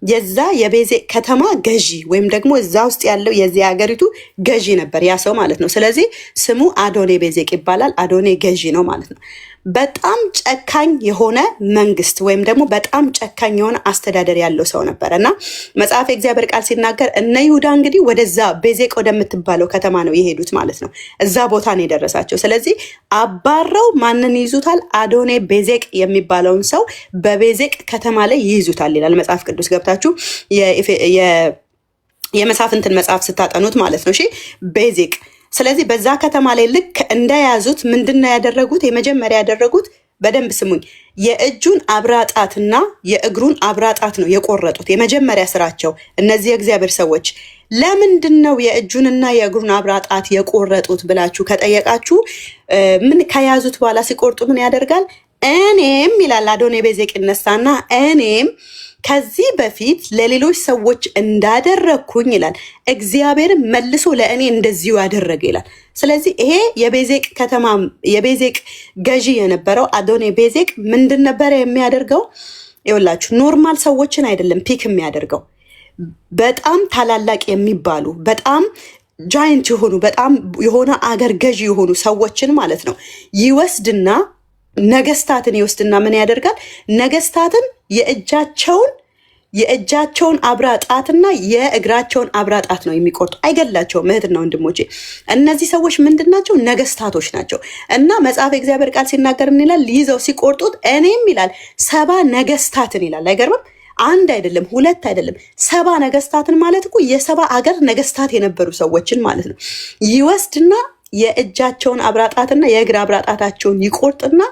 የዛ የቤዜቅ ከተማ ገዢ ወይም ደግሞ እዛ ውስጥ ያለው የዚህ ሀገሪቱ ገዢ ነበር ያ ሰው ማለት ነው። ስለዚህ ስሙ አዶኔ ቤዜቅ ይባላል። አዶኔ ገዢ ነው ማለት ነው። በጣም ጨካኝ የሆነ መንግስት ወይም ደግሞ በጣም ጨካኝ የሆነ አስተዳደር ያለው ሰው ነበር እና መጽሐፍ እግዚአብሔር ቃል ሲናገር እነ ይሁዳ እንግዲህ ወደዛ ቤዜቅ ወደምትባለው ከተማ ነው የሄዱት ማለት ነው። እዛ ቦታ ነው የደረሳቸው። ስለዚህ አባረው ማንን ይይዙታል? አዶኔ ቤዜቅ የሚባለውን ሰው በቤዜቅ ከተማ ላይ ይይዙታል ይላል መጽሐፍ ቅዱስ። ገብታችሁ የመሳፍንትን መጽሐፍ ስታጠኑት ማለት ነው። እሺ ቤዜቅ። ስለዚህ በዛ ከተማ ላይ ልክ እንደያዙት ምንድነው ያደረጉት? የመጀመሪያ ያደረጉት በደንብ ስሙኝ፣ የእጁን አብራጣትና የእግሩን አብራጣት ነው የቆረጡት። የመጀመሪያ ስራቸው እነዚህ የእግዚአብሔር ሰዎች ለምንድን ነው የእጁንና የእግሩን አብራጣት የቆረጡት ብላችሁ ከጠየቃችሁ ምን ከያዙት በኋላ ሲቆርጡ ምን ያደርጋል? እኔም ይላል አዶኔ ቤዜቅ ይነሳና እኔም ከዚህ በፊት ለሌሎች ሰዎች እንዳደረግኩኝ ይላል እግዚአብሔር መልሶ ለእኔ እንደዚሁ ያደረገ ይላል። ስለዚህ ይሄ የቤዜቅ ከተማ የቤዜቅ ገዢ የነበረው አዶኔ ቤዜቅ ምንድን ነበረ የሚያደርገው? ይኸውላችሁ ኖርማል ሰዎችን አይደለም ፒክ የሚያደርገው፣ በጣም ታላላቅ የሚባሉ በጣም ጃይንት የሆኑ በጣም የሆነ አገር ገዢ የሆኑ ሰዎችን ማለት ነው ይወስድና ነገስታትን ይወስድና ምን ያደርጋል? ነገስታትን የእጃቸውን አብራጣትና የእግራቸውን አብራጣት ነው የሚቆርጡ። አይገላቸውም። እህትና ወንድሞቼ እነዚህ ሰዎች ምንድን ናቸው? ነገስታቶች ናቸው። እና መጽሐፍ እግዚአብሔር ቃል ሲናገር ምን ይላል? ይዘው ሲቆርጡት እኔም ይላል 70 ነገስታትን ይላል። አይገርምም? አንድ አይደለም፣ ሁለት አይደለም፣ 70 ነገስታትን ማለት እኮ የ70 አገር ነገስታት የነበሩ ሰዎችን ማለት ነው ይወስድና የእጃቸውን አብራጣትና የእግር አብራጣታቸውን ይቆርጥና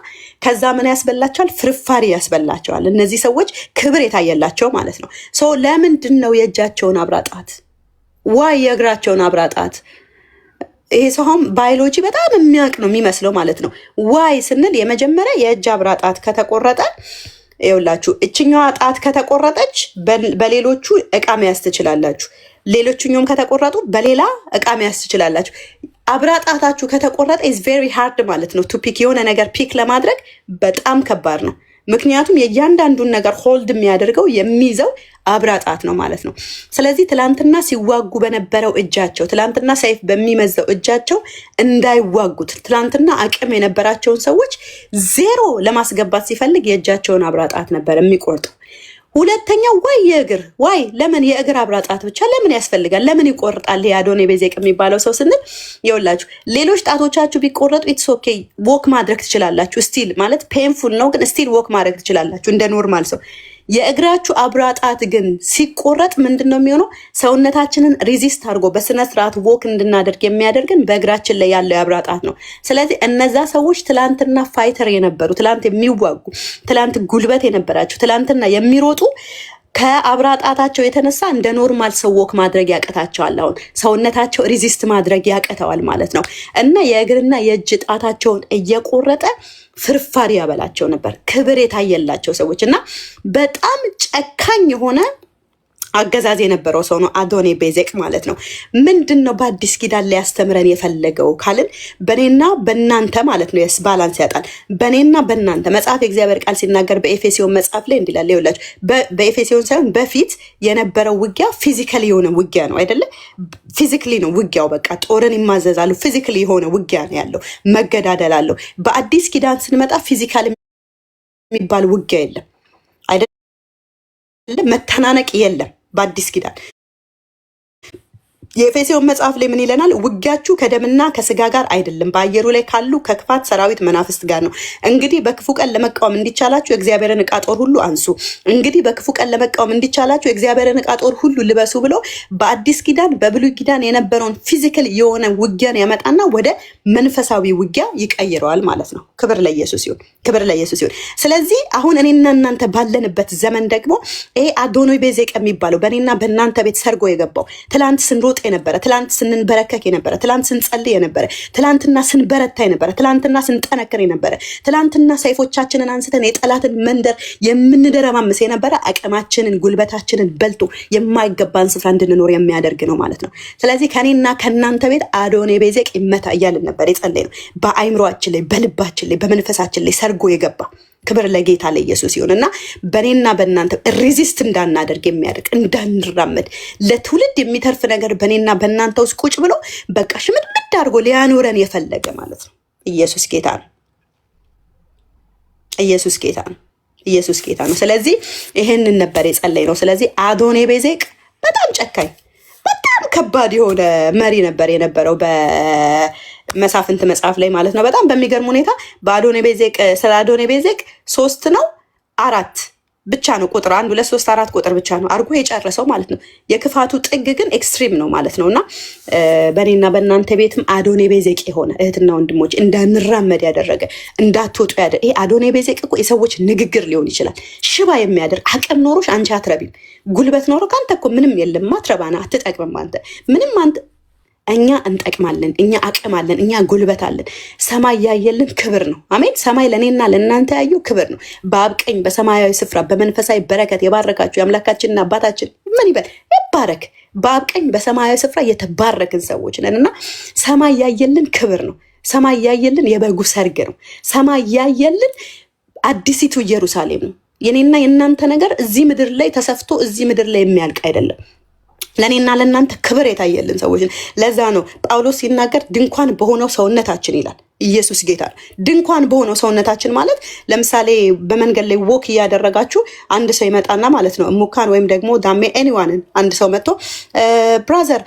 ከዛ ምን ያስበላቸዋል? ፍርፋሪ ያስበላቸዋል። እነዚህ ሰዎች ክብር የታየላቸው ማለት ነው። ሰው ለምንድን ነው የእጃቸውን አብራጣት ዋይ የእግራቸውን አብራጣት? ይሄ ሰውም ባዮሎጂ በጣም የሚያውቅ ነው የሚመስለው ማለት ነው። ዋይ ስንል የመጀመሪያ የእጅ አብራጣት ከተቆረጠ ይኸውላችሁ እችኛዋ ጣት ከተቆረጠች በሌሎቹ እቃ መያዝ ትችላላችሁ። ሌሎቹኛውም ከተቆረጡ በሌላ እቃ መያዝ ትችላላችሁ። አብራጣታችሁ ከተቆረጠ ኢዝ ቬሪ ሃርድ ማለት ነው ቱ ፒክ። የሆነ ነገር ፒክ ለማድረግ በጣም ከባድ ነው። ምክንያቱም የእያንዳንዱን ነገር ሆልድ የሚያደርገው የሚይዘው አብራጣት ነው ማለት ነው። ስለዚህ ትላንትና ሲዋጉ በነበረው እጃቸው፣ ትላንትና ሰይፍ በሚመዘው እጃቸው እንዳይዋጉት ትላንትና አቅም የነበራቸውን ሰዎች ዜሮ ለማስገባት ሲፈልግ የእጃቸውን አብራጣት ነበር የሚቆርጠው። ሁለተኛው ዋይ የእግር ዋይ ለምን የእግር አብራጣት ብቻ ለምን ያስፈልጋል? ለምን ይቆርጣል የአዶኔ ቤዜቅ የሚባለው ሰው ስንል ይኸውላችሁ ሌሎች ጣቶቻችሁ ቢቆረጡ ኢትስ ኦኬ ዎክ ማድረግ ትችላላችሁ። ስቲል ማለት ፔንፉል ነው ግን ስቲል ዎክ ማድረግ ትችላላችሁ እንደ ኖርማል ሰው። የእግራችሁ አብራጣት ግን ሲቆረጥ ምንድን ነው የሚሆነው? ሰውነታችንን ሪዚስት አድርጎ በስነ ስርዓት ዎክ እንድናደርግ የሚያደርገን በእግራችን ላይ ያለው አብራጣት ነው። ስለዚህ እነዛ ሰዎች ትላንትና ፋይተር የነበሩ ትላንት የሚዋጉ ትላንት ጉልበት የነበራቸው ትላንትና የሚሮጡ ከአብራጣታቸው የተነሳ እንደ ኖርማል ሰው ዎክ ማድረግ ያቀታቸዋል። አሁን ሰውነታቸው ሪዚስት ማድረግ ያቀተዋል ማለት ነው። እና የእግርና የእጅ ጣታቸውን እየቆረጠ ፍርፋሪ ያበላቸው ነበር። ክብር የታየላቸው ሰዎች እና በጣም ጨካኝ የሆነ አገዛዝ የነበረው ሰው ነው አዶኔ ቤዜቅ ማለት ነው። ምንድን ነው በአዲስ ኪዳን ላይ ያስተምረን የፈለገው ካልን በእኔና በእናንተ ማለት ነው። የስ ባላንስ ያጣል። በእኔና በእናንተ መጽሐፍ የእግዚአብሔር ቃል ሲናገር በኤፌሲዮን መጽሐፍ ላይ እንዲላል ይኸውላችሁ፣ በኤፌሲዮን ሳይሆን በፊት የነበረው ውጊያ ፊዚካሊ የሆነ ውጊያ ነው አይደለ? ፊዚካሊ ነው ውጊያው። በቃ ጦርን ይማዘዛሉ። ፊዚካሊ የሆነ ውጊያ ነው ያለው፣ መገዳደል አለው። በአዲስ ኪዳን ስንመጣ ፊዚካል የሚባል ውጊያ የለም አይደለ? መተናነቅ የለም በአዲስ ኪዳን። የኤፌሶን መጽሐፍ ላይ ምን ይለናል? ውጊያችሁ ከደምና ከስጋ ጋር አይደለም በአየሩ ላይ ካሉ ከክፋት ሰራዊት መናፍስት ጋር ነው። እንግዲህ በክፉ ቀን ለመቃወም እንዲቻላችሁ የእግዚአብሔርን ዕቃ ጦር ሁሉ አንሱ። እንግዲህ በክፉ ቀን ለመቃወም እንዲቻላችሁ የእግዚአብሔርን ዕቃ ጦር ሁሉ ልበሱ ብሎ በአዲስ ኪዳን በብሉይ ኪዳን የነበረውን ፊዚካል የሆነ ውጊያን ያመጣና ወደ መንፈሳዊ ውጊያ ይቀይረዋል ማለት ነው። ክብር ለኢየሱስ ይሁን፣ ክብር ለኢየሱስ ይሁን። ስለዚህ አሁን እኔና እናንተ ባለንበት ዘመን ደግሞ ይሄ አዶኔ ቤዜቅ የሚባለው በእኔና በእናንተ ቤት ሰርጎ የገባው ትላንት ስንሮጥ የነበረ ትላንት ስንንበረከክ የነበረ ትላንት ስንጸልይ የነበረ ትላንትና ስንበረታ የነበረ ትላንትና ስንጠነክር የነበረ ትላንትና ሰይፎቻችንን አንስተን የጠላትን መንደር የምንደረማምስ የነበረ አቅማችንን ጉልበታችንን በልቶ የማይገባን ስፍራ እንድንኖር የሚያደርግ ነው ማለት ነው። ስለዚህ ከኔና ከእናንተ ቤት አዶኔ ቤዜቅ ይመታ እያልን ነበር የጸለይ ነው። በአይምሮአችን ላይ በልባችን ላይ በመንፈሳችን ላይ ሰርጎ የገባ ክብር ለጌታ ለኢየሱስ ይሁንና በኔና በእናንተ ሬዚስት እንዳናደርግ የሚያደርግ እንዳንራመድ ለትውልድ የሚተርፍ ነገር በኔና በእናንተ ውስጥ ቁጭ ብሎ በቃ ሽምድምድ አድርጎ ሊያኖረን የፈለገ ማለት ነው። ኢየሱስ ጌታ ነው። ኢየሱስ ጌታ ነው። ኢየሱስ ጌታ ነው። ስለዚህ ይሄንን ነበር የጸለይ ነው። ስለዚህ አዶኔ ቤዜቅ በጣም ጨካኝ በጣም ከባድ የሆነ መሪ ነበር የነበረው በመሳፍንት መጽሐፍ ላይ ማለት ነው። በጣም በሚገርም ሁኔታ በአዶኔ ቤዜቅ ስለ አዶኔ ቤዜቅ 3 ነው 4 ብቻ ነው ቁጥር 1 2 3 4 ቁጥር ብቻ ነው አርጎ የጨረሰው ማለት ነው። የክፋቱ ጥግ ግን ኤክስትሪም ነው ማለት ነውና በኔና በእናንተ ቤትም አዶኔ ቤዜቅ የሆነ እህትና ወንድሞች እንዳንራመድ ያደረገ እንዳትወጡ ያደረገ ይሄ አዶኔ ቤዜቅ እኮ የሰዎች ንግግር ሊሆን ይችላል። ሽባ የሚያደርግ አቅም ኖሮሽ አንቺ አትረቢም። ጉልበት ኖሮ ካንተ እኮ ምንም የለም ማትረባና አትጠቅምም አንተ ምንም አንተ እኛ እንጠቅማለን። እኛ አቅም አለን። እኛ ጉልበት አለን። ሰማይ ያየልን ክብር ነው። አሜን። ሰማይ ለኔና ለእናንተ ያየው ክብር ነው። በአብ ቀኝ በሰማያዊ ስፍራ በመንፈሳዊ በረከት የባረካችሁ የአምላካችንና አባታችን ምን ይበል ይባረክ። በአብ ቀኝ በሰማያዊ ስፍራ የተባረክን ሰዎች ነንና ሰማይ ያየልን ክብር ነው። ሰማይ ያየልን የበጉ ሰርግ ነው። ሰማይ ያየልን አዲሲቱ ኢየሩሳሌም ነው። የኔና የእናንተ ነገር እዚህ ምድር ላይ ተሰፍቶ እዚህ ምድር ላይ የሚያልቅ አይደለም። ለኔና ለእናንተ ክብር የታየልን ሰዎች ለዛ ነው ጳውሎስ ሲናገር ድንኳን በሆነው ሰውነታችን ይላል። ኢየሱስ ጌታ ነው። ድንኳን በሆነው ሰውነታችን ማለት ለምሳሌ በመንገድ ላይ ወክ እያደረጋችሁ አንድ ሰው ይመጣና ማለት ነው ሙካን ወይም ደግሞ ዳሜ ኤኒዋንን አንድ ሰው መጥቶ ብራዘር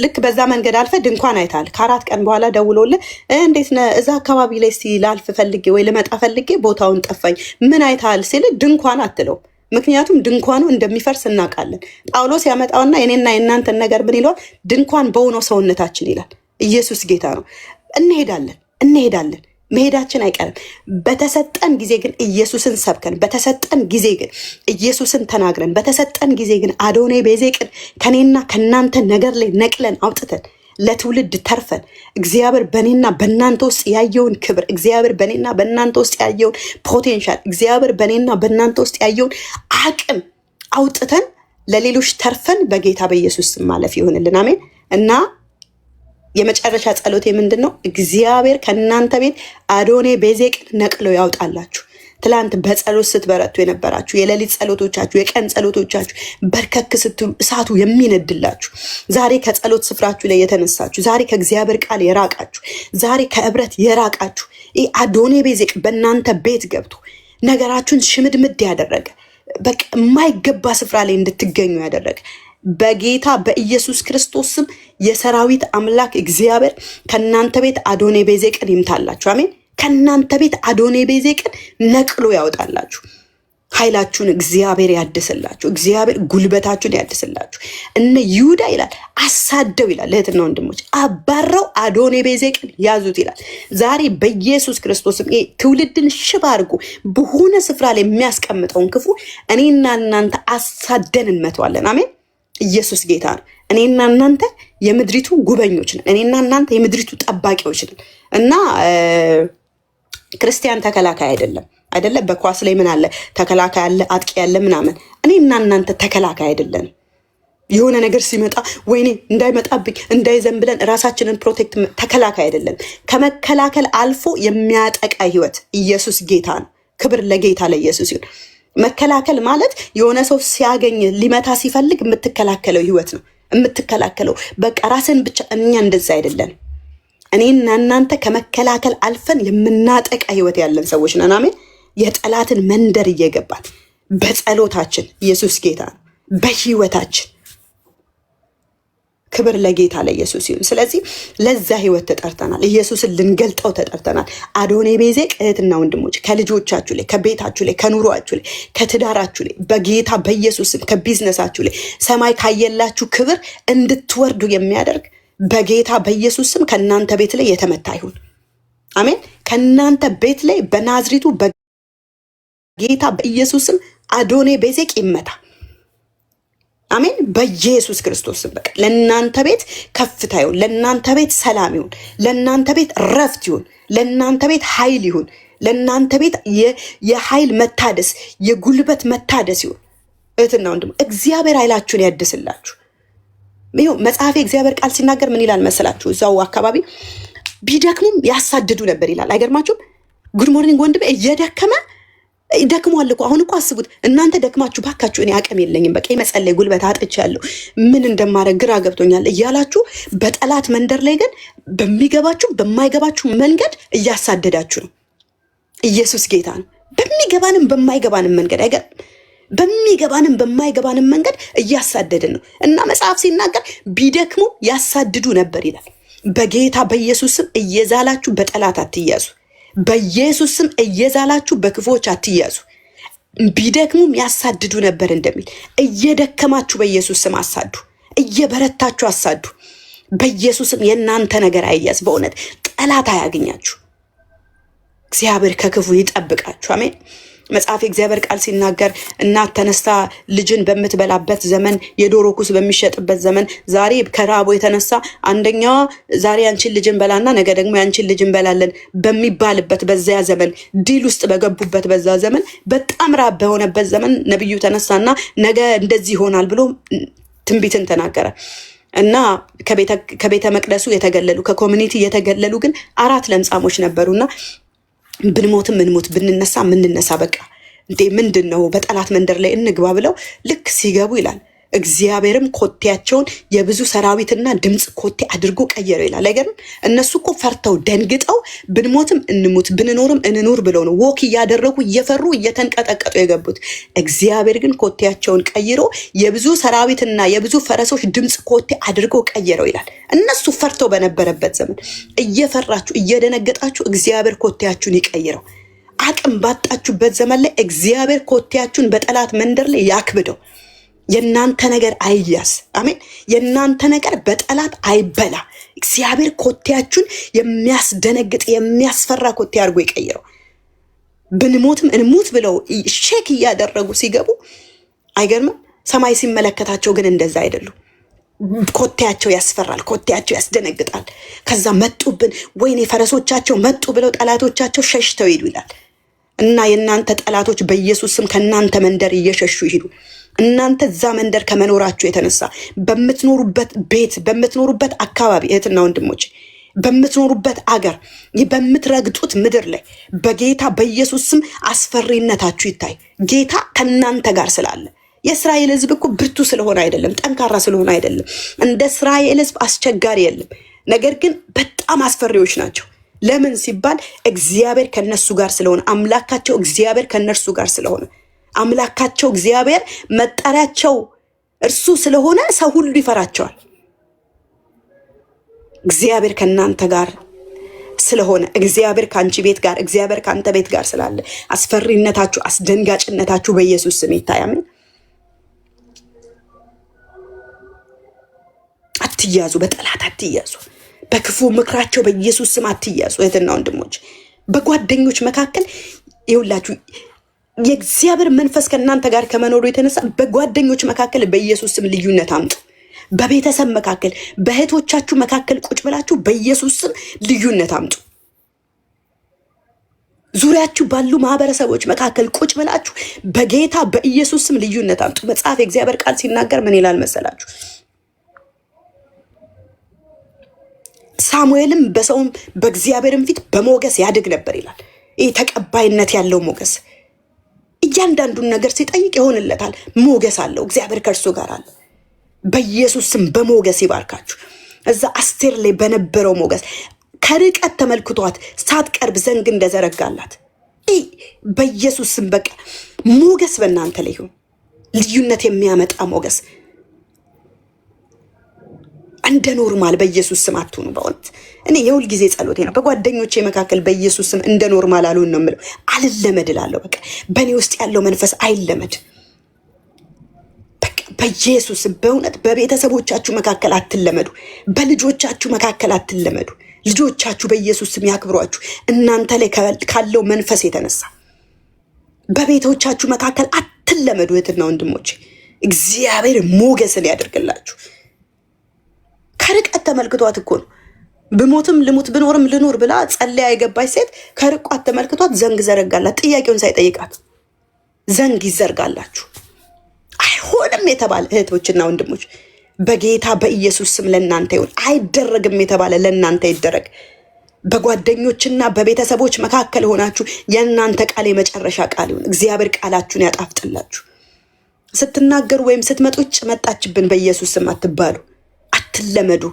ልክ በዛ መንገድ አልፈ ድንኳን አይታል ከ4 ቀን በኋላ ደውሎልህ እንዴት ነህ እዛ አካባቢ ላይ እስቲ ላልፍ ፈልጌ ወይ ልመጣ ፈልጌ ቦታውን ጠፋኝ ምን አይታል ሲል ድንኳን አትለው። ምክንያቱም ድንኳኑ እንደሚፈርስ እናውቃለን። ጳውሎስ ያመጣውና የኔና የእናንተን ነገር ምን ይሏል? ድንኳን በሆነው ሰውነታችን ይላል። ኢየሱስ ጌታ ነው። እንሄዳለን መሄዳችን አይቀርም። በተሰጠን ጊዜ ግን ኢየሱስን ሰብከን፣ በተሰጠን ጊዜ ግን ኢየሱስን ተናግረን፣ በተሰጠን ጊዜ ግን አዶኔ ቤዜቅን ከኔና ከናንተ ነገር ላይ ነቅለን አውጥተን ለትውልድ ተርፈን እግዚአብሔር በኔና በእናንተ ውስጥ ያየውን ክብር፣ እግዚአብሔር በኔና በእናንተ ውስጥ ያየውን ፖቴንሻል፣ እግዚአብሔር በኔና በእናንተ ውስጥ ያየውን አቅም አውጥተን ለሌሎች ተርፈን በጌታ በኢየሱስ ስም ማለፍ ይሁንልን። አሜን። እና የመጨረሻ ጸሎቴ ምንድን ነው? እግዚአብሔር ከእናንተ ቤት አዶኔ ቤዜቅን ነቅሎ ያውጣላችሁ። ትላንት በጸሎት ስትበረቱ የነበራችሁ የሌሊት ጸሎቶቻችሁ የቀን ጸሎቶቻችሁ በርከክ ስትሉ እሳቱ የሚነድላችሁ ዛሬ ከጸሎት ስፍራችሁ ላይ የተነሳችሁ ዛሬ ከእግዚአብሔር ቃል የራቃችሁ ዛሬ ከእብረት የራቃችሁ ይህ አዶኔ ቤዜቅ በእናንተ ቤት ገብቶ ነገራችሁን ሽምድምድ ያደረገ በቃ የማይገባ ስፍራ ላይ እንድትገኙ ያደረገ በጌታ በኢየሱስ ክርስቶስ ስም የሰራዊት አምላክ እግዚአብሔር ከእናንተ ቤት አዶኔ ቤዜቅን ይምታላችሁ። አሜን። ከእናንተ ቤት አዶኔ ቤዜቅን ነቅሎ ያወጣላችሁ። ኃይላችሁን እግዚአብሔር ያድስላችሁ። እግዚአብሔር ጉልበታችሁን ያድስላችሁ። እነ ይሁዳ ይላል አሳደው ይላል እህትና ወንድሞች አባረው አዶኔ ቤዜቅን ያዙት ይላል። ዛሬ በኢየሱስ ክርስቶስም ትውልድን ሽባ አድርጎ በሆነ ስፍራ ላይ የሚያስቀምጠውን ክፉ እኔና እናንተ አሳደን እንመተዋለን። አሜን። ኢየሱስ ጌታ ነው። እኔና እናንተ የምድሪቱ ጉበኞች ነን። እኔና እናንተ የምድሪቱ ጠባቂዎች ነን እና ክርስቲያን ተከላካይ አይደለም። በኳስ ላይ ምን አለ? ተከላካይ አለ፣ አጥቂ አለ ምናምን። እኔና እናንተ ተከላካይ አይደለም። የሆነ ነገር ሲመጣ ወይኔ እንዳይመጣብኝ እንዳይዘንብለን ራሳችንን ፕሮቴክት ተከላካይ አይደለም። ከመከላከል አልፎ የሚያጠቃ ህይወት ኢየሱስ ጌታ ነው። ክብር ለጌታ ለኢየሱስ ይሁን። መከላከል ማለት የሆነ ሰው ሲያገኝ ሊመታ ሲፈልግ የምትከላከለው ህይወት ነው የምትከላከለው። በቃ ራስን ብቻ። እኛ እንደዛ አይደለም። እኔና እናንተ ከመከላከል አልፈን የምናጠቃ ህይወት ያለን ሰዎች ነን። አሜን። የጠላትን መንደር እየገባን በጸሎታችን ኢየሱስ ጌታ ነው፣ በህይወታችን ክብር ለጌታ ለኢየሱስ ይሁን። ስለዚህ ለዛ ህይወት ተጠርተናል። ኢየሱስን ልንገልጠው ተጠርተናል። አዶኔ ቤዜቅ እህትና ወንድሞች ከልጆቻችሁ ላይ፣ ከቤታችሁ ላይ፣ ከኑሯችሁ ላይ፣ ከትዳራችሁ ላይ በጌታ በኢየሱስም ከቢዝነሳችሁ ላይ ሰማይ ካየላችሁ ክብር እንድትወርዱ የሚያደርግ በጌታ በኢየሱስ ስም ከእናንተ ቤት ላይ የተመታ ይሁን። አሜን። ከእናንተ ቤት ላይ በናዝሪቱ በጌታ በኢየሱስ ስም አዶኔ ቤዜቅ ይመታ። አሜን። በኢየሱስ ክርስቶስ ስም በቃ ለእናንተ ቤት ከፍታ ይሁን፣ ለእናንተ ቤት ሰላም ይሁን፣ ለእናንተ ቤት ረፍት ይሁን፣ ለእናንተ ቤት ኃይል ይሁን፣ ለእናንተ ቤት የኃይል መታደስ የጉልበት መታደስ ይሁን። እህትና ወንድም እግዚአብሔር ኃይላችሁን ያድስላችሁ። ይኸው መጽሐፌ እግዚአብሔር ቃል ሲናገር ምን ይላል መሰላችሁ? እዛው አካባቢ ቢደክሙም ያሳድዱ ነበር ይላል። አይገርማችሁም? ጉድ ሞርኒንግ ወንድሜ እየደከመ ደክሟል እኮ አሁን እኮ አስቡት እናንተ ደክማችሁ ባካችሁ እኔ አቅም የለኝም በቃ የመጸለይ ጉልበት አጥቻለሁ ምን እንደማረግ ግራ ገብቶኛል እያላችሁ በጠላት መንደር ላይ ግን በሚገባችሁ በማይገባችሁ መንገድ እያሳደዳችሁ ነው። ኢየሱስ ጌታ ነው። በሚገባንም በማይገባንም መንገድ አይገር በሚገባንም በማይገባንም መንገድ እያሳደድን ነው እና መጽሐፍ ሲናገር ቢደክሙ ያሳድዱ ነበር ይላል። በጌታ በኢየሱስም እየዛላችሁ በጠላት አትያዙ። በኢየሱስም እየዛላችሁ በክፎች አትያዙ። ቢደክሙም ያሳድዱ ነበር እንደሚል እየደከማችሁ በኢየሱስም አሳዱ፣ እየበረታችሁ አሳዱ። በኢየሱስም የናንተ ነገር አይያዝ። በእውነት ጠላት አያገኛችሁ። እግዚአብሔር ከክፉ ይጠብቃችሁ። አሜን። መጽሐፍ እግዚአብሔር ቃል ሲናገር እናት ተነስታ ልጅን በምትበላበት ዘመን የዶሮ ኩስ በሚሸጥበት ዘመን ዛሬ ከራቦ የተነሳ አንደኛዋ ዛሬ አንቺን ልጅን በላና ነገ ደግሞ ያንቺን ልጅን በላለን በሚባልበት በዚያ ዘመን ዲል ውስጥ በገቡበት በዛ ዘመን በጣም ራብ በሆነበት ዘመን ነብዩ ተነሳና ነገ እንደዚህ ይሆናል ብሎ ትንቢትን ተናገረ እና ከቤተ መቅደሱ የተገለሉ ከኮሚኒቲ የተገለሉ ግን 4 ለምጻሞች ነበሩና ብንሞትም ምንሞት ብንነሳ ምንነሳ በቃ እንዴ ምንድነው በጠላት መንደር ላይ እንግባ ብለው ልክ ሲገቡ ይላል እግዚአብሔርም ኮቴያቸውን የብዙ ሰራዊትና ድምጽ ኮቴ አድርጎ ቀየረው ይላል። አይገርም? እነሱ እኮ ፈርተው ደንግጠው ብንሞትም እንሙት ብንኖርም እንኑር ብለው ነው ወክ ያደረጉ እየፈሩ እየተንቀጠቀጡ የገቡት። እግዚአብሔር ግን ኮቴያቸውን ቀይሮ የብዙ ሰራዊትና የብዙ ፈረሶች ድምጽ ኮቴ አድርጎ ቀየረው ይላል። እነሱ ፈርተው በነበረበት ዘመን እየፈራችሁ እየደነገጣችሁ እግዚአብሔር ኮቴያችሁን ይቀይረው። አቅም ባጣችሁበት ዘመን ላይ እግዚአብሔር ኮቴያችሁን በጠላት መንደር ላይ ያክብደው። የናንተ ነገር አይያስ። አሜን። የናንተ ነገር በጠላት አይበላ። እግዚአብሔር ኮቴያችሁን የሚያስደነግጥ የሚያስፈራ ኮቴ አድርጎ ይቀይረው። ብንሞትም እንሙት ብለው ሼክ እያደረጉ ሲገቡ አይገርምም? ሰማይ ሲመለከታቸው ግን እንደዛ አይደሉም። ኮቴያቸው ያስፈራል፣ ኮቴያቸው ያስደነግጣል። ከዛ መጡብን ወይኔ ፈረሶቻቸው መጡ ብለው ጠላቶቻቸው ሸሽተው ሄዱ ይላል። እና የናንተ ጠላቶች በኢየሱስ ስም ከናንተ መንደር እየሸሹ ይሄዱ። እናንተ እዛ መንደር ከመኖራችሁ የተነሳ በምትኖሩበት ቤት በምትኖሩበት አካባቢ እህትና ወንድሞች በምትኖሩበት አገር በምትረግጡት ምድር ላይ በጌታ በኢየሱስ ስም አስፈሪነታችሁ ይታይ። ጌታ ከናንተ ጋር ስላለ የእስራኤል ሕዝብ እኮ ብርቱ ስለሆነ አይደለም፣ ጠንካራ ስለሆነ አይደለም። እንደ እስራኤል ሕዝብ አስቸጋሪ የለም። ነገር ግን በጣም አስፈሪዎች ናቸው። ለምን ሲባል እግዚአብሔር ከነሱ ጋር ስለሆነ፣ አምላካቸው እግዚአብሔር ከነርሱ ጋር ስለሆነ፣ አምላካቸው እግዚአብሔር መጠሪያቸው እርሱ ስለሆነ ሰው ሁሉ ይፈራቸዋል። እግዚአብሔር ከናንተ ጋር ስለሆነ፣ እግዚአብሔር ካንቺ ቤት ጋር፣ እግዚአብሔር ካንተ ቤት ጋር ስላለ አስፈሪነታችሁ አስደንጋጭነታችሁ በኢየሱስ ስም ይታይ። አሜን። አትያዙ፣ በጠላት አትያዙ፣ በክፉ ምክራቸው በኢየሱስ ስም አትያዙ። እህትና ወንድሞች በጓደኞች መካከል ይውላችሁ የእግዚአብሔር መንፈስ ከእናንተ ጋር ከመኖሩ የተነሳ በጓደኞች መካከል በኢየሱስ ስም ልዩነት አምጡ። በቤተሰብ መካከል በእህቶቻችሁ መካከል ቁጭ ብላችሁ በኢየሱስ ስም ልዩነት አምጡ። ዙሪያችሁ ባሉ ማህበረሰቦች መካከል ቁጭ ብላችሁ በጌታ በኢየሱስ ስም ልዩነት አምጡ። መጽሐፍ የእግዚአብሔር ቃል ሲናገር ምን ይላል መሰላችሁ? ሳሙኤልም በሰውም በእግዚአብሔርም ፊት በሞገስ ያድግ ነበር ይላል። ይህ ተቀባይነት ያለው ሞገስ፣ እያንዳንዱን ነገር ሲጠይቅ ይሆንለታል። ሞገስ አለው። እግዚአብሔር ከእርሱ ጋር አለ። በኢየሱስ ስም በሞገስ ይባርካችሁ። እዛ አስቴር ላይ በነበረው ሞገስ ከርቀት ተመልክቷት ሳትቀርብ ዘንግ እንደዘረጋላት በኢየሱስ ስም በቃ ሞገስ በእናንተ ላይ ይሁን። ልዩነት የሚያመጣ ሞገስ እንደ ኖርማል በኢየሱስ ስም አትሁኑ። በእውነት እኔ የሁል ጊዜ ጸሎቴ ነው። በጓደኞቼ መካከል በኢየሱስ ስም እንደ ኖርማል አልሆን ነው የምለው። አልለመድ እላለሁ። በቃ በእኔ ውስጥ ያለው መንፈስ አይለመድ። በቃ በኢየሱስ በእውነት በቤተሰቦቻችሁ መካከል አትለመዱ። በልጆቻችሁ መካከል አትለመዱ። ልጆቻችሁ በኢየሱስ ስም ያክብሯችሁ። እናንተ ላይ ካለው መንፈስ የተነሳ በቤቶቻችሁ መካከል አትለመዱ። እህትና ወንድሞቼ እግዚአብሔር ሞገስን ያደርግላችሁ። ከርቀት ተመልክቷት እኮ ነው ብሞትም ልሙት ብኖርም ልኖር ብላ ጸለያ የገባች ሴት ከርቀት ተመልክቷት ዘንግ ዘረጋላት። ጥያቄውን ሳይጠይቃት ዘንግ ይዘርጋላችሁ። አይሆንም የተባለ እህቶችና ወንድሞች በጌታ በኢየሱስ ስም ለእናንተ ይሁን። አይደረግም የተባለ ለእናንተ ይደረግ። በጓደኞችና በቤተሰቦች መካከል ሆናችሁ የእናንተ ቃል የመጨረሻ ቃል ይሁን። እግዚአብሔር ቃላችሁን ያጣፍጥላችሁ። ስትናገሩ ወይም ስትመጡጭ መጣችብን በኢየሱስ ስም አትባሉ፣ አትለመዱ።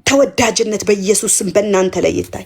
ተወዳጅነት በኢየሱስ ስም በእናንተ ላይ ይታይ።